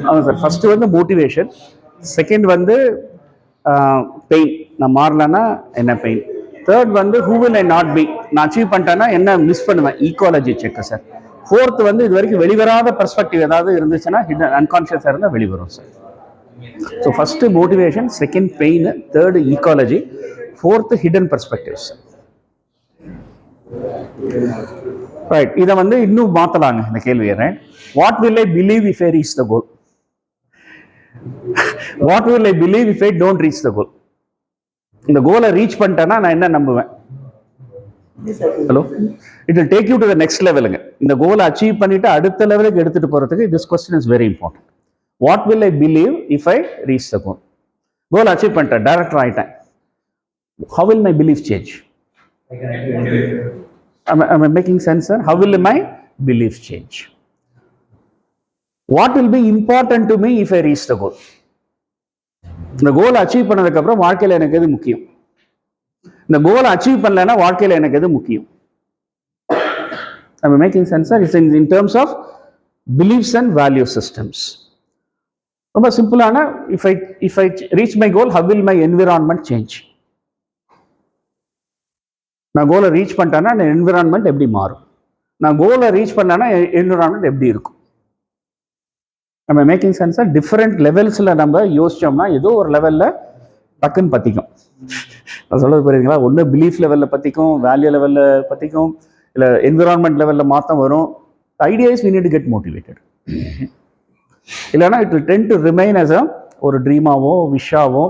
ஆமாம் sir. First வந்து மோட்டிவேஷன், செகண்ட் வந்து pain, நான் மாறலன்னா என்ன பெயின், தேர்ட் வந்து who will I not B, நான் அச்சீவ் பண்ணிட்டேன்னா என்ன மிஸ் பண்ணுவேன், ஈக்காலஜி செக் சார். ஃபோர்த் வந்து இது வரைக்கும் வெளிவராத பெர்ஸ்பெக்டிவ் ஏதாவது இருந்துச்சுன்னா ஹிடன் அன்கான்ஷியஸாக இருந்தால் வெளிவரும் sir. So first motivation, second pain, third ecology, fourth hidden perspectives. Right, இதை வந்து இன்னும் மாற்றலாங்க இந்த கேள்வியை. Right, what will I believe if I reach the goal? What will I believe if I don't reach the goal? இந்த கோலை ரீச் பண்ணிட்டேன்னா நான் என்ன நம்புவேன்? Hello, it will take you to the next லெவலுங்க. இந்த கோலை அச்சீவ் பண்ணிட்டு அடுத்த லெவலுக்கு எடுத்துட்டு போறதுக்கு this question is very important. What will I believe if I reach the goal? Goal achieve பண்ணிட்டேன், டைரக்டர் ஆயிட்டேன். How will my belief change? Am I making sense, sir? How will my belief change? What will be important to me if I reach the goal? இந்த கோலை achieve பண்ணதுக்கு அப்புறம் வாழ்க்கையில் எனக்கு எது முக்கியம்? இந்த கோலை அச்சீவ் பண்ணலன்னா வாழ்க்கையில் எனக்கு எது முக்கியம்? Am I making sense, sir? It's in terms of beliefs and value systems. ரொம்ப சிம்பிளான, if I reach my goal, how will my environment change? நான் கோலை ரீச் பண்ணிட்டேன்னா என் என்விரான்மெண்ட் எப்படி மாறும்? நான் கோலை ரீச் பண்ணேன்னா என்விரான்மெண்ட் எப்படி இருக்கும்? நம்ம மேக்கிங் சென்ஸாக டிஃப்ரெண்ட் லெவல்ஸில் நம்ம யோசித்தோம்னா ஏதோ ஒரு லெவலில் டக்குன்னு பற்றிக்கும். நான் சொல்கிறது புரியுதுங்களா? ஒன்று பிலீஃப் லெவலில் பற்றிக்கும், வேல்யூ லெவலில் பற்றிக்கும், இல்லை என்விரான்மெண்ட் லெவலில் மாற்றம் வரும். Idea is we need to get motivated. இல்லைன்னா it will tend to remain as ஒரு ட்ரீமாவோ விஷாவோ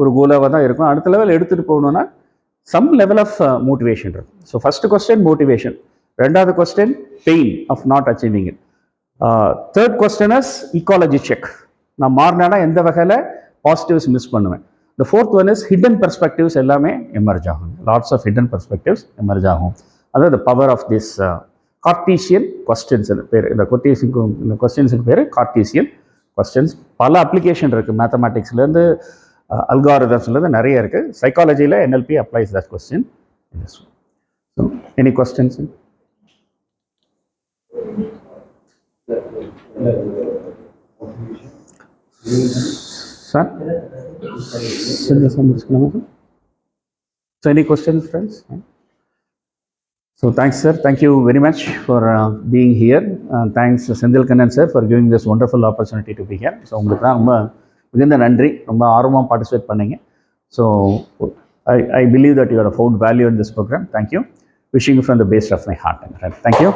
ஒரு கோலாவோ தான் இருக்கும். அடுத்த லெவல் எடுத்துகிட்டு போகணுன்னா some level of motivation. So first question motivation, ரெண்டாவது question pain of not achieving it, third question is ecology check, நான் மாறினா எந்த வகையில் பாசிட்டிவ்ஸ் மிஸ் பண்ணுவேன். The fourth one is hidden perspectives, எல்லாமே எமர்ஜ் ஆகும், lots of hidden perspectives emerge ஆகும். அதாவது the power of this Cartesian questions பேர், இந்த கொஸ்டின்ஸுக்கு பேர் Cartesian questions. பல அப்ளிகேஷன் இருக்குது, மேத்தமேட்டிக்ஸ்லேருந்து algorithms நிறைய இருக்கு. சைக்காலஜியில் NLP applies that question in this one. So any questions? Sir? So any questions, friends? So thanks, sir. Thank you very much for being here. Thanks, Senthilkannan sir, for giving this wonderful opportunity to be here. So உங்களுக்கு தான் ரொம்ப மிகுந்த நன்றி, ரொம்ப ஆர்வமாக participate பண்ணீங்க. So I believe that you have found value in this program. Thank you. Wishing you from the base of my heart. Thank you.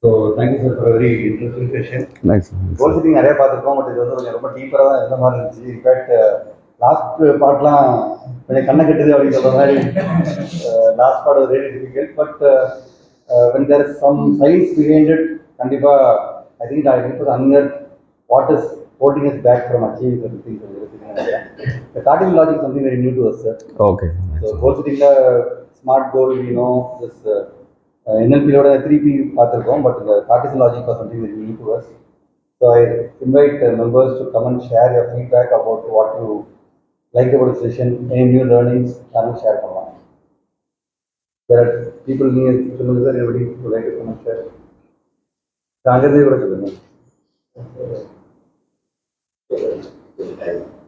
So thank you sir for very interesting session. Nice. Goal setting நிறைய பார்த்துருக்கோம், but இது வந்து கொஞ்சம் ரொம்ப டீப்பராக தான் இருந்த மாதிரி இருந்துச்சு. இன்ஃபேக்ட் லாஸ்ட் பார்ட்லாம் கொஞ்சம் கண்ணை கட்டுது அப்படின்னு சொல்கிற மாதிரி last part was really difficult, but when there is some science behind it, கண்டிப்பாக I think I need to unearth what is holding us back from achieving certain things. The Cartesian logic is something very new to us, sir. Okay. So goal setting the smart goal, we know this NLP load 3P பார்த்துருக்கோம், but இந்த Cartesian logic was something very new to us. So I invite members to come and share your feedback about what you liked about the session, any new learnings, and share பண்ணலாம். There are people near, சொல்லுங்க sir, everybody would like to come and share. அங்கேருந்தே கூட சொல்லுங்க.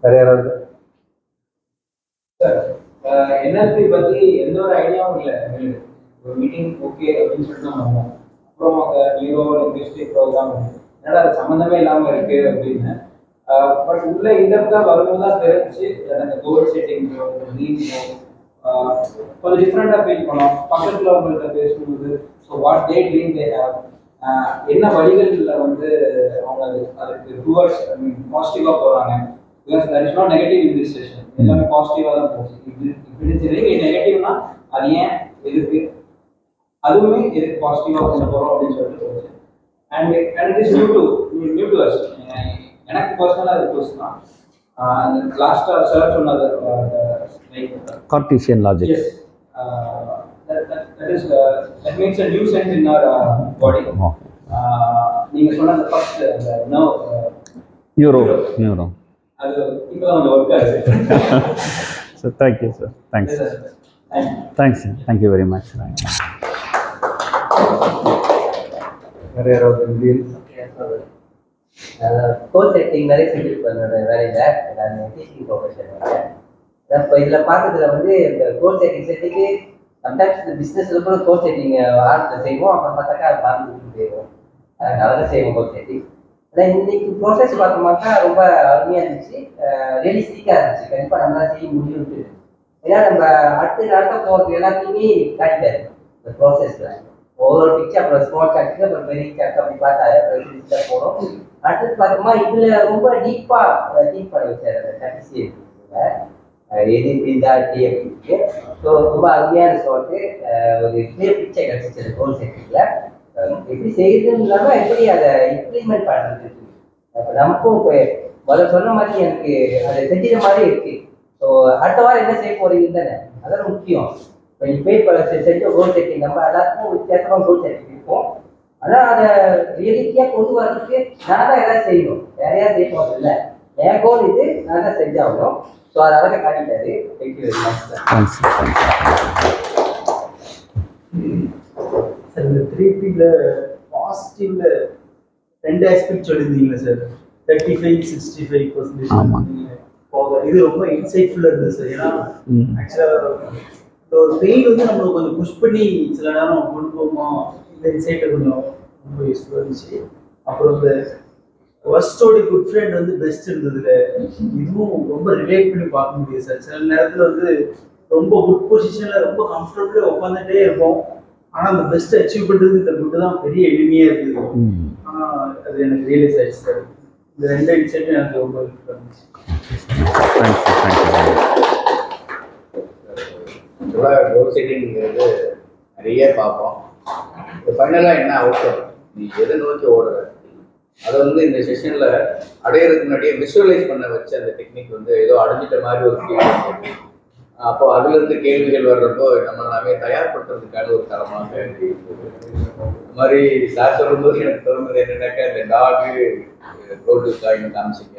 வேற யாராவது? NLP பத்தி எந்த ஒரு ஐடியாவும் இல்லை. ஒரு மீட்டிங் ஓகே அப்படின்னு சொல்லிட்டு தான் வந்தோம். அப்புறம் நியூரோ லிங்குவிஸ்டிக் ப்ரோக்ராம் என்னடா அது சம்மந்தமே இல்லாமல் இருக்கு அப்படின்னு. பட் உள்ள இன்டெப்த்தாக வரும்போது தான் தெரிஞ்சு அந்த கோல் செட்டிங் கொஞ்சம் டிஃப்ரெண்டாக ஃபீல் பண்ணோம். பக்கத்தில் அவங்கள்ட்ட பேசும்போது so what they dream they have, என்ன வழிகளில் வந்து அவங்க அதுக்கு டுவர்ட்ஸ் பாசிட்டிவாக போகிறாங்க. Because that is not negative in this session, எல்லாமே பாசிட்டிவாக தான் போச்சு. இப்படி நெகட்டிவ்னா அது ஏன் எதுக்கு, அதுவுமே எதுக்கு பாசிட்டிவாக கொண்டு போகிறோம் அப்படின்னு சொல்லிட்டு போச்சு. And it is new to us. எனக்கு பர்சனலாக அது புதுசு தான். லாஸ்ட்டாக சார் சொன்னது Cartesian logic. Yes. That makes a new sense in our body. நீங்க சொன்ன அந்த ஃபர்ஸ்ட் அந்த Neuro. அது இப்போ தான் அந்த ஒர்க் ஆகுது. So thank you, sir. Thanks. Yes, sir. Thanks. Thank you very much. வேற யாராவது? கோல் செட்டிங் நிறைய செட்டில் பண்ணோட வேலையில் நான் டீச்சிங் ப்ரொஃபஷன் வரேன். இப்போ இதில் பார்த்ததுல வந்து இந்த கோல் செட்டிங் செட்டுக்கு சம்டைம்ஸ் இந்த பிஸ்னஸில் கூட கோல் செட்டிங் ஆரம்பத்தில் செய்வோம், அப்புறம் பார்த்தாக்கா அது மறந்து செய்வோம். நல்லா செய்வோம் கோல் செட்டிங். ஆனால் இன்னைக்கு ப்ரோசஸ் பார்த்தோம்னாக்கா ரொம்ப அருமையாக இருந்துச்சு, ரியலிஸ்டிக்காக இருந்துச்சு. கண்டிப்பாக நம்மளால் செய்ய முடியும்ட்டு. ஏன்னா நம்ம அடுத்த நாட்கள் போகிறது எல்லாத்தையுமே காட்டிட்டாரு இந்த ப்ராசஸில். ஒவ்வொரு பிக்சர் அப்புறம் ஸ்மால் சார்ட்டுக்கு அப்புறம் பெரிய சார்ட் அப்படி பார்த்தா போகிறோம். அடுத்தது பார்த்தோம்னா இதில் ரொம்ப டீப்பாக டீப் பண்ண வச்சார் அந்த கடைசி எது இதாட்டி அப்படின்னு. ஸோ ரொம்ப அருமையான ஷார்ட்டு, ஒரு கிளியர் பிக்சர் கிடச்சிச்சு அந்த கோல் செட்டிங்கில். எப்படி செய்யுதுன்னு இல்லாமல் எப்படி அதை இம்ப்ளிமெண்ட் பண்ணுறது. இப்போ நமக்கும் இப்போ முதல்ல சொன்ன மாதிரி எனக்கு அதை செஞ்சுற மாதிரி இருக்குது. ஸோ அடுத்த வாரம் என்ன செய்ய போகிறீங்க தானே, அதான் முக்கியம். இப்போ இப்போ செஞ்ச கோல் செட்டிங் நம்ம எல்லாத்துக்கும் வித்தியாசமாக கோல் செட்டிங் இருக்கும். ஆனால் அதை ரியலிட்டியாக கொண்டு வரதுக்கு நான் தான் எதாவது செய்யணும், வேற யாரும் செய்ய போகிறது இல்லை. என் கோல் இது, நான் தான் செஞ்சாகணும். ஸோ அதை அழகாக காட்டிட்டாரு. Thank you very much sir. Sir இந்த 3Pல பாசிட்டிவ்ல 2 ஆஸ்பெக்ட் சொல்லியிருந்தீங்களா சார்? 35-65%. இது ரொம்ப இன்சைட்ஃபுல்லாக இருந்தது சார். ஏன்னா ஆக்சுவலாக ஒரு பெயின் வந்து நம்மளை கொஞ்சம் புஷ் பண்ணி சில நேரம் கொண்டு போகுமா, இந்த இன்சைட்டை கொஞ்சம் ரொம்ப யூஸ்ஃபுல்லாக இருந்துச்சு. அப்புறம் இந்த ஃபர்ஸ்டோட குட் ஃப்ரெண்ட் வந்து பெஸ்ட் இருந்ததுல இதுவும் ரொம்ப ரிலேட் பண்ணி பார்க்க முடியும் சார். சில நேரத்தில் வந்து ரொம்ப குட் பொசிஷனில் ரொம்ப கம்ஃபர்டபுளாக உட்காந்துட்டே இருப்போம், ஆனால் அந்த பெஸ்ட் அச்சீவ் பண்ணுறது இந்த குட்டு தான் பெரிய எளிமையாக இருக்குது. ஆனால் அது எனக்கு ரியலைஸ் ஆயிடுச்சு சார். இந்த 2 இன்சைட்டும் எனக்கு ரொம்ப யூஸ்ஃபுல்லாக இருந்துச்சு. கோல் செட்டிங்கிறது நிறைய பார்ப்போம். இப்போ ஃபைனலாக என்ன அவுட்கம், நீ எதை நோக்கி ஓடுற, அதை வந்து இந்த செஷனில் அடையிறதுக்கு முன்னாடியே விஷுவலைஸ் பண்ண வச்ச அந்த டெக்னிக் வந்து ஏதோ அடைஞ்சிட்ட மாதிரி ஒரு ஃபீல். அப்போ அதுலேருந்து கேள்விகள் வர்றப்போ நம்ம எல்லாமே தயார்படுத்துறதுக்கான ஒரு தரமாக இருந்தது. இந்த மாதிரி சார் சொல்லும்போது எனக்கு தோணுது என்னன்னாக்கா, இந்த டாகு கோல்டு காயின் காமிச்சிங்க,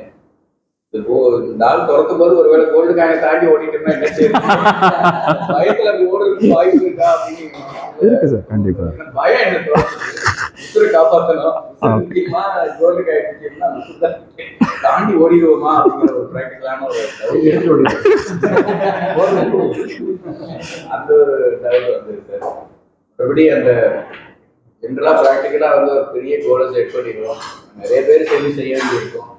இந்த ஆள் துறக்கும் போது ஒருவேளை கோல்டு காயினை தாண்டி ஓடிட்டோம்னா என்ன செய்யுது? பயத்துல அப்படி ஓடுறதுக்கு வாய்ப்பு இருக்கா அப்படின்னு இருக்கு சார், கண்டிப்பா. பயம் என்ன உசுரை காப்பாற்றணும். முக்கியமா கோல்டு காயின் தாண்டி ஓடிடுவோமா அப்படிங்கிற ஒரு பிராக்டிக்கலான ஒரு அந்த ஒரு டவுட் வந்து சார். மறுபடி அந்த ஜென்ரலா ப்ராக்டிக்கலா வந்து ஒரு பெரிய கோலை செட் பண்ணிடுவோம். நிறைய பேர் சேர்ந்து செய்ய வேண்டியிருக்கும்.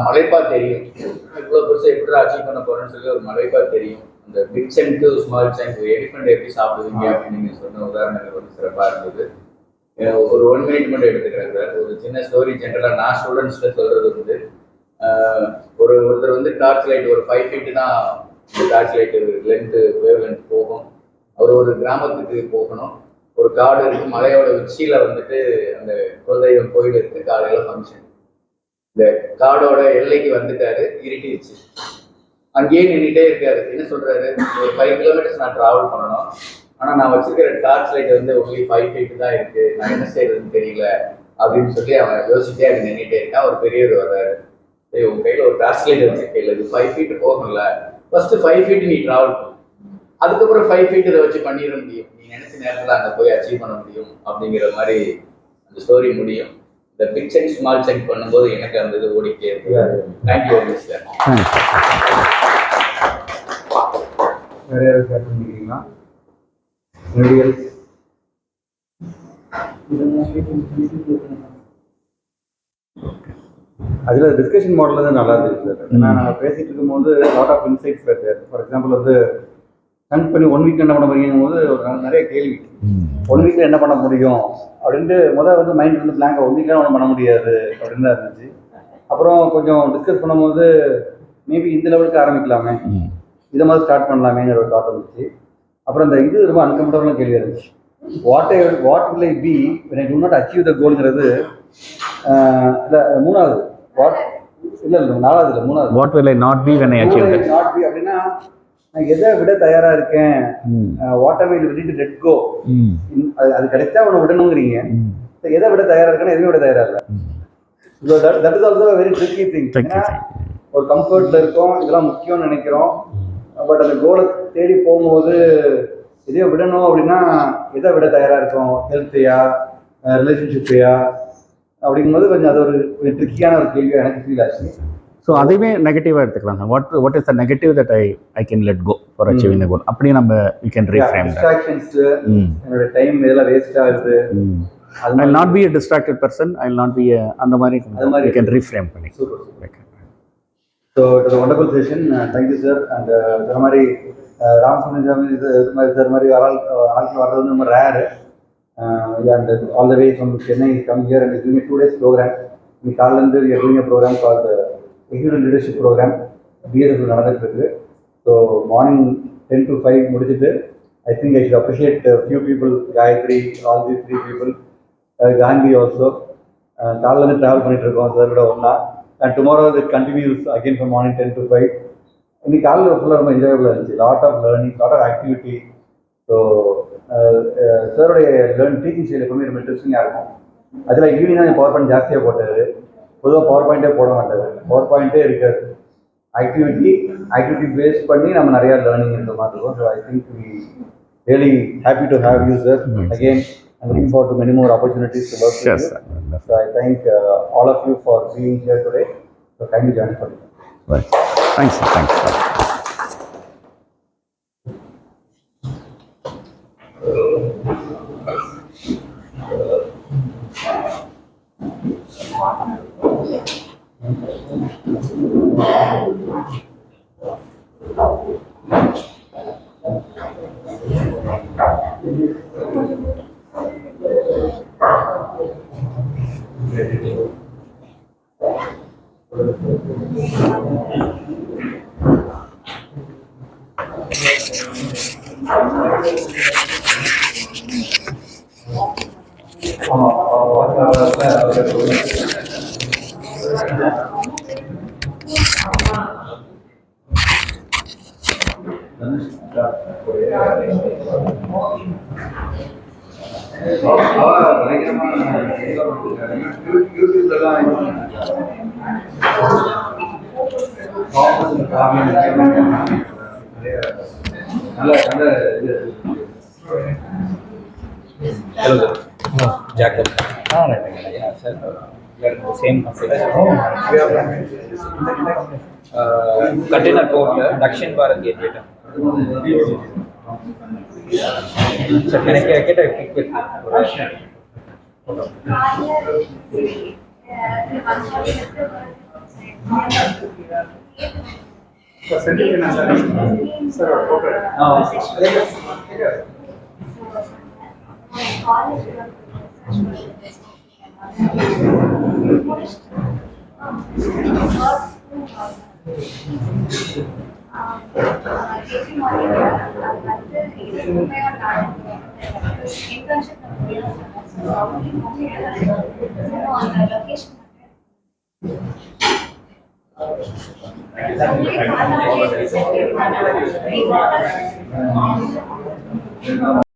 மலைப்பா தெரியும் இவ்வளோ பெருசாக எப்படி அச்சீவ் பண்ண போறேன்னு சொல்லி ஒரு மலைப்பா தெரியும். அந்த பிக் சங்கு ஸ்மால் சங்கு எலிஃபண்ட் எப்படி சாப்பிடுவீங்க அப்படின்னு நீங்கள் சொன்ன உதாரணங்கள் வந்து சிறப்பாக இருந்தது. ஒரு 1 மினிட் மட்டும் எடுத்துக்கிறேன் சார். ஒரு சின்ன ஸ்டோரி ஜென்ரலாக நான் ஸ்டூடெண்ட்ஸ்கிட்ட சொல்றது வந்து ஒருத்தர் வந்து டார்ச் லைட் ஒரு 5 feet தான் torch light length wave length போகும். அவர் ஒரு கிராமத்துக்கு போகணும். ஒரு காடு இருக்கு, மலையோட உச்சியில வந்துட்டு அந்த குலதெய்வம் கோயில் இருக்கு. காலையில ஃபங்க்ஷன். இந்த காடோட எல்லைக்கு வந்துட்டாரு, இருட்டிடுச்சு. அங்கேயே நின்றுட்டே இருக்காரு. என்ன சொல்றாரு, ஒரு 5 kilometers நான் டிராவல் பண்ணணும், ஆனா நான் வச்சிருக்கிற டார்ச் லைட் வந்து only 5 feet தான் இருக்கு, நான் என்ன செய்யறதுன்னு தெரியல அப்படின்னு சொல்லி அவன் யோசிச்சுட்டே அங்கே நின்றுட்டே இருக்கான். ஒரு பெரியவர் வர்றாரு. உங்க கையில ஒரு டார்ச் லைட் வச்சிருக்கல, இது 5 feet போகணும்ல, ஃபர்ஸ்ட் 5 feet நீ டிராவல் பண்ணு, அதுக்கப்புறம் 5 feet இதை வச்சு பண்ணிட முடியும், நீ நினைச்ச நேரத்தில் அங்கே போய் அச்சீவ் பண்ண முடியும் அப்படிங்கிற மாதிரி அந்த ஸ்டோரி முடியும். இந்த பிக் செக் ஸ்மால் செக் பண்ணும்போது எனக்கு அந்த இது ஓடிக்கிட்டே இருக்கு. Thank you very much sir. வேற யாரும் ஷேர் பண்ணிக்கிறீங்களா? அதில் டிஸ்கஷன் மாடல் வந்து நல்லா இருந்துச்சு சார். ஏன்னா நாங்கள் பேசிகிட்டு இருக்கும்போது லாட் ஆஃப் இன்சைட்ஸ் வருது. ஃபார் எக்ஸாம்பிள் வந்து கனெக்ட் பண்ணி 1 week என்ன பண்ண முடியும் போது நிறைய கேள்வி. 1 week என்ன பண்ண முடியும் அப்படின்ட்டு வந்து மைண்ட் வந்து பிளாங்காக 1 week ஒன்றும் பண்ண முடியாது அப்படின்னு தான் இருந்துச்சு. அப்புறம் கொஞ்சம் டிஸ்கஸ் பண்ணும்போது மேபி இந்த லெவலுக்கு ஆரம்பிக்கலாமே, இதை மாதிரி ஸ்டார்ட் பண்ணலாமேங்கிற ஒரு தாட் இருந்துச்சு. அப்புறம் இந்த இது ரொம்ப அன்கம்ஃபர்டபுளான கேள்வியாக இருந்துச்சு. What will I be when I do not achieve the goalங்கிறது. இல்லை மூணாவது இல்லை 4வது what will I not be when I achieve that? Not be அப்படின்னா நான் எதை விட தயாரா இருக்கேன், what am I ready to let go, அது கிடைச்சா உன்னை விடணுங்கிறீங்க. எதை விட தயாரா இருக்கேன்னா எதுவும் விட தயாரா இல்லை. That is also very tricky thing. ஒரு கம்ஃபர்ட்ல இருக்கோம், இதெல்லாம் முக்கியம்னு நினைக்கிறோம். பட் அந்த கோலை தேடி போகும்போது எதையோ விடணும் அப்படின்னா எதை விட தயாரா இருக்கும், ஹெல்த்தையா ரிலேஷன்ஷிப்பையா அப்படிங்கும்போது கொஞ்சம் அது ஒரு ட்ரிக்கியான ஒரு கேள்வியாக எனக்கு ஃபீல் ஆச்சு. ஸோ அதையுமே நெகட்டிவாக எடுத்துக்கலாம். What is the negative that I can let go for achieving the goal, அப்படி நம்ம we can reframe that. Distractions, என்னோட டைம் இதெல்லாம் வேஸ்ட் ஆகுது. I will not be a distracted person, I will not be a அந்த மாதிரி we can reframe பண்ணி. Super. So it was a wonderful session. Thank you sir. And இந்த மாதிரி ராமசுப்ரமணியம் இது மாதிரி ஆட்கள் வர்றது வந்து ரொம்ப rare. And all the way from Chennai is come here and is doing a 2 days program. In Kalandu we are doing a program called Executive Leadership Program. BSF நடந்துட்டு இருக்கு. So morning 10 to 5 முடிச்சிட்டு I think I should appreciate a few people, Gayatri, all these 3 people, Gandhi also. காலையில் travel பண்ணிட்டு இருக்கோம் sir கூட ஒன்றா. And tomorrow it continues again from morning 10 to 5. இன்னைக்கு காலையில் ஃபுல்லாக ரொம்ப என்ஜாயபுளாக இருந்துச்சு. Lot of learning, lot of activity. So சாருடைய டீச்சிங் ஸ்டைல் எப்பவுமே ரொம்ப இன்ட்ரெஸ்டிங்காக இருக்கும். அதில் ஈவினிங் தான் பவர் பாயிண்ட் ஜாஸ்தியாக போட்டார். பொதுவாக பவர் பாயிண்ட்டே போட மாட்டார், பவர் பாயிண்ட்டே இருக்காது. ஆக்டிவிட்டி பேஸ் பண்ணி நம்ம நிறையா லேர்னிங் இருக்கிற மாதிரி இருக்கும். So I think we really happy to have you sir. Again I'm looking forward to many more opportunities to work with you. So I thank all of you for being here today. So kindly join us for this. Right. Thanks. நல்ல நல்ல இது Hello, Jacob. Yeah, sir. We are in the same company. Container port, Dakshin Bharat Gateway. Sir, can I get a quick Location.